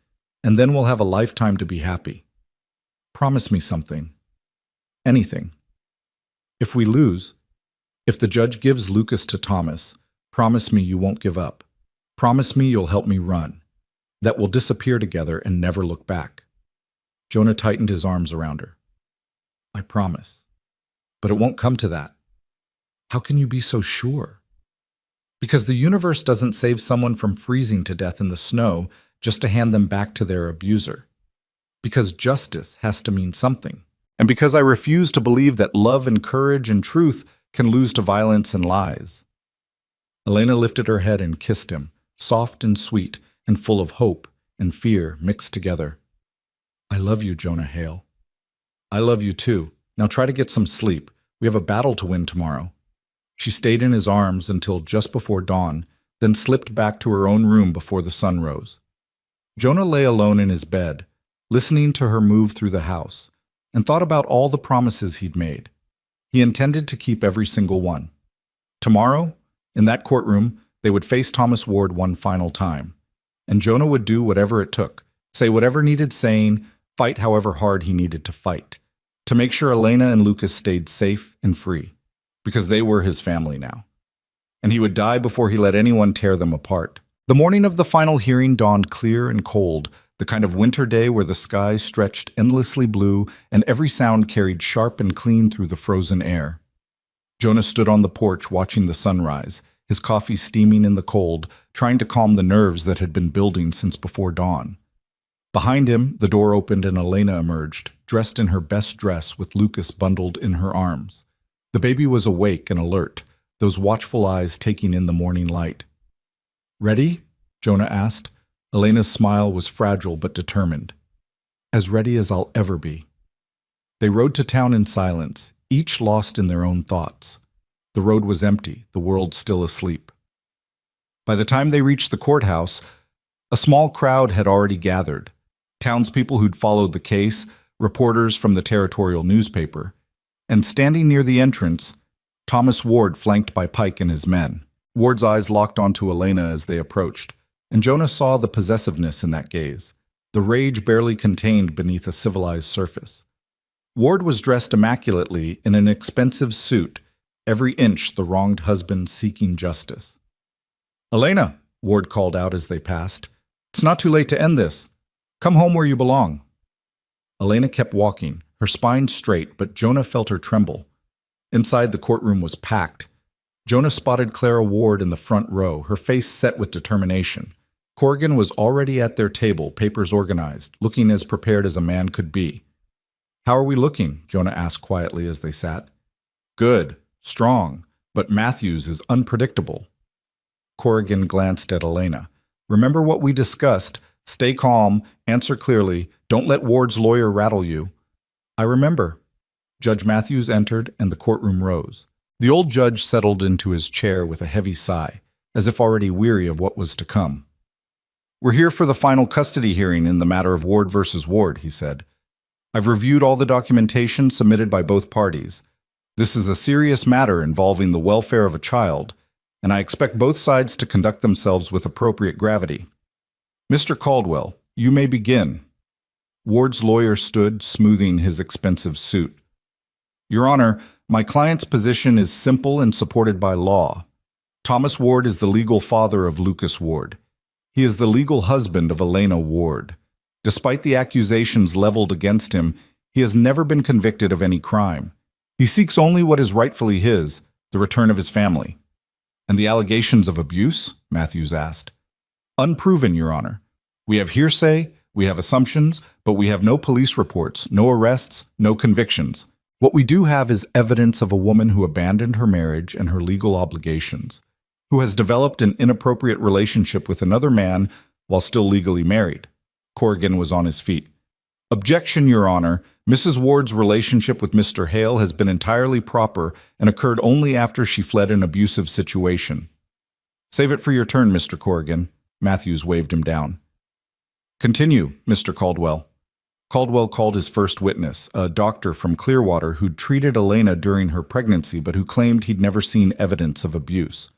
"and then we'll have a lifetime to be happy. Promise me something. Anything. If we lose, if the judge gives Lucas to Thomas, promise me you won't give up. Promise me you'll help me run, that we'll disappear together and never look back." Jonah tightened his arms around her. "I promise. But it won't come to that." "How can you be so sure?" "Because the universe doesn't save someone from freezing to death in the snow just to hand them back to their abuser. Because justice has to mean something. And because I refuse to believe that love and courage and truth can lose to violence and lies." Elena lifted her head and kissed him, soft and sweet and full of hope and fear mixed together. "I love you, Jonah Hale." "I love you too. Now try to get some sleep. We have a battle to win tomorrow." She stayed in his arms until just before dawn, then slipped back to her own room before the sun rose. Jonah lay alone in his bed, listening to her move through the house, and thought about all the promises he'd made. He intended to keep every single one. Tomorrow, in that courtroom, they would face Thomas Ward one final time, and Jonah would do whatever it took, say whatever needed saying, fight however hard he needed to fight, to make sure Elena and Lucas stayed safe and free, because they were his family now. And he would die before he let anyone tear them apart. The morning of the final hearing dawned clear and cold, the kind of winter day where the sky stretched endlessly blue and every sound carried sharp and clean through the frozen air. Jonah stood on the porch watching the sunrise, his coffee steaming in the cold, trying to calm the nerves that had been building since before dawn. Behind him, the door opened and Elena emerged, dressed in her best dress with Lucas bundled in her arms. The baby was awake and alert, those watchful eyes taking in the morning light. "Ready?" Jonah asked. Elena's smile was fragile but determined. "As ready as I'll ever be." They rode to town in silence, each lost in their own thoughts. The road was empty, the world still asleep. By the time they reached the courthouse, a small crowd had already gathered. Townspeople who'd followed the case, reporters from the territorial newspaper, and standing near the entrance, Thomas Ward flanked by Pike and his men. Ward's eyes locked onto Elena as they approached, and Jonah saw the possessiveness in that gaze, the rage barely contained beneath a civilized surface. Ward was dressed immaculately in an expensive suit, every inch the wronged husband seeking justice. "Elena," Ward called out as they passed, "it's not too late to end this. Come home where you belong." Elena kept walking, her spine straight, but Jonah felt her tremble. Inside, the courtroom was packed. Jonah spotted Clara Ward in the front row, her face set with determination. Corrigan was already at their table, papers organized, looking as prepared as a man could be. "How are we looking?" Jonah asked quietly as they sat. "Good, strong, but Matthews is unpredictable." Corrigan glanced at Elena. "Remember what we discussed. Stay calm, answer clearly, don't let Ward's lawyer rattle you." "I remember." Judge Matthews entered and the courtroom rose. The old judge settled into his chair with a heavy sigh, as if already weary of what was to come. "We're here for the final custody hearing in the matter of Ward versus Ward," he said. "I've reviewed all the documentation submitted by both parties. This is a serious matter involving the welfare of a child, and I expect both sides to conduct themselves with appropriate gravity. Mr. Caldwell, you may begin." Ward's lawyer stood, smoothing his expensive suit. "Your Honor, my client's position is simple and supported by law. Thomas Ward is the legal father of Lucas Ward. He is the legal husband of Elena Ward. Despite the accusations leveled against him, he has never been convicted of any crime. He seeks only what is rightfully his, the return of his family." "And the allegations of abuse?" Matthews asked. "Unproven, Your Honor. We have hearsay, we have assumptions, but we have no police reports, no arrests, no convictions. What we do have is evidence of a woman who abandoned her marriage and her legal obligations, who has developed an inappropriate relationship with another man while still legally married." Corrigan was on his feet. "Objection, Your Honor. Mrs. Ward's relationship with Mr. Hale has been entirely proper and occurred only after she fled an abusive situation." "Save it for your turn, Mr. Corrigan." Matthews waved him down. Continue, Mr. Caldwell. Caldwell called his first witness, a doctor from Clearwater who'd treated Elena during her pregnancy but who claimed he'd never seen evidence of abuse.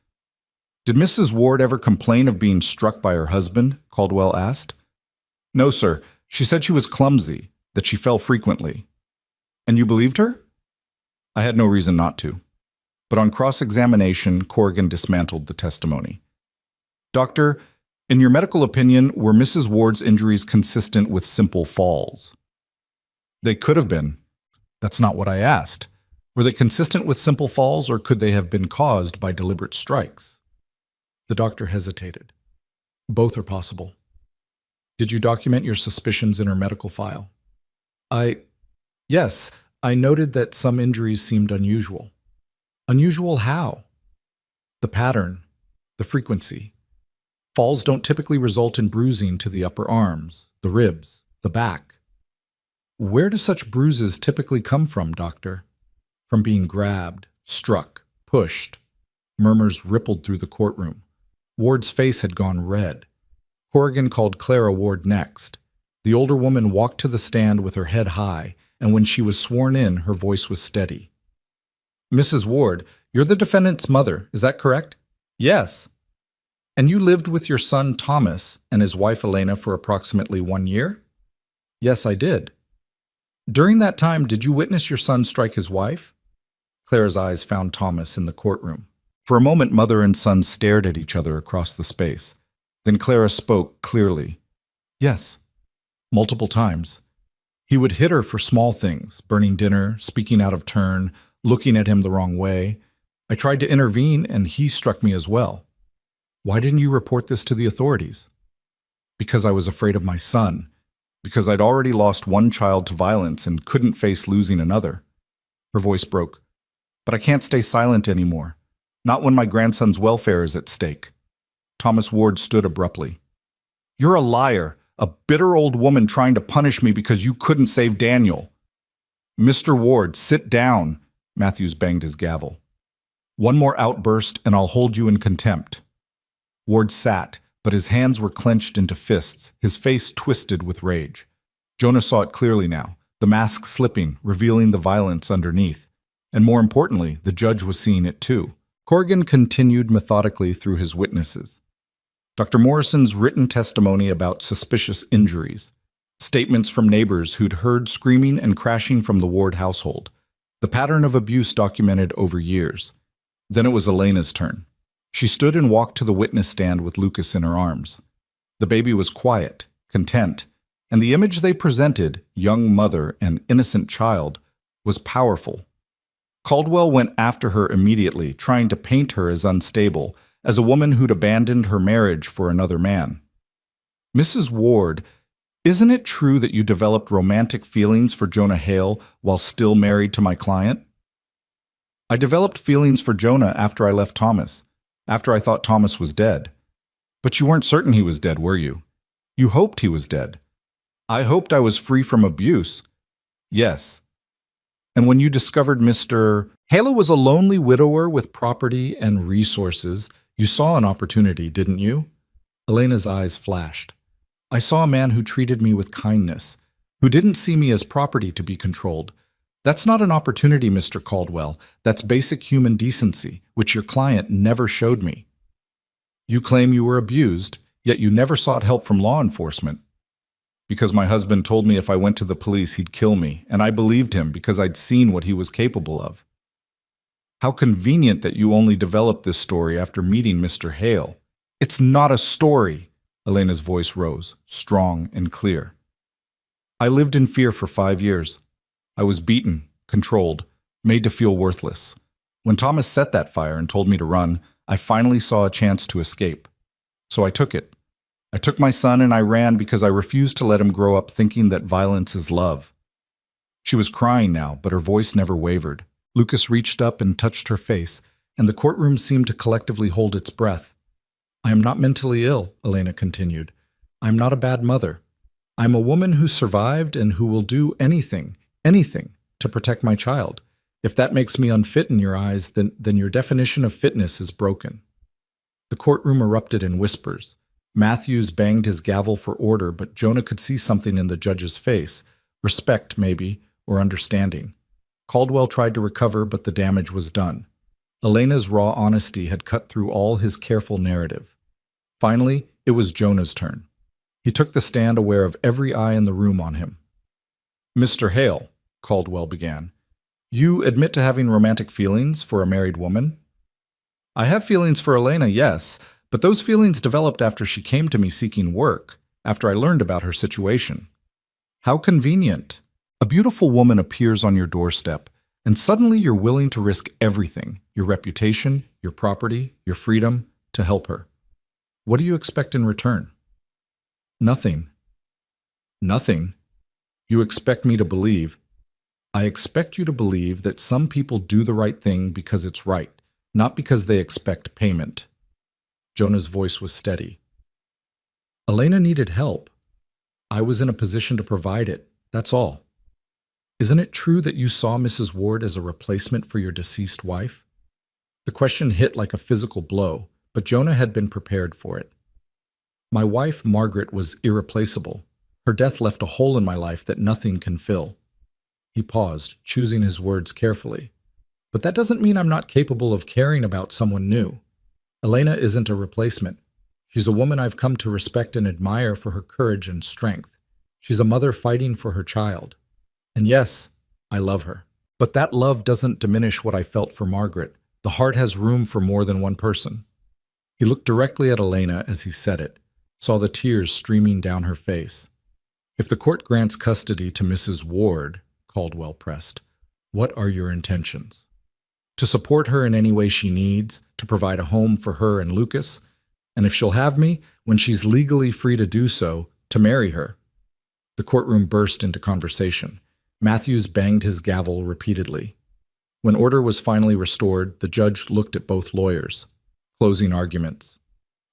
Did Mrs. Ward ever complain of being struck by her husband? Caldwell asked. No, sir. She said she was clumsy, that she fell frequently. And you believed her? I had no reason not to. But on cross-examination, Corrigan dismantled the testimony. Doctor, in your medical opinion, were Mrs. Ward's injuries consistent with simple falls? They could have been. That's not what I asked. Were they consistent with simple falls, or could they have been caused by deliberate strikes? The doctor hesitated. Both are possible. Did you document your suspicions in her medical file? Yes, I noted that some injuries seemed unusual. Unusual how? The pattern, the frequency. Falls don't typically result in bruising to the upper arms, the ribs, the back. Where do such bruises typically come from, doctor? From being grabbed, struck, pushed. Murmurs rippled through the courtroom. Ward's face had gone red. Corrigan called Clara Ward next. The older woman walked to the stand with her head high, and when she was sworn in, her voice was steady. Mrs. Ward, you're the defendant's mother, is that correct? Yes. And you lived with your son Thomas and his wife Elena for approximately 1 year? Yes, I did. During that time, did you witness your son strike his wife? Clara's eyes found Thomas in the courtroom. For a moment, mother and son stared at each other across the space. Then Clara spoke clearly. Yes, multiple times. He would hit her for small things, burning dinner, speaking out of turn, looking at him the wrong way. I tried to intervene, and he struck me as well. Why didn't you report this to the authorities? Because I was afraid of my son. Because I'd already lost one child to violence and couldn't face losing another. Her voice broke. But I can't stay silent anymore. Not when my grandson's welfare is at stake. Thomas Ward stood abruptly. You're a liar, a bitter old woman trying to punish me because you couldn't save Daniel. Mr. Ward, sit down, Matthews banged his gavel. One more outburst and I'll hold you in contempt. Ward sat, but his hands were clenched into fists, his face twisted with rage. Jonah saw it clearly now, the mask slipping, revealing the violence underneath. And more importantly, the judge was seeing it too. Corrigan continued methodically through his witnesses. Dr. Morrison's written testimony about suspicious injuries, statements from neighbors who'd heard screaming and crashing from the Ward household, the pattern of abuse documented over years. Then it was Elena's turn. She stood and walked to the witness stand with Lucas in her arms. The baby was quiet, content, and the image they presented, young mother and innocent child, was powerful. Caldwell went after her immediately, trying to paint her as unstable, as a woman who'd abandoned her marriage for another man. Mrs. Ward, isn't it true that you developed romantic feelings for Jonah Hale while still married to my client? I developed feelings for Jonah after I left Thomas, after I thought Thomas was dead. But you weren't certain he was dead, were you? You hoped he was dead. I hoped I was free from abuse. Yes. And when you discovered Mr. Hale was a lonely widower with property and resources, you saw an opportunity, didn't you? Elena's eyes flashed. I saw a man who treated me with kindness, who didn't see me as property to be controlled. That's not an opportunity, Mr. Caldwell. That's basic human decency, which your client never showed me. You claim you were abused, yet you never sought help from law enforcement. Because my husband told me if I went to the police, he'd kill me, and I believed him because I'd seen what he was capable of. How convenient that you only developed this story after meeting Mr. Hale. It's not a story. Elena's voice rose, strong and clear. I lived in fear for 5 years. I was beaten, controlled, made to feel worthless. When Thomas set that fire and told me to run, I finally saw a chance to escape. So I took it. I took my son and I ran because I refused to let him grow up thinking that violence is love. She was crying now, but her voice never wavered. Lucas reached up and touched her face, and the courtroom seemed to collectively hold its breath. I am not mentally ill, Elena continued. I am not a bad mother. I am a woman who survived and who will do anything, to protect my child. If that makes me unfit in your eyes, then your definition of fitness is broken. The courtroom erupted in whispers. Matthews banged his gavel for order, but Jonah could see something in the judge's face. Respect, maybe, or understanding. Caldwell tried to recover, but the damage was done. Elena's raw honesty had cut through all his careful narrative. Finally, it was Jonah's turn. He took the stand, aware of every eye in the room on him. "Mr. Hale," Caldwell began, "you admit to having romantic feelings for a married woman?" "I have feelings for Elena, yes, but those feelings developed after she came to me seeking work, after I learned about her situation." "How convenient. A beautiful woman appears on your doorstep, and suddenly you're willing to risk everything, your reputation, your property, your freedom, to help her. What do you expect in return?" "Nothing." "Nothing? You expect me to believe—" "I expect you to believe that some people do the right thing because it's right, not because they expect payment." Jonah's voice was steady. "Elena needed help. I was in a position to provide it, that's all. Isn't it true that you saw Mrs. Ward as a replacement for your deceased wife?" The question hit like a physical blow, but Jonah had been prepared for it. "My wife, Margaret, was irreplaceable. Her death left a hole in my life that nothing can fill." He paused, choosing his words carefully. "But that doesn't mean I'm not capable of caring about someone new. Elena isn't a replacement. She's a woman I've come to respect and admire for her courage and strength. She's a mother fighting for her child. And yes, I love her. But that love doesn't diminish what I felt for Margaret. The heart has room for more than one person." He looked directly at Elena as he said it, saw the tears streaming down her face. "If the court grants custody to Mrs. Ward," Caldwell pressed, "what are your intentions? To support her in any way she needs, to provide a home for her and Lucas, and if she'll have me, when she's legally free to do so, to marry her." The courtroom burst into conversation. Matthews banged his gavel repeatedly. When order was finally restored, the judge looked at both lawyers. Closing arguments.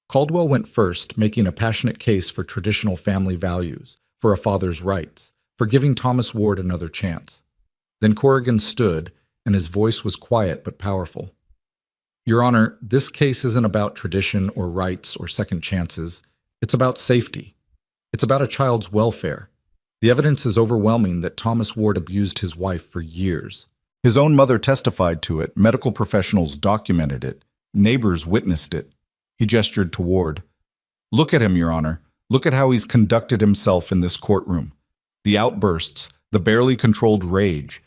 Caldwell went first, making a passionate case for traditional family values, for a father's rights, for giving Thomas Ward another chance. Then Corrigan stood, and his voice was quiet but powerful. "Your Honor, this case isn't about tradition or rights or second chances. It's about safety. It's about a child's welfare. The evidence is overwhelming that Thomas Ward abused his wife for years. His own mother testified to it, medical professionals documented it, neighbors witnessed it." He gestured to Ward. "Look at him, Your Honor. Look at how he's conducted himself in this courtroom. The outbursts, the barely controlled rage.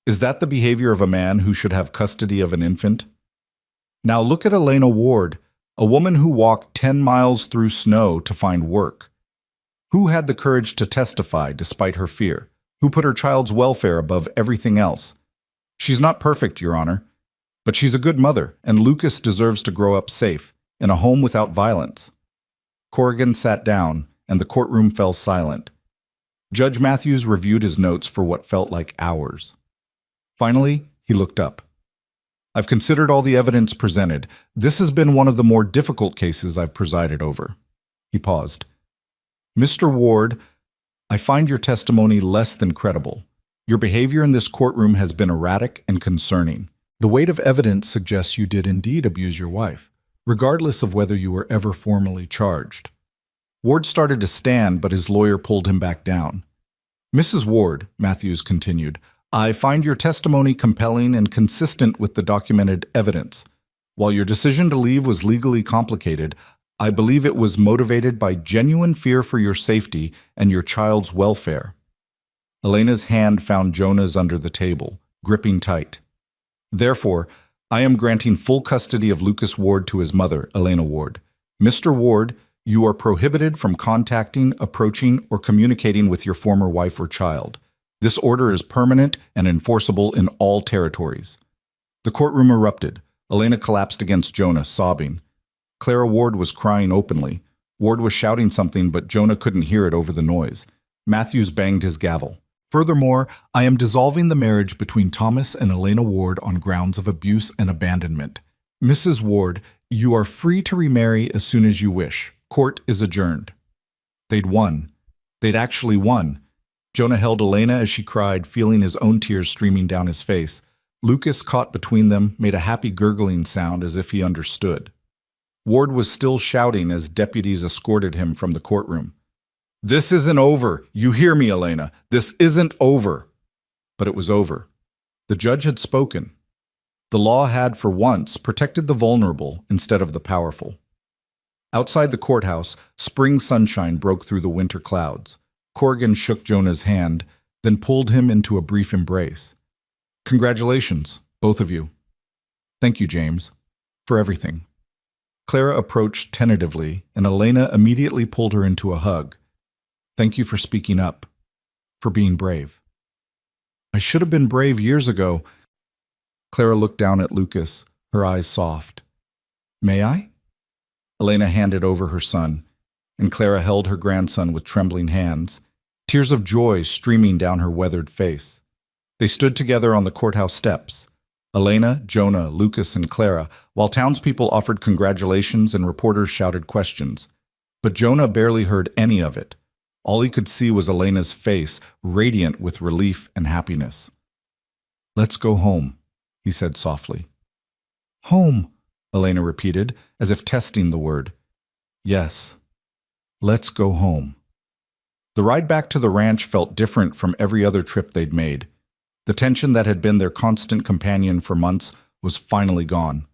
Is that the behavior of a man who should have custody of an infant? Now look at Elena Ward, a woman who walked 10 miles through snow to find work. Who had the courage to testify despite her fear? Who put her child's welfare above everything else? She's not perfect, Your Honor, but she's a good mother, and Lucas deserves to grow up safe, in a home without violence." Corrigan sat down, and the courtroom fell silent. Judge Matthews reviewed his notes for what felt like hours. Finally, he looked up. "I've considered all the evidence presented. This has been one of the more difficult cases I've presided over." He paused. "Mr. Ward, I find your testimony less than credible. Your behavior in this courtroom has been erratic and concerning. The weight of evidence suggests you did indeed abuse your wife, regardless of whether you were ever formally charged." Ward started to stand, but his lawyer pulled him back down. "Mrs. Ward," Matthews continued, "I find your testimony compelling and consistent with the documented evidence. While your decision to leave was legally complicated, I believe it was motivated by genuine fear for your safety and your child's welfare." Elena's hand found Jonah's under the table, gripping tight. "Therefore, I am granting full custody of Lucas Ward to his mother, Elena Ward. Mr. Ward, you are prohibited from contacting, approaching, or communicating with your former wife or child. This order is permanent and enforceable in all territories." The courtroom erupted. Elena collapsed against Jonah, sobbing. Clara Ward was crying openly. Ward was shouting something, but Jonah couldn't hear it over the noise. Matthews banged his gavel. "Furthermore, I am dissolving the marriage between Thomas and Elena Ward on grounds of abuse and abandonment. Mrs. Ward, you are free to remarry as soon as you wish. Court is adjourned." They'd won. They'd actually won. Jonah held Elena as she cried, feeling his own tears streaming down his face. Lucas, caught between them, made a happy gurgling sound as if he understood. Ward was still shouting as deputies escorted him from the courtroom. "This isn't over. You hear me, Elena. This isn't over." But it was over. The judge had spoken. The law had, for once, protected the vulnerable instead of the powerful. Outside the courthouse, spring sunshine broke through the winter clouds. Corrigan shook Jonah's hand, then pulled him into a brief embrace. "Congratulations, both of you." "Thank you, James, for everything." Clara approached tentatively, and Elena immediately pulled her into a hug. "Thank you for speaking up, for being brave." "I should have been brave years ago." Clara looked down at Lucas, her eyes soft. "May I?" Elena handed over her son, and Clara held her grandson with trembling hands, tears of joy streaming down her weathered face. They stood together on the courthouse steps, Elena, Jonah, Lucas, and Clara, while townspeople offered congratulations and reporters shouted questions. But Jonah barely heard any of it. All he could see was Elena's face, radiant with relief and happiness. "Let's go home," he said softly. "Home," Elena repeated, as if testing the word. "Yes, let's go home." The ride back to the ranch felt different from every other trip they'd made. The tension that had been their constant companion for months was finally gone.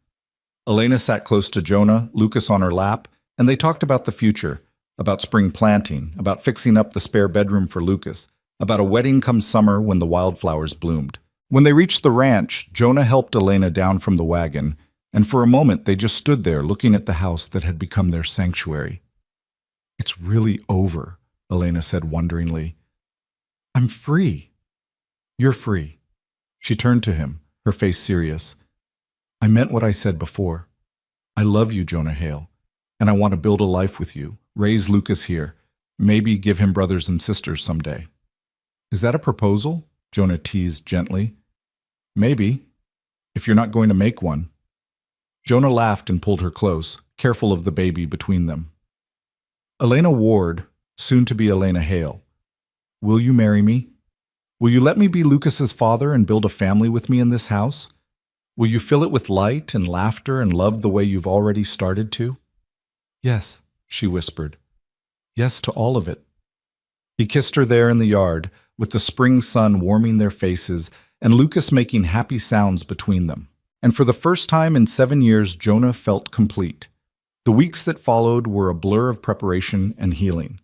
Elena sat close to Jonah, Lucas on her lap, and they talked about the future, about spring planting, about fixing up the spare bedroom for Lucas, about a wedding come summer when the wildflowers bloomed. When they reached the ranch, Jonah helped Elena down from the wagon, and for a moment they just stood there looking at the house that had become their sanctuary. "It's really over," Elena said wonderingly. "I'm free." "You're free." She turned to him, her face serious. "I meant what I said before. I love you, Jonah Hale, and I want to build a life with you, raise Lucas here, maybe give him brothers and sisters someday." "Is that a proposal?" Jonah teased gently. "Maybe, if you're not going to make one." Jonah laughed and pulled her close, careful of the baby between them. "Elena Ward, soon to be Elena Hale, will you marry me? Will you let me be Lucas's father and build a family with me in this house? Will you fill it with light and laughter and love the way you've already started to?" "Yes," she whispered. "Yes to all of it." He kissed her there in the yard, with the spring sun warming their faces and Lucas making happy sounds between them. And for the first time in 7 years, Jonah felt complete. The weeks that followed were a blur of preparation and healing.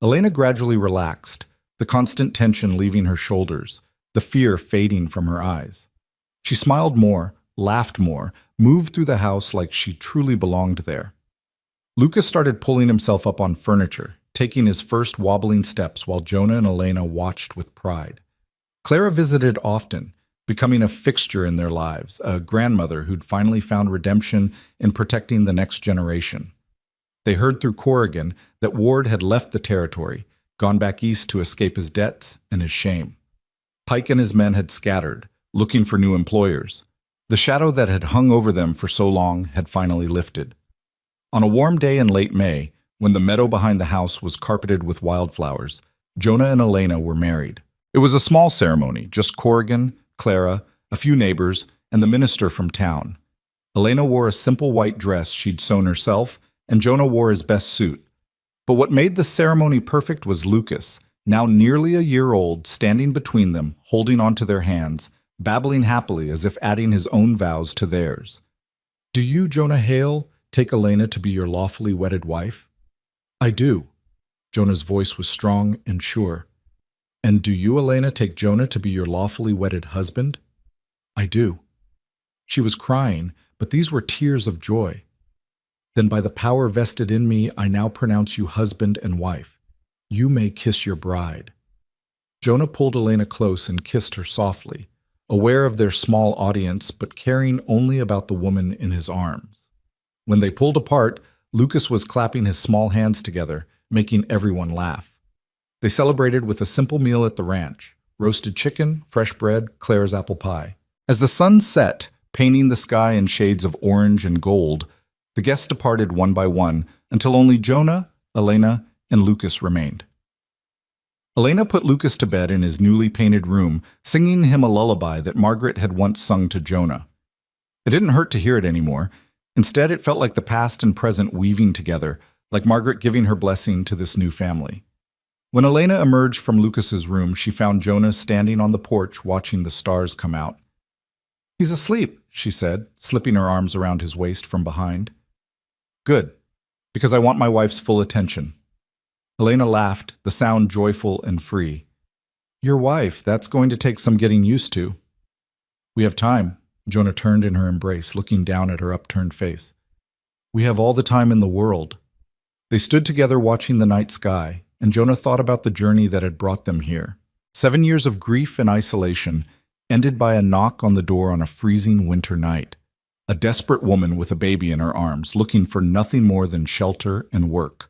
Elena gradually relaxed, the constant tension leaving her shoulders, the fear fading from her eyes. She smiled more, laughed more, moved through the house like she truly belonged there. Lucas started pulling himself up on furniture, taking his first wobbling steps while Jonah and Elena watched with pride. Clara visited often, becoming a fixture in their lives, a grandmother who'd finally found redemption in protecting the next generation. They heard through Corrigan that Ward had left the territory, gone back east to escape his debts and his shame. Pike and his men had scattered, looking for new employers. The shadow that had hung over them for so long had finally lifted. On a warm day in late May, when the meadow behind the house was carpeted with wildflowers, Jonah and Elena were married. It was a small ceremony, just Corrigan, Clara, a few neighbors, and the minister from town. Elena wore a simple white dress she'd sewn herself, and Jonah wore his best suit. But what made the ceremony perfect was Lucas, now nearly a year old, standing between them, holding onto their hands, babbling happily as if adding his own vows to theirs. "Do you, Jonah Hale, take Elena to be your lawfully wedded wife?" "I do." Jonah's voice was strong and sure. "And do you, Elena, take Jonah to be your lawfully wedded husband?" "I do." She was crying, but these were tears of joy. "Then by the power vested in me, I now pronounce you husband and wife. You may kiss your bride." Jonah pulled Elena close and kissed her softly, aware of their small audience but caring only about the woman in his arms. When they pulled apart, Lucas was clapping his small hands together, making everyone laugh. They celebrated with a simple meal at the ranch: roasted chicken, fresh bread, Clara's apple pie. As the sun set, painting the sky in shades of orange and gold, the guests departed one by one until only Jonah, Elena, and Lucas remained. Elena put Lucas to bed in his newly painted room, singing him a lullaby that Margaret had once sung to Jonah. It didn't hurt to hear it anymore. Instead, it felt like the past and present weaving together, like Margaret giving her blessing to this new family. When Elena emerged from Lucas's room, she found Jonah standing on the porch watching the stars come out. "He's asleep," she said, slipping her arms around his waist from behind. "Good, because I want my wife's full attention." Elena laughed, the sound joyful and free. "Your wife, that's going to take some getting used to." "We have time." Jonah turned in her embrace, looking down at her upturned face. "We have all the time in the world." They stood together watching the night sky, and Jonah thought about the journey that had brought them here. 7 years of grief and isolation, ended by a knock on the door on a freezing winter night. A desperate woman with a baby in her arms, looking for nothing more than shelter and work.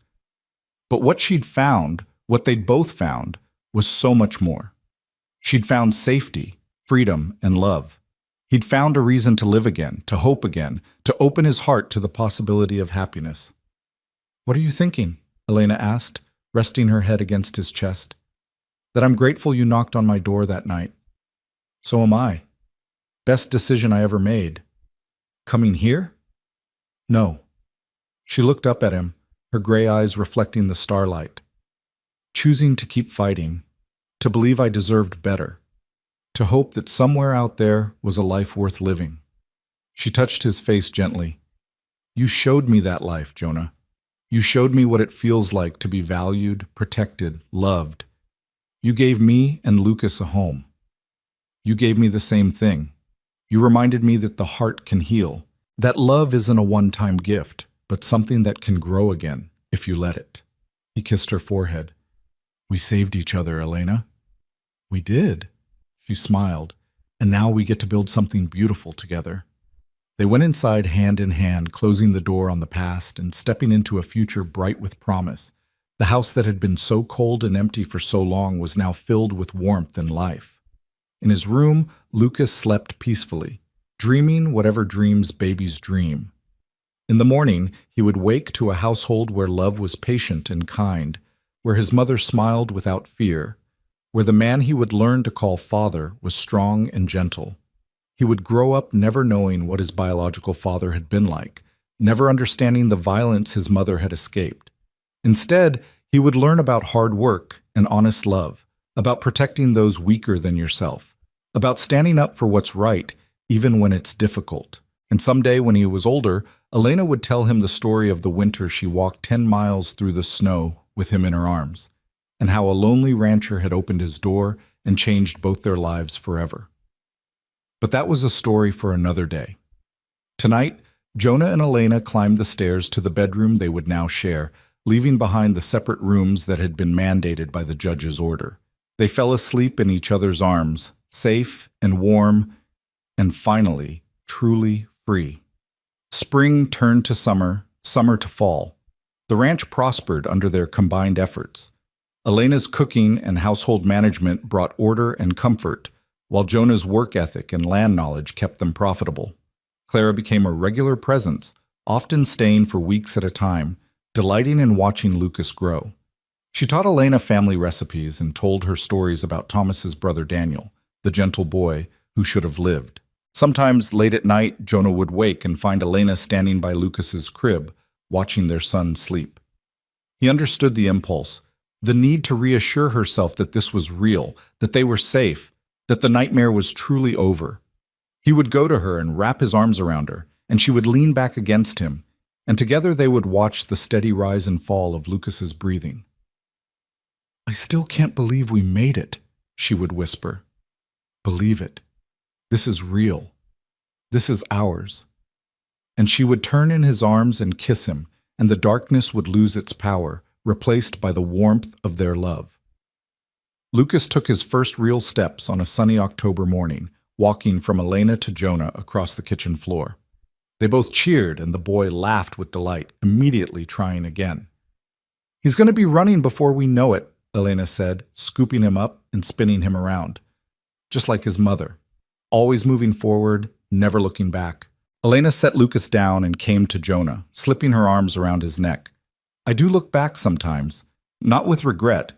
But what she'd found, what they'd both found, was so much more. She'd found safety, freedom, and love. He'd found a reason to live again, to hope again, to open his heart to the possibility of happiness. "What are you thinking?" Elena asked, resting her head against his chest. "That I'm grateful you knocked on my door that night." "So am I. Best decision I ever made." "Coming here?" "No." She looked up at him, her gray eyes reflecting the starlight. "Choosing to keep fighting, to believe I deserved better, to hope that somewhere out there was a life worth living." She touched his face gently. "You showed me that life, Jonah. You showed me what it feels like to be valued, protected, loved. You gave me and Lucas a home. You gave me the same thing. You reminded me that the heart can heal, that love isn't a one-time gift, but something that can grow again if you let it." He kissed her forehead. "We saved each other, Elena." "We did." She smiled. "And now we get to build something beautiful together." They went inside hand in hand, closing the door on the past and stepping into a future bright with promise. The house that had been so cold and empty for so long was now filled with warmth and life. In his room, Lucas slept peacefully, dreaming whatever dreams babies dream. In the morning, he would wake to a household where love was patient and kind, where his mother smiled without fear, where the man he would learn to call father was strong and gentle. He would grow up never knowing what his biological father had been like, never understanding the violence his mother had escaped. Instead, he would learn about hard work and honest love, about protecting those weaker than yourself, about standing up for what's right, even when it's difficult. And someday, when he was older, Elena would tell him the story of the winter she walked 10 miles through the snow with him in her arms, and how a lonely rancher had opened his door and changed both their lives forever. But that was a story for another day. Tonight, Jonah and Elena climbed the stairs to the bedroom they would now share, leaving behind the separate rooms that had been mandated by the judge's order. They fell asleep in each other's arms, safe and warm, and finally, truly free. Spring turned to summer, summer to fall. The ranch prospered under their combined efforts. Elena's cooking and household management brought order and comfort, while Jonah's work ethic and land knowledge kept them profitable. Clara became a regular presence, often staying for weeks at a time, delighting in watching Lucas grow. She taught Elena family recipes and told her stories about Thomas's brother Daniel, the gentle boy who should have lived. Sometimes, late at night, Jonah would wake and find Elena standing by Lucas's crib, watching their son sleep. He understood the impulse, the need to reassure herself that this was real, that they were safe, that the nightmare was truly over. He would go to her and wrap his arms around her, and she would lean back against him, and together they would watch the steady rise and fall of Lucas's breathing. "I still can't believe we made it," she would whisper. "Believe it. This is real. This is ours." And she would turn in his arms and kiss him, and the darkness would lose its power, replaced by the warmth of their love. Lucas took his first real steps on a sunny October morning, walking from Elena to Jonah across the kitchen floor. They both cheered, and the boy laughed with delight, immediately trying again. "He's going to be running before we know it," Elena said, scooping him up and spinning him around. Just like his mother, always moving forward, never looking back. Elena set Lucas down and came to Jonah, slipping her arms around his neck. "I do look back sometimes, not with regret,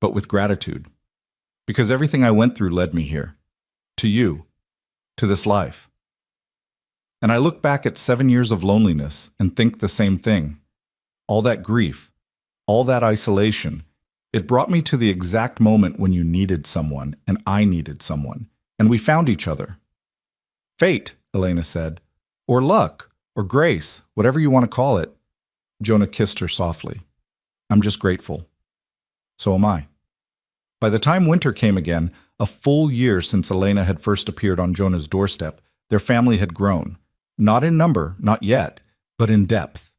but with gratitude. Because everything I went through led me here. To you. To this life." And I look back at 7 years of loneliness and think the same thing. All that grief, all that isolation, it brought me to the exact moment when you needed someone and I needed someone, and we found each other. Fate, Elena said, or luck, or grace, whatever you want to call it. Jonah kissed her softly. I'm just grateful. So am I. By the time winter came again, a full year since Elena had first appeared on Jonah's doorstep, their family had grown. Not in number, not yet, but in depth.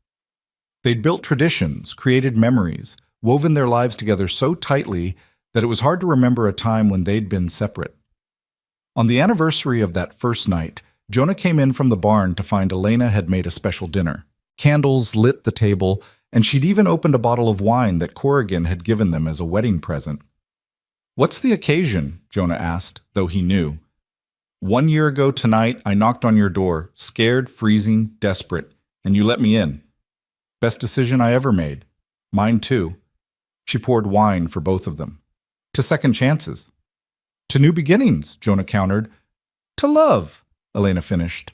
They'd built traditions, created memories, woven their lives together so tightly that it was hard to remember a time when they'd been separate. On the anniversary of that first night, Jonah came in from the barn to find Elena had made a special dinner. Candles lit the table, and she'd even opened a bottle of wine that Corrigan had given them as a wedding present. What's the occasion? Jonah asked, though he knew. 1 year ago tonight, I knocked on your door, scared, freezing, desperate, and you let me in. Best decision I ever made. Mine too. She poured wine for both of them. To second chances. To new beginnings, Jonah countered. To love, Elena finished.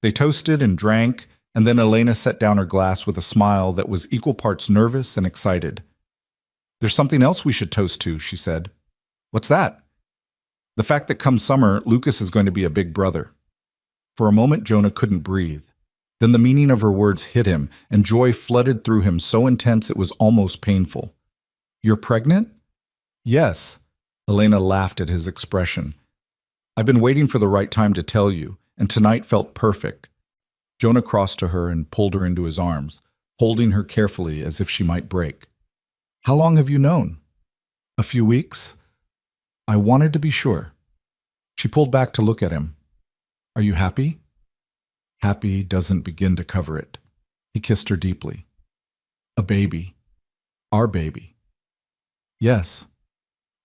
They toasted and drank, and then Elena set down her glass with a smile that was equal parts nervous and excited. There's something else we should toast to, she said. What's that? The fact that come summer, Lucas is going to be a big brother. For a moment, Jonah couldn't breathe. Then the meaning of her words hit him, and joy flooded through him so intense it was almost painful. You're pregnant? Yes. Elena laughed at his expression. I've been waiting for the right time to tell you, and tonight felt perfect. Jonah crossed to her and pulled her into his arms, holding her carefully as if she might break. How long have you known? A few weeks. I wanted to be sure. She pulled back to look at him. Are you happy? Happy doesn't begin to cover it. He kissed her deeply. A baby. Our baby. Yes.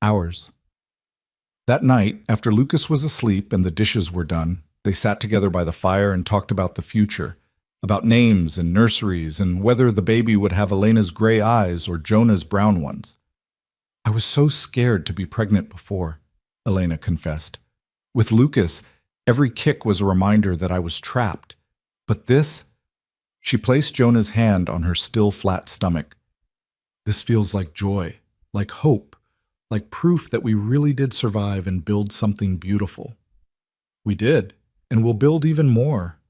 Ours. That night, after Lucas was asleep and the dishes were done, they sat together by the fire and talked about the future, about names and nurseries and whether the baby would have Elena's gray eyes or Jonah's brown ones. I was so scared to be pregnant before, Elena confessed. With Lucas, every kick was a reminder that I was trapped. But this, she placed Jonah's hand on her still flat stomach. This feels like joy, like hope, like proof that we really did survive and build something beautiful. We did, and we'll build even more.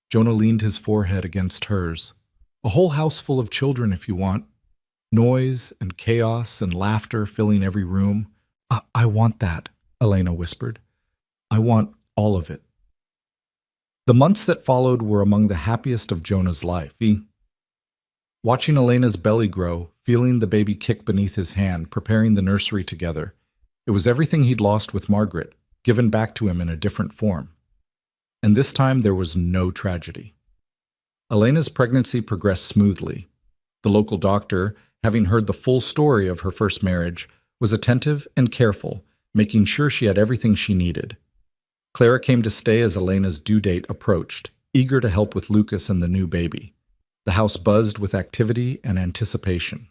Jonah leaned his forehead against hers. A whole house full of children if you want. Noise and chaos and laughter filling every room. I want that, Elena whispered. I want all of it. The months that followed were among the happiest of Jonah's life. Watching Elena's belly grow, feeling the baby kick beneath his hand, preparing the nursery together. It was everything he'd lost with Margaret, given back to him in a different form. And this time there was no tragedy. Elena's pregnancy progressed smoothly. The local doctor, having heard the full story of her first marriage, was attentive and careful, making sure she had everything she needed. Clara came to stay as Elena's due date approached, eager to help with Lucas and the new baby. The house buzzed with activity and anticipation.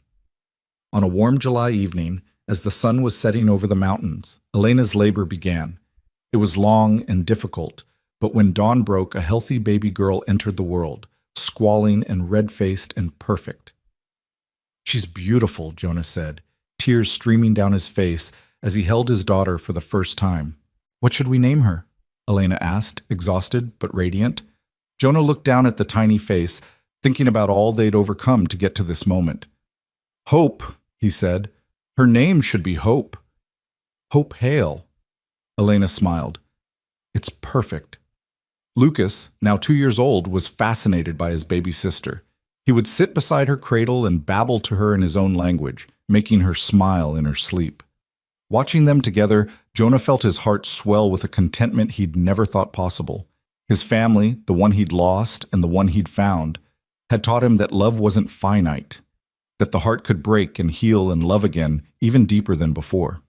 On a warm July evening, as the sun was setting over the mountains, Elena's labor began. It was long and difficult, but when dawn broke, a healthy baby girl entered the world, squalling and red-faced and perfect. She's beautiful, Jonah said, tears streaming down his face as he held his daughter for the first time. What should we name her? Elena asked, exhausted but radiant. Jonah looked down at the tiny face, thinking about all they'd overcome to get to this moment. Hope, he said. Her name should be Hope. Hope Hale. Elena smiled. It's perfect. Lucas, now 2 years old, was fascinated by his baby sister. He would sit beside her cradle and babble to her in his own language, making her smile in her sleep. Watching them together, Jonah felt his heart swell with a contentment he'd never thought possible. His family, the one he'd lost and the one he'd found, had taught him that love wasn't finite, that the heart could break and heal and love again, even deeper than before.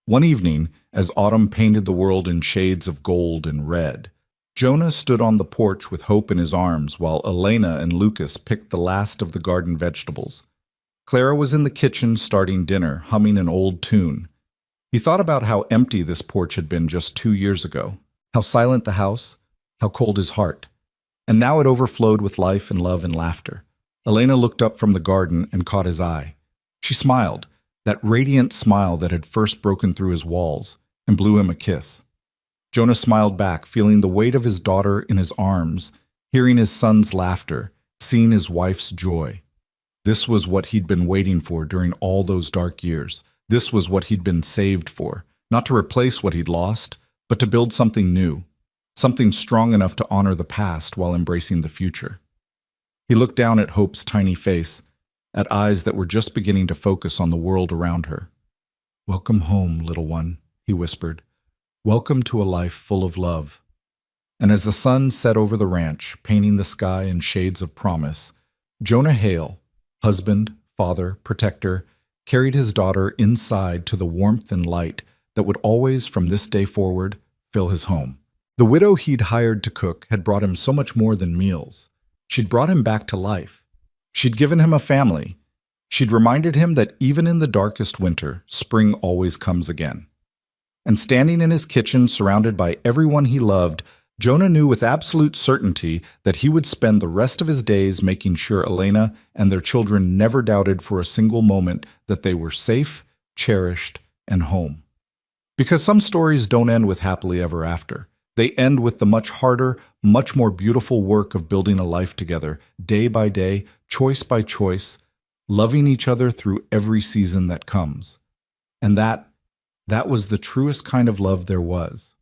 One evening, as autumn painted the world in shades of gold and red, Jonah stood on the porch with Hope in his arms while Elena and Lucas picked the last of the garden vegetables. Clara was in the kitchen starting dinner, humming an old tune. He thought about how empty this porch had been just 2 years ago, how silent the house, how cold his heart. And now it overflowed with life and love and laughter. Elena looked up from the garden and caught his eye. She smiled, that radiant smile that had first broken through his walls, and blew him a kiss. Jonah smiled back, feeling the weight of his daughter in his arms, hearing his son's laughter, seeing his wife's joy. This was what he'd been waiting for during all those dark years. This was what he'd been saved for, not to replace what he'd lost, but to build something new, something strong enough to honor the past while embracing the future. He looked down at Hope's tiny face, at eyes that were just beginning to focus on the world around her. "Welcome home, little one," he whispered. "Welcome to a life full of love." And as the sun set over the ranch, painting the sky in shades of promise, Jonah Hale, husband, father, protector, carried his daughter inside to the warmth and light that would always, from this day forward, fill his home. The widow he'd hired to cook had brought him so much more than meals. She'd brought him back to life. She'd given him a family. She'd reminded him that even in the darkest winter, spring always comes again. And standing in his kitchen, surrounded by everyone he loved, Jonah knew with absolute certainty that he would spend the rest of his days making sure Elena and their children never doubted for a single moment that they were safe, cherished, and home. Because some stories don't end with happily ever after. They end with the much harder, much more beautiful work of building a life together, day by day, choice by choice, loving each other through every season that comes. And that was the truest kind of love there was.